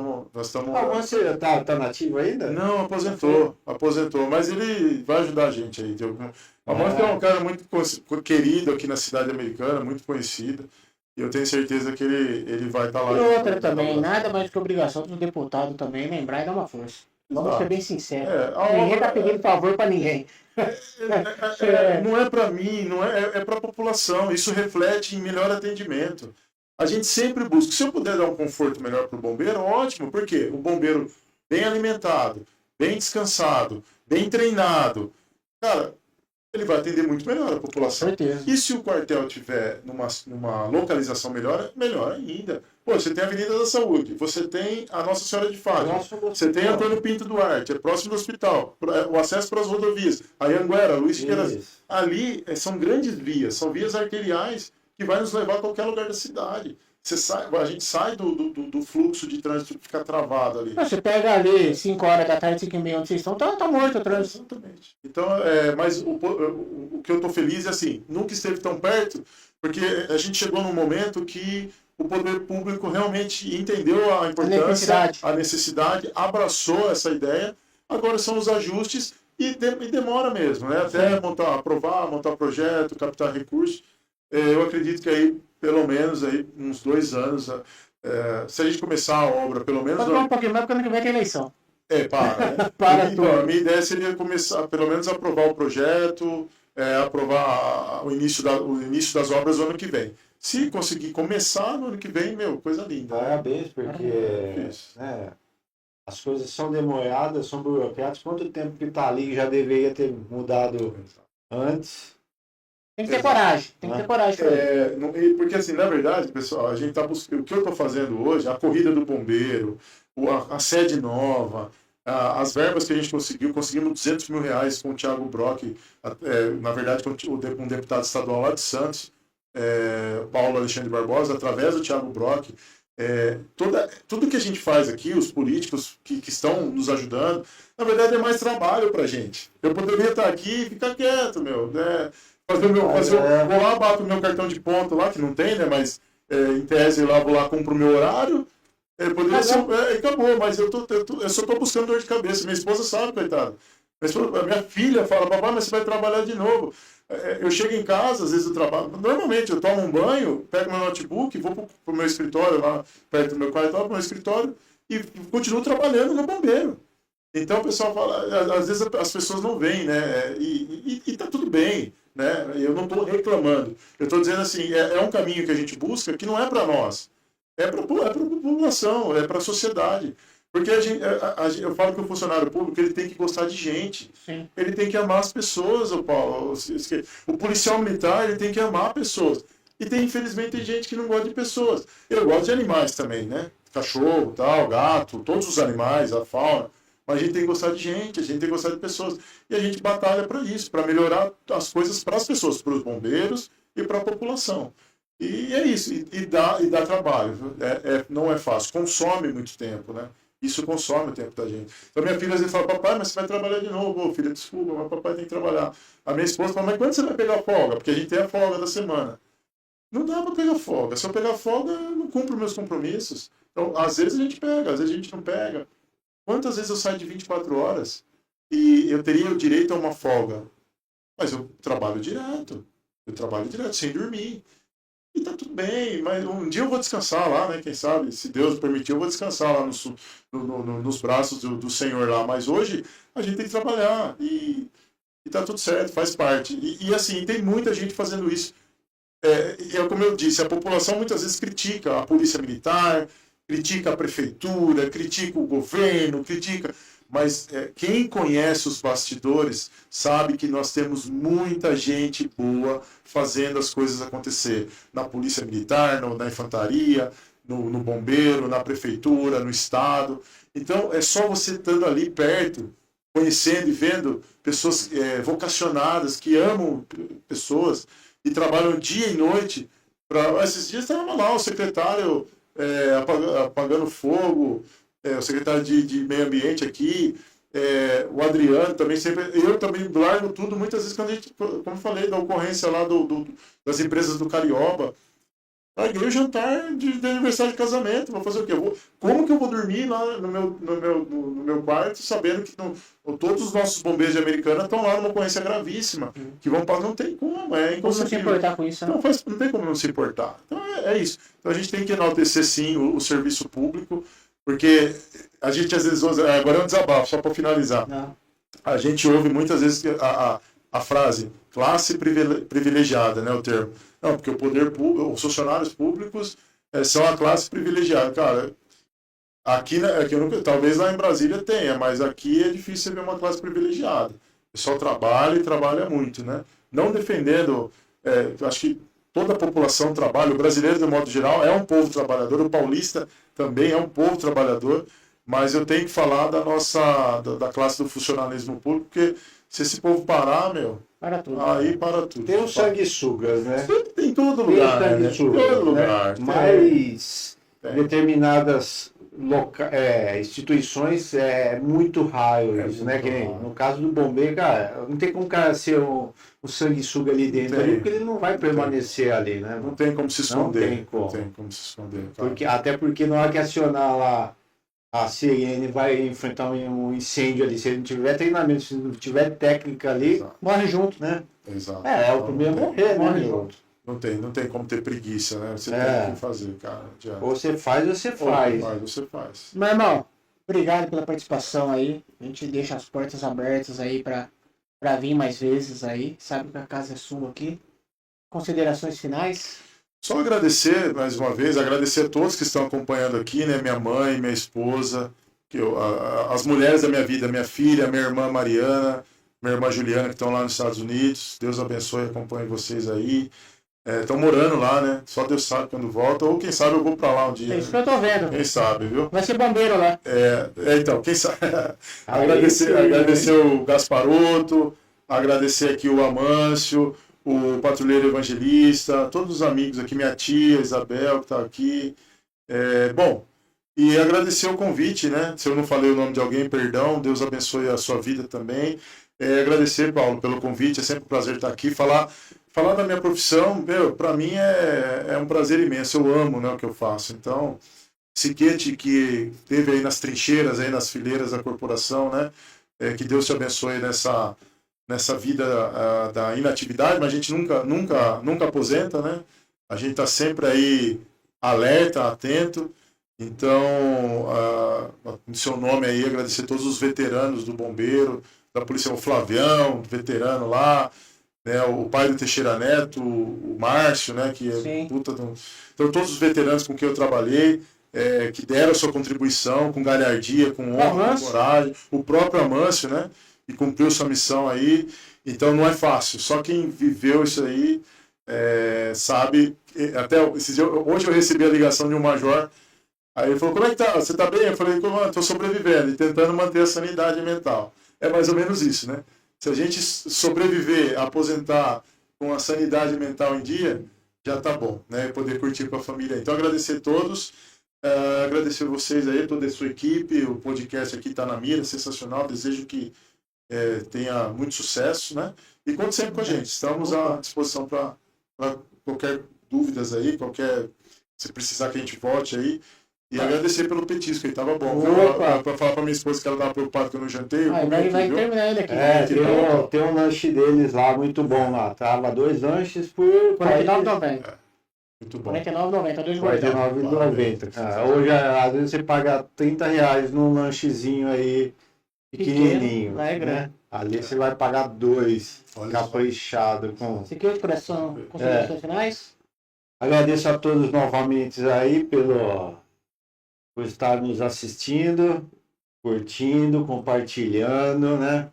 estamos... Você tá nativo ainda? Não, aposentou, mas ele vai ajudar a gente aí. A Mãe é um cara muito querido aqui na cidade americana, muito conhecido, e eu tenho certeza que ele vai estar lá. E outra também, nada mais que obrigação do deputado também lembrar e dar uma força. Vamos ser bem sinceros. Ninguém tá pedindo favor para ninguém. Não é para mim, é para a população. Isso reflete em melhor atendimento. A gente sempre busca. Se eu puder dar um conforto melhor para o bombeiro, ótimo. Por quê? O bombeiro bem alimentado, bem descansado, bem treinado, cara, ele vai atender muito melhor a população. E se o quartel tiver numa localização melhor ainda. Pô, você tem a Avenida da Saúde, você tem a Nossa Senhora de Fátima, você tem Antônio Pinto Duarte, é próximo do hospital, o acesso para as rodovias, a Anhanguera, Luiz Figueiredo. Ali são grandes vias, são vias arteriais que vai nos levar a qualquer lugar da cidade. A gente sai do fluxo de trânsito que fica travado ali. Você pega ali 5 horas da tarde, 5h30, onde vocês estão, tá morto o trânsito. Exatamente. Então, mas o que eu estou feliz é assim, nunca esteve tão perto, porque a gente chegou num momento que o poder público realmente entendeu a importância, a necessidade, abraçou essa ideia. Agora são os ajustes e demora mesmo, né? Até aprovar, montar projeto, captar recursos. Eu acredito que aí, pelo menos, aí, uns 2 anos, se a gente começar a obra, pelo menos... Um pouquinho mais, porque ano que vem tem eleição. Né? Então, a minha ideia seria começar, pelo menos, a aprovar o projeto, aprovar o início das obras no ano que vem. Se conseguir começar no ano que vem, coisa linda. Parabéns, porque as coisas são demoradas, são burocráticas. Quanto tempo que está ali já deveria ter mudado antes? Tem que ter coragem, Porque, assim, na verdade, pessoal, a gente está buscando. O que eu estou fazendo hoje, a corrida do bombeiro, a sede nova, as verbas que a gente conseguimos 200 mil reais com o Thiago Brock, na verdade, com um deputado estadual lá de Santos, Paulo Alexandre Barbosa, através do Thiago Brock. Tudo que a gente faz aqui, os políticos que estão nos ajudando, na verdade é mais trabalho para a gente. Eu poderia estar aqui e ficar quieto, né? Vou lá, bato o meu cartão de ponto lá, que não tem, né? Mas em tese lá, vou lá, compro o meu horário. Poderia ser. Acabou, mas eu só estou buscando dor de cabeça. Minha esposa sabe, coitada. Minha filha fala, papai, mas você vai trabalhar de novo. Eu chego em casa, às vezes eu trabalho. Normalmente eu tomo um banho, pego meu notebook, vou para o meu escritório lá, perto do meu quarto, para o meu escritório e continuo trabalhando no bombeiro. Então o pessoal fala, às vezes as pessoas não veem, né? E tá tudo bem, né? Eu não estou reclamando. Eu estou dizendo assim, é um caminho que a gente busca que não é para nós, é para a população, é para a sociedade. Porque eu falo que o funcionário público ele tem que gostar de gente. Sim. Ele tem que amar as pessoas, Paulo. O policial militar ele tem que amar pessoas. E infelizmente tem gente que não gosta de pessoas. Eu gosto de animais também, né? Cachorro, tal, gato, todos os animais, a fauna. Mas a gente tem que gostar de gente, a gente tem que gostar de pessoas. E a gente batalha para isso, para melhorar as coisas para as pessoas, para os bombeiros e para a população. E é isso, e dá trabalho. Não é fácil, consome muito tempo, né? Isso consome o tempo da gente. Então minha filha às vezes fala, papai, mas você vai trabalhar de novo. Ô, filha, desculpa, mas papai tem que trabalhar. A minha esposa fala, mas quando você vai pegar folga? Porque a gente tem a folga da semana. Não dá para pegar folga. Se eu pegar folga, eu não cumpro meus compromissos. Então, às vezes a gente pega, às vezes a gente não pega. Quantas vezes eu saio de 24 horas e eu teria o direito a uma folga? Mas eu trabalho direto. Eu trabalho direto, sem dormir. E tá tudo bem, mas um dia eu vou descansar lá, né? Quem sabe, se Deus permitir, eu vou descansar lá nos braços do Senhor lá. Mas hoje a gente tem que trabalhar e tá tudo certo, faz parte. E assim, tem muita gente fazendo isso. Como eu disse, a população muitas vezes critica a polícia militar, critica a prefeitura, critica o governo, critica... Mas quem conhece os bastidores sabe que nós temos muita gente boa fazendo as coisas acontecer. Na polícia militar, na infantaria, no bombeiro, na prefeitura, no estado. Então é só você estando ali perto, conhecendo e vendo pessoas vocacionadas, que amam pessoas e trabalham dia e noite. Esses dias estava lá o secretário apagando fogo, o secretário de meio ambiente aqui, o Adriano também sempre, eu também largo tudo, muitas vezes quando a gente, como eu falei, da ocorrência lá das empresas do Carioba, larguei o jantar de aniversário de casamento, vou fazer o quê? Como que eu vou dormir lá no meu quarto, sabendo que todos os nossos bombeiros de Americana estão lá numa ocorrência gravíssima, que vão para... Não tem como, é Como não se importar com isso, né? Não tem como não se importar. Então é isso. Então a gente tem que enaltecer sim o serviço público, porque a gente às vezes usa... Agora é um desabafo, só para finalizar. Não. A gente ouve muitas vezes a frase classe privilegiada, né, o termo. Não, porque o poder público, os funcionários públicos são a classe privilegiada. Cara, aqui talvez lá em Brasília tenha, mas aqui é difícil você ver uma classe privilegiada. O pessoal trabalha e trabalha muito, né? Não defendendo, acho que toda a população trabalha, o brasileiro, de modo geral, é um povo trabalhador, o paulista também é um povo trabalhador, mas eu tenho que falar da classe do funcionalismo público, porque se esse povo parar, para tudo. Aí para tudo. Tem os sanguessugas, né? Tem em todo lugar, tem né? Em todo lugar. Mas determinadas instituições é muito raro isso, né? Que nem no caso do bombeiro, cara, não tem como o cara ser um sanguessuga ali dentro, porque ele não vai permanecer ali, né? Não tem como se esconder. Não tem como se esconder. Até porque na hora que acionar lá a sirene vai enfrentar um incêndio ali, se ele não tiver treinamento, se não tiver técnica ali, morre junto, né? Exato. O primeiro morrer, morre né? junto. Não tem como ter preguiça, né? Você tem que fazer, cara. Ou você faz ou você faz. Meu irmão, obrigado pela participação aí. A gente deixa as portas abertas aí pra vir mais vezes aí. Sabe que a casa é sua aqui. Considerações finais? Só agradecer mais uma vez, agradecer a todos que estão acompanhando aqui, né? Minha mãe, minha esposa, as mulheres da minha vida, minha filha, minha irmã Mariana, minha irmã Juliana, que estão lá nos Estados Unidos. Deus abençoe e acompanhe vocês aí. Estão morando lá, né? Só Deus sabe quando volta. Ou quem sabe eu vou pra lá um dia. É isso que eu tô vendo. Quem sabe, viu? Vai ser bombeiro lá. Então, quem sabe. Agradecer o Gasparotto, agradecer aqui o Amâncio, o patrulheiro evangelista, todos os amigos aqui, minha tia Isabel, que está aqui. Bom, e agradecer o convite, né? Se eu não falei o nome de alguém, perdão. Deus abençoe a sua vida também. Agradecer, Paulo, pelo convite. É sempre um prazer estar aqui. Falar da minha profissão, para mim é um prazer imenso. Eu amo, né, o que eu faço. Então, Siquete, que esteve aí nas trincheiras, aí nas fileiras da corporação, né? Que Deus te abençoe nessa vida da inatividade, mas a gente nunca aposenta, né? A gente está sempre aí alerta, atento. Então, no seu nome aí, agradecer a todos os veteranos do bombeiro, da polícia, o Flavião, veterano lá, né, o pai do Teixeira Neto, o Márcio, né, que é puta. Então, todos os veteranos com quem eu trabalhei, que deram a sua contribuição com galhardia, com honra, com coragem, o próprio Amâncio, né, e cumpriu sua missão aí. Então, não é fácil. Só quem viveu isso aí sabe. Até hoje eu recebi a ligação de um major. Aí ele falou: como é que tá? Você tá bem? Eu falei: estou sobrevivendo e tentando manter a sanidade mental. É mais ou menos isso, né? Se a gente sobreviver, aposentar com a sanidade mental em dia, já tá bom, né? Poder curtir com a família. Então, agradecer a todos. Agradecer vocês aí, toda a sua equipe, o podcast aqui tá na mira, sensacional, desejo que tenha muito sucesso, né? E conte sempre com a gente, estamos à disposição para qualquer dúvidas aí, se precisar que a gente volte aí. E agradecer pelo petisco, ele tava bom. Para falar para minha esposa que ela tava preocupada que eu não jantei. Vai terminar ele aqui. Tem um lanche deles lá, muito bom lá. Tava 2 lanches por R$49,90. Muito bom. R$49,90, R$49,90. Hoje, às vezes, você paga R$30 num lanchezinho aí, pequenininho. Lá é grande. Ali você vai pagar 2, caprichado. Esse aqui é de coração, considerações finais? Agradeço a todos novamente aí por estar nos assistindo, curtindo, compartilhando, né?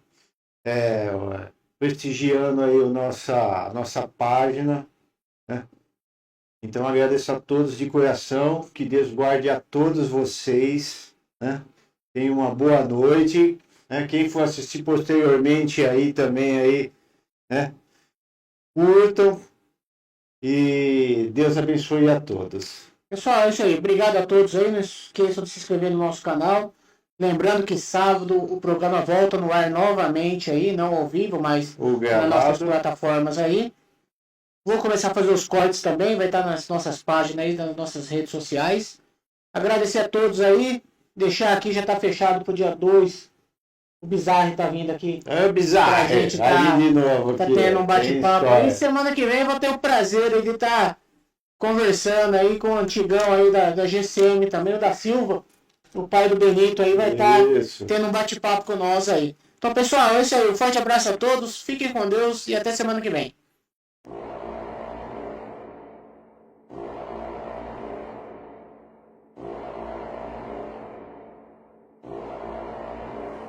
Prestigiando aí a nossa página, né? Então agradeço a todos de coração, que Deus guarde a todos vocês, né? Tenham uma boa noite, né? Quem for assistir posteriormente aí também aí, né? Curtam e Deus abençoe a todos. Pessoal, é isso aí. Obrigado a todos aí. Não esqueçam de se inscrever no nosso canal. Lembrando que sábado o programa volta no ar novamente aí, não ao vivo, mas nas nossas plataformas aí. Vou começar a fazer os cortes também, vai estar nas nossas páginas aí, nas nossas redes sociais. Agradecer a todos aí. Deixar aqui, já está fechado para o dia 2. O Bizarre tá vindo aqui. O Bizarre, pra gente de novo tá aqui, tendo um bate-papo aí. Semana que vem eu vou ter o prazer aí de estar conversando aí com o antigão aí da GCM também, o da Silva, o pai do Benito aí, vai estar tendo um bate-papo com nós aí. Então, pessoal, é isso aí. Um forte abraço a todos, fiquem com Deus e até semana que vem.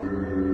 Yeah.